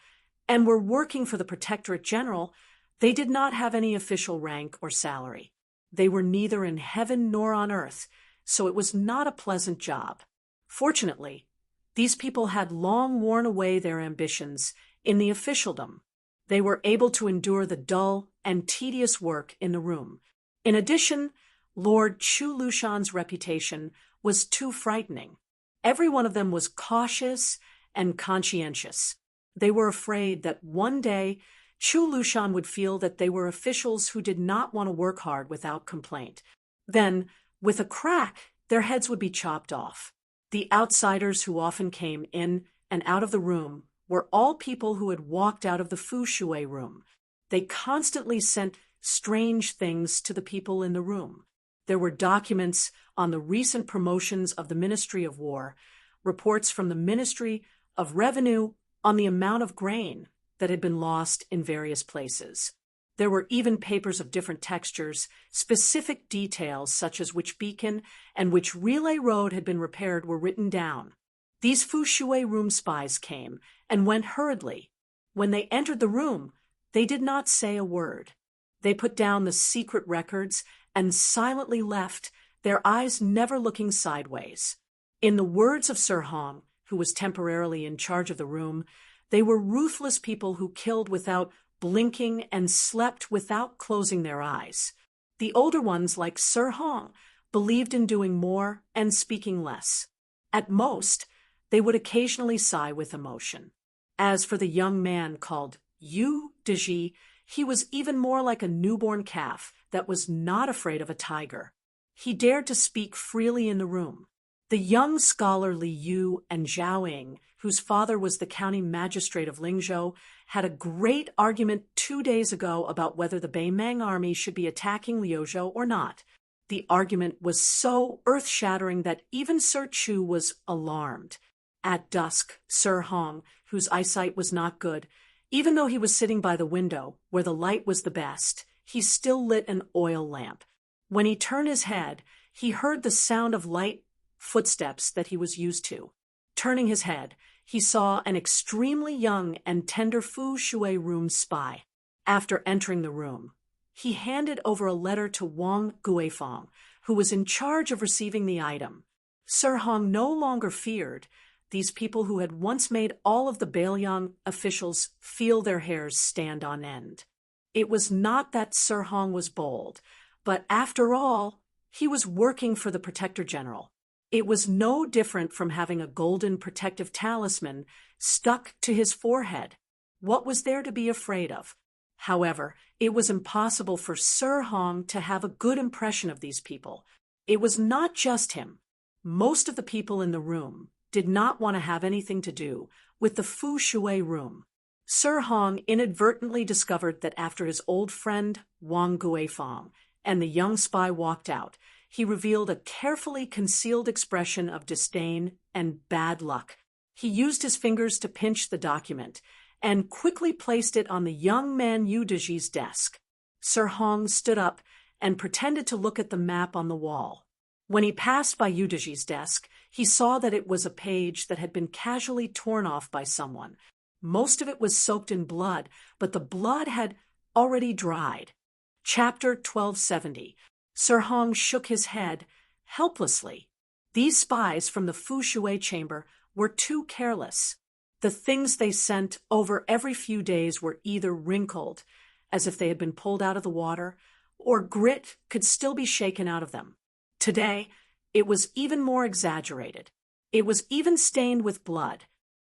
and were working for the Protectorate General, they did not have any official rank or salary. They were neither in heaven nor on earth, so it was not a pleasant job. Fortunately, these people had long worn away their ambitions in the officialdom. They were able to endure the dull and tedious work in the room. In addition, Lord Chu Lushan's reputation was too frightening. Every one of them was cautious and conscientious. They were afraid that one day Chu Lushan would feel that they were officials who did not want to work hard without complaint. Then, with a crack, their heads would be chopped off. The outsiders who often came in and out of the room were all people who had walked out of the Fu Shui room. They constantly sent strange things to the people in the room. There were documents on the recent promotions of the Ministry of War, reports from the Ministry of Revenue on the amount of grain that had been lost in various places. There were even papers of different textures, specific details such as which beacon and which relay road had been repaired were written down. These Fu Shui room spies came and went hurriedly. When they entered the room, they did not say a word. They put down the secret records and silently left, their eyes never looking sideways. In the words of Sir Hong, who was temporarily in charge of the room, they were ruthless people who killed without blinking and slept without closing their eyes. The older ones, like Sir Hong, believed in doing more and speaking less. At most, they would occasionally sigh with emotion. As for the young man called Yu Deji, he was even more like a newborn calf that was not afraid of a tiger. He dared to speak freely in the room. The young scholar Li Yu and Zhao Ying, whose father was the county magistrate of Lingzhou, had a great argument 2 days ago about whether the Beimang army should be attacking Liuzhou or not. The argument was so earth-shattering that even Sir Chu was alarmed. At dusk, Sir Hong, whose eyesight was not good, even though he was sitting by the window, where the light was the best, he still lit an oil lamp. When he turned his head, he heard the sound of light footsteps that he was used to. Turning his head, he saw an extremely young and tender Fu Shui room spy. After entering the room, he handed over a letter to Wang Guifang, who was in charge of receiving the item. Sir Hong no longer feared these people who had once made all of the Beiliang officials feel their hairs stand on end. It was not that Sir Hong was bold, but after all, he was working for the Protector General. It was no different from having a golden protective talisman stuck to his forehead. What was there to be afraid of? However, it was impossible for Sir Hong to have a good impression of these people. It was not just him. Most of the people in the room did not want to have anything to do with the Fu Shui room. Sir Hong inadvertently discovered that after his old friend Wang Guifang and the young spy walked out, he revealed a carefully concealed expression of disdain and bad luck. He used his fingers to pinch the document and quickly placed it on the young man Yu Deji's desk. Sir Hong stood up and pretended to look at the map on the wall. When he passed by Yu Deji's desk, he saw that it was a page that had been casually torn off by someone. Most of it was soaked in blood, but the blood had already dried. Chapter 1270. Sir Hong shook his head helplessly. These spies from the Fu Shui chamber were too careless. The things they sent over every few days were either wrinkled, as if they had been pulled out of the water, or grit could still be shaken out of them. Today, it was even more exaggerated. It was even stained with blood.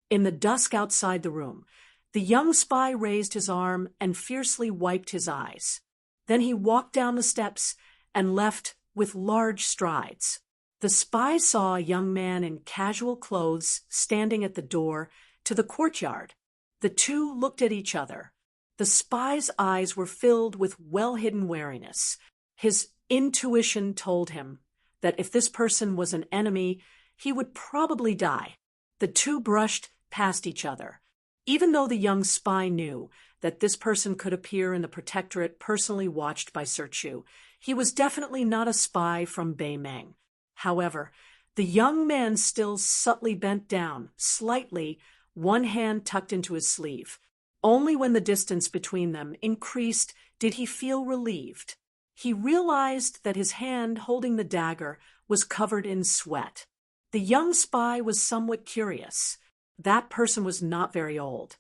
In the dusk outside the room, the young spy raised his arm and fiercely wiped his eyes. Then he walked down the steps and left with large strides. The spy saw a young man in casual clothes standing at the door to the courtyard. The two looked at each other. The spy's eyes were filled with well-hidden wariness. His intuition told him that if this person was an enemy, he would probably die. The two brushed past each other. Even though the young spy knew that this person could appear in the protectorate personally watched by Sir Chu, he was definitely not a spy from Beimeng. However, the young man still subtly bent down, slightly, one hand tucked into his sleeve. Only when the distance between them increased did he feel relieved. He realized that his hand holding the dagger was covered in sweat. The young spy was somewhat curious. That person was not very old.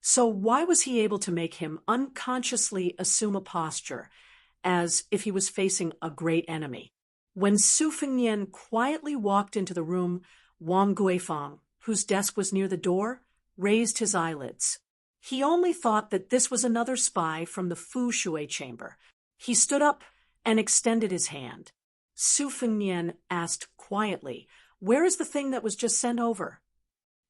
So why was he able to make him unconsciously assume a posture, as if he was facing a great enemy? When Su Fengnian quietly walked into the room, Wang Guifang, whose desk was near the door, raised his eyelids. He only thought that this was another spy from the Fu Shui chamber. He stood up and extended his hand. Su Fengnian asked quietly, "Where is the thing that was just sent over?"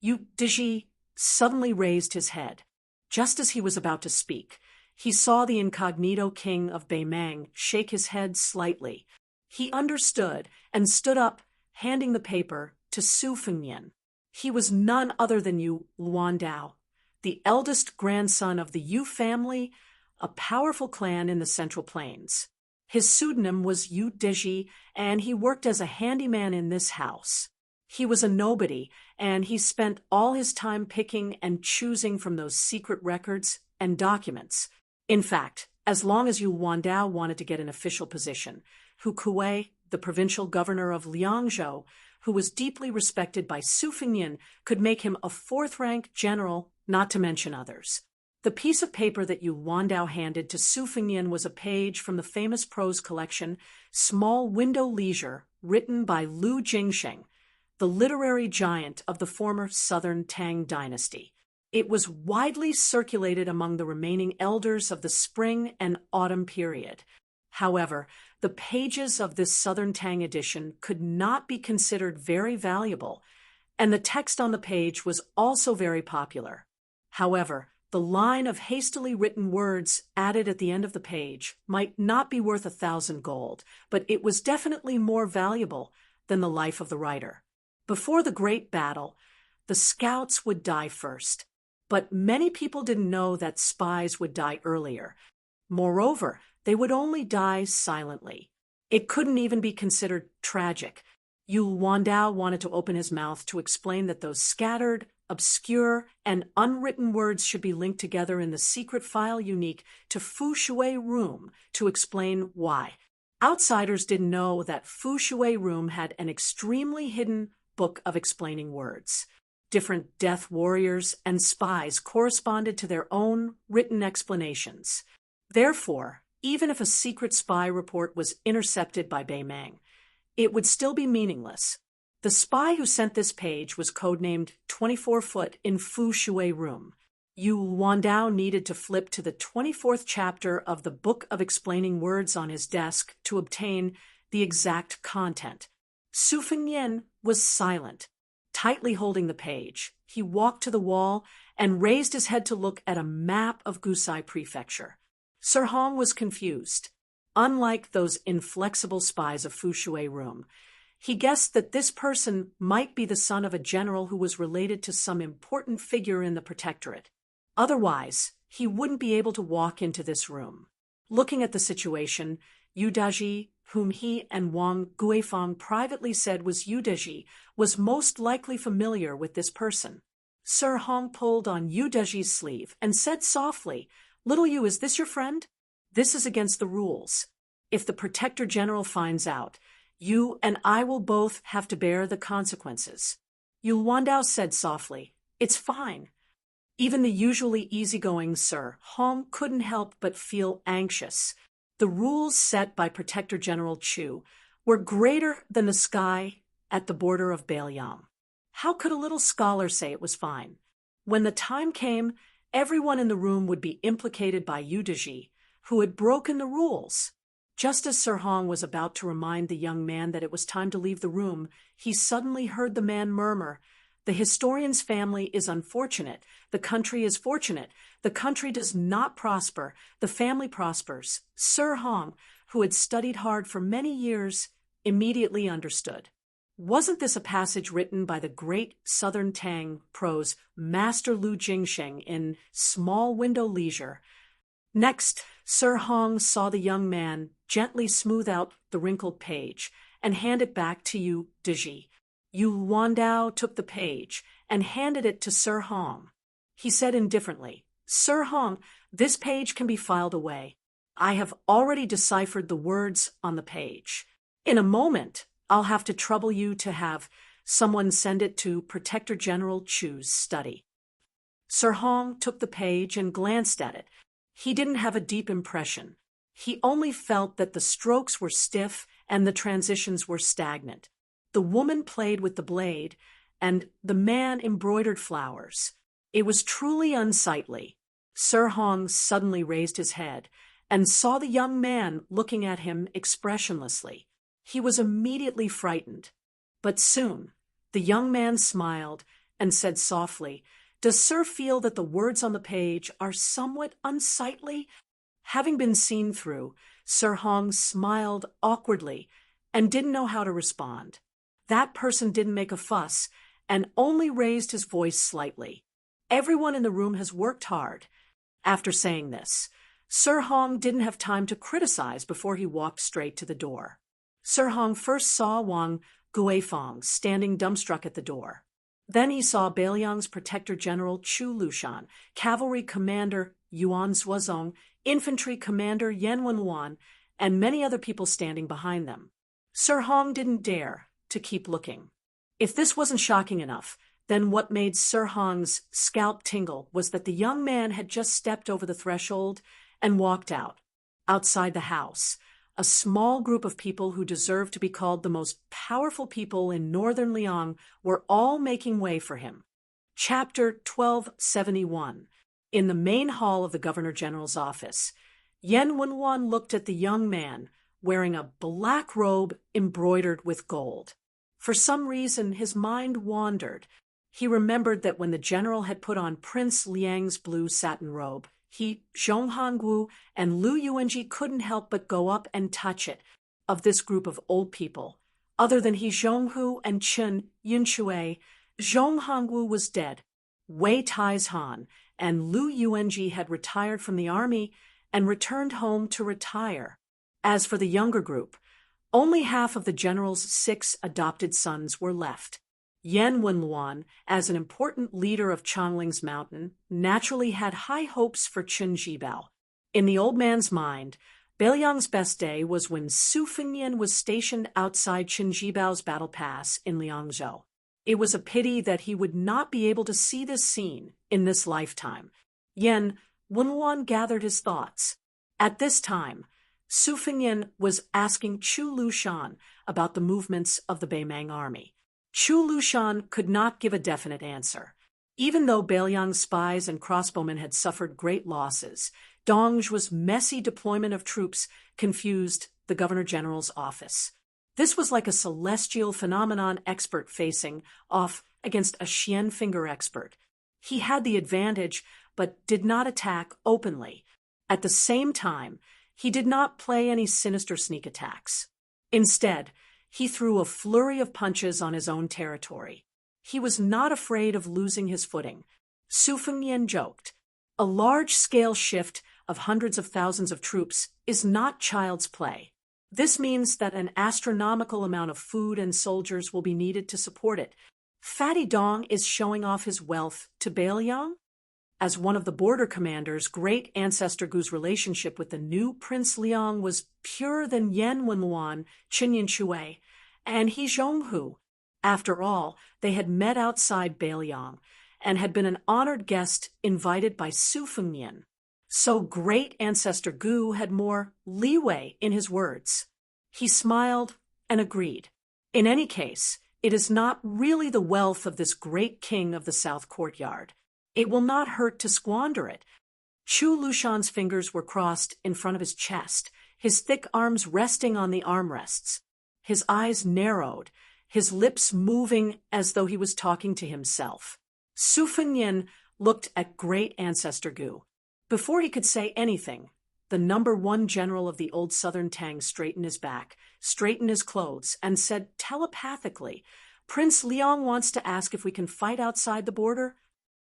Yu Diji suddenly raised his head. Just as he was about to speak, he saw the incognito king of Beimeng shake his head slightly. He understood and stood up, handing the paper to Su Fengnian. He was none other than Yu Luandao, the eldest grandson of the Yu family, a powerful clan in the Central Plains. His pseudonym was Yu Diji, and he worked as a handyman in this house. He was a nobody, and he spent all his time picking and choosing from those secret records and documents. In fact, as long as Yu Wandao wanted to get an official position, Hu Kuei, the provincial governor of Liangzhou, who was deeply respected by Su Fengnian, could make him a fourth-rank general, not to mention others. The piece of paper that Yu Wandao handed to Su Fengnian was a page from the famous prose collection Small Window Leisure, written by Lu Jingsheng, the literary giant of the former Southern Tang dynasty. It was widely circulated among the remaining elders of the spring and autumn period. However, the pages of this Southern Tang edition could not be considered very valuable, and the text on the page was also very popular. However, the line of hastily written words added at the end of the page might not be worth 1,000 gold, but it was definitely more valuable than the life of the writer. Before the great battle, the scouts would die first, but many people didn't know that spies would die earlier. Moreover, they would only die silently. It couldn't even be considered tragic. Yu Wandao wanted to open his mouth to explain that those scattered, obscure, and unwritten words should be linked together in the secret file unique to Fu Shui Room to explain why. Outsiders didn't know that Fu Shui Room had an extremely hidden book of explaining words. Different death warriors and spies corresponded to their own written explanations. Therefore, even if a secret spy report was intercepted by Beimeng, it would still be meaningless. The spy who sent this page was codenamed 24-Foot in Fu Shui Room. Yu Wandao needed to flip to the 24th chapter of the Book of Explaining Words on his desk to obtain the exact content. Su Fengnian was silent, tightly holding the page. He walked to the wall and raised his head to look at a map of Gusai Prefecture. Sir Hong was confused. Unlike those inflexible spies of Fu Shui Room, he guessed that this person might be the son of a general who was related to some important figure in the protectorate. Otherwise, he wouldn't be able to walk into this room. Looking at the situation, Yu Daji, whom he and Wang Guifang privately said was Yu Daji, was most likely familiar with this person. Sir Hong pulled on Yu Daji's sleeve and said softly, "Little Yu, is this your friend? This is against the rules. If the Protector General finds out, you and I will both have to bear the consequences." Yu Wandao said softly, "It's fine." Even the usually easygoing Sir Hong couldn't help but feel anxious. The rules set by Protector General Chu were greater than the sky at the border of Bailiam. How could a little scholar say it was fine? When the time came, everyone in the room would be implicated by Yu Daji, who had broken the rules. Just as Sir Hong was about to remind the young man that it was time to leave the room, he suddenly heard the man murmur, "The historian's family is unfortunate. The country is fortunate. The country does not prosper. The family prospers." Sir Hong, who had studied hard for many years, immediately understood. Wasn't this a passage written by the great Southern Tang prose master Lu Jingsheng in Small Window Leisure? Next, Sir Hong saw the young man gently smooth out the wrinkled page and hand it back to Yu Deji. Yu Wandao took the page and handed it to Sir Hong. He said indifferently, "Sir Hong, this page can be filed away. I have already deciphered the words on the page. In a moment, I'll have to trouble you to have someone send it to Protector General Chu's study." Sir Hong took the page and glanced at it. He didn't have a deep impression. He only felt that the strokes were stiff and the transitions were stagnant. The woman played with the blade, and the man embroidered flowers. It was truly unsightly. Sir Hong suddenly raised his head and saw the young man looking at him expressionlessly. He was immediately frightened. But soon, the young man smiled and said softly, "Does Sir feel that the words on the page are somewhat unsightly?" Having been seen through, Sir Hong smiled awkwardly and didn't know how to respond. That person didn't make a fuss and only raised his voice slightly. Everyone in the room has worked hard. After saying this, Sir Hong didn't have time to criticize before he walked straight to the door. Sir Hong first saw Wang Guifeng standing dumbstruck at the door. Then he saw Beiliang's Protector General Chu Lushan, Cavalry Commander Yuan Zuozong, Infantry Commander Yan Wenwan, and many other people standing behind them. Sir Hong didn't dare to keep looking. If this wasn't shocking enough, then what made Sir Hong's scalp tingle was that the young man had just stepped over the threshold and walked out. Outside the house, a small group of people who deserved to be called the most powerful people in northern Liang were all making way for him. Chapter 1271. In the main hall of the Governor General's office, Yan Wenwan looked at the young man wearing a black robe embroidered with gold. For some reason, his mind wandered. He remembered that when the general had put on Prince Liang's blue satin robe, he, Zhong Hongwu, and Lu Yuanji couldn't help but go up and touch it. Of this group of old people, other than he Zhonghu and Chen Yunshui, Zhong Hongwu was dead. Wei Taizhan and Lu Yuanji had retired from the army and returned home to retire. As for the younger group, only half of the general's 6 adopted sons were left. Yan Wenluan, as an important leader of Changling's mountain, naturally had high hopes for Chen Jibao. In the old man's mind, Beiliang's best day was when Su Fengnian was stationed outside Chen Jibao's battle pass in Liangzhou. It was a pity that he would not be able to see this scene in this lifetime. Yan Wenluan gathered his thoughts. At this time, Su Fengnian was asking Chu Lushan about the movements of the Beimang army. Chu Lushan could not give a definite answer. Even though Beiliang's spies and crossbowmen had suffered great losses, Dongzhu's messy deployment of troops confused the Governor-General's office. This was like a celestial phenomenon expert facing off against a Xian finger expert. He had the advantage, but did not attack openly. At the same time, he did not play any sinister sneak attacks. Instead, he threw a flurry of punches on his own territory. He was not afraid of losing his footing. Su Fengnian joked, "A large-scale shift of hundreds of thousands of troops is not child's play. This means that an astronomical amount of food and soldiers will be needed to support it. Fatty Dong is showing off his wealth to Beiliang?" As one of the border commanders, great ancestor Gu's relationship with the new Prince Liang was purer than Yan Wenluan, Qin Yinshui, and He Zhonghu. After all, they had met outside Beiliang and had been an honored guest invited by Su Fengnian. So great ancestor Gu had more leeway in his words. He smiled and agreed. In any case, it is not really the wealth of this great king of the South Courtyard. It will not hurt to squander it. Chu Lushan's fingers were crossed in front of his chest, his thick arms resting on the armrests. His eyes narrowed, his lips moving as though he was talking to himself. Su Fengnian looked at great ancestor Gu. Before he could say anything, the the #1 general of the old southern Tang straightened his back, straightened his clothes, and said telepathically, "Prince Liang wants to ask if we can fight outside the border?"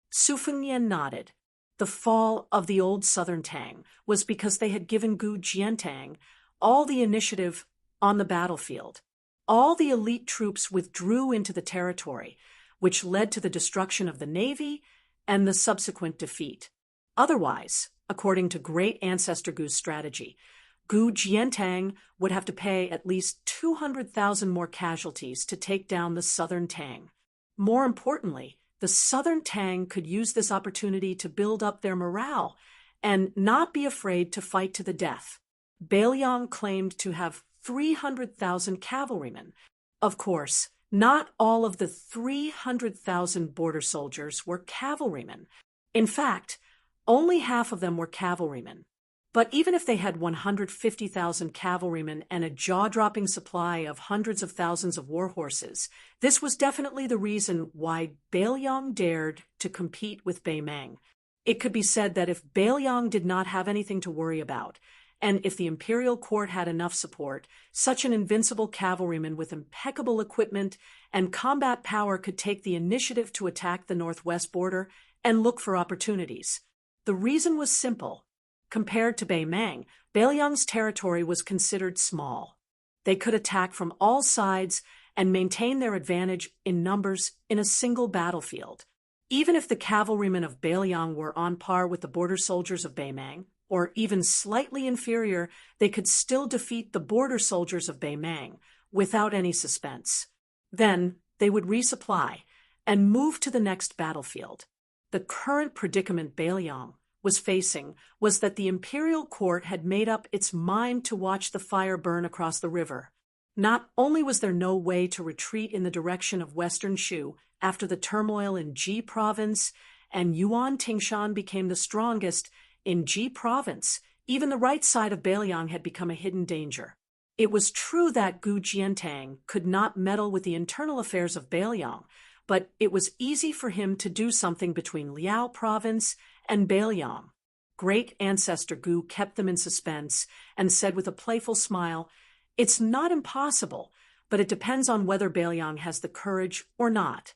Su Fengnian nodded. The fall of the old southern Tang was because they had given Gu Jiantang all the initiative on the battlefield. All the elite troops withdrew into the territory, which led to the destruction of the navy and the subsequent defeat. Otherwise, according to Great Ancestor Gu's strategy, Gu Jiantang would have to pay at least 200,000 more casualties to take down the southern Tang. More importantly, the southern Tang could use this opportunity to build up their morale and not be afraid to fight to the death. Bailiang claimed to have 300,000 cavalrymen. Of course, not all of the 300,000 border soldiers were cavalrymen. In fact, only half of them were cavalrymen. But even if they had 150,000 cavalrymen and a jaw-dropping supply of hundreds of thousands of war horses, this was definitely the reason why Bailiang dared to compete with Bei Meng. It could be said that if Bailiang did not have anything to worry about, and if the imperial court had enough support, such an invincible cavalryman with impeccable equipment and combat power could take the initiative to attack the northwest border and look for opportunities. The reason was simple. Compared to Bei Meng, Bailiang's territory was considered small. They could attack from all sides and maintain their advantage in numbers in a single battlefield. Even if the cavalrymen of Bailiang were on par with the border soldiers of Bei Meng, or even slightly inferior, they could still defeat the border soldiers of Bei Meng without any suspense. Then they would resupply and move to the next battlefield. The current predicament Bailiang was facing was that the imperial court had made up its mind to watch the fire burn across the river. Not only was there no way to retreat in the direction of western Shu after the turmoil in Ji province, and Yuan Tingshan became the strongest in Ji province, even the right side of Bailiang had become a hidden danger. It was true that Gu Jiantang could not meddle with the internal affairs of Bailiang, but it was easy for him to do something between Liao province and Bailiang. Great Ancestor Gu kept them in suspense and said with a playful smile, "It's not impossible, but it depends on whether Bailiang has the courage or not."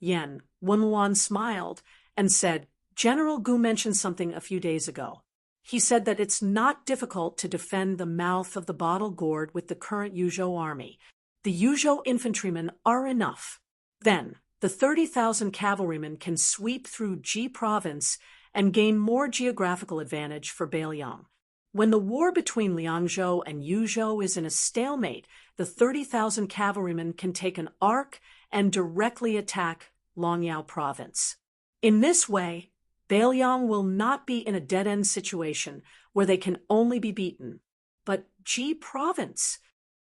Yen Wenluan smiled and said, "General Gu mentioned something a few days ago. He said that it's not difficult to defend the mouth of the bottle gourd with the current Yuzhou army. The Yuzhou infantrymen are enough. Then, the 30,000 cavalrymen can sweep through Ji province and gain more geographical advantage for Bailiang. When the war between Liangzhou and Yuzhou is in a stalemate, the 30,000 cavalrymen can take an arc and directly attack Longyao province. In this way, Bailiang will not be in a dead-end situation where they can only be beaten. But Ji province,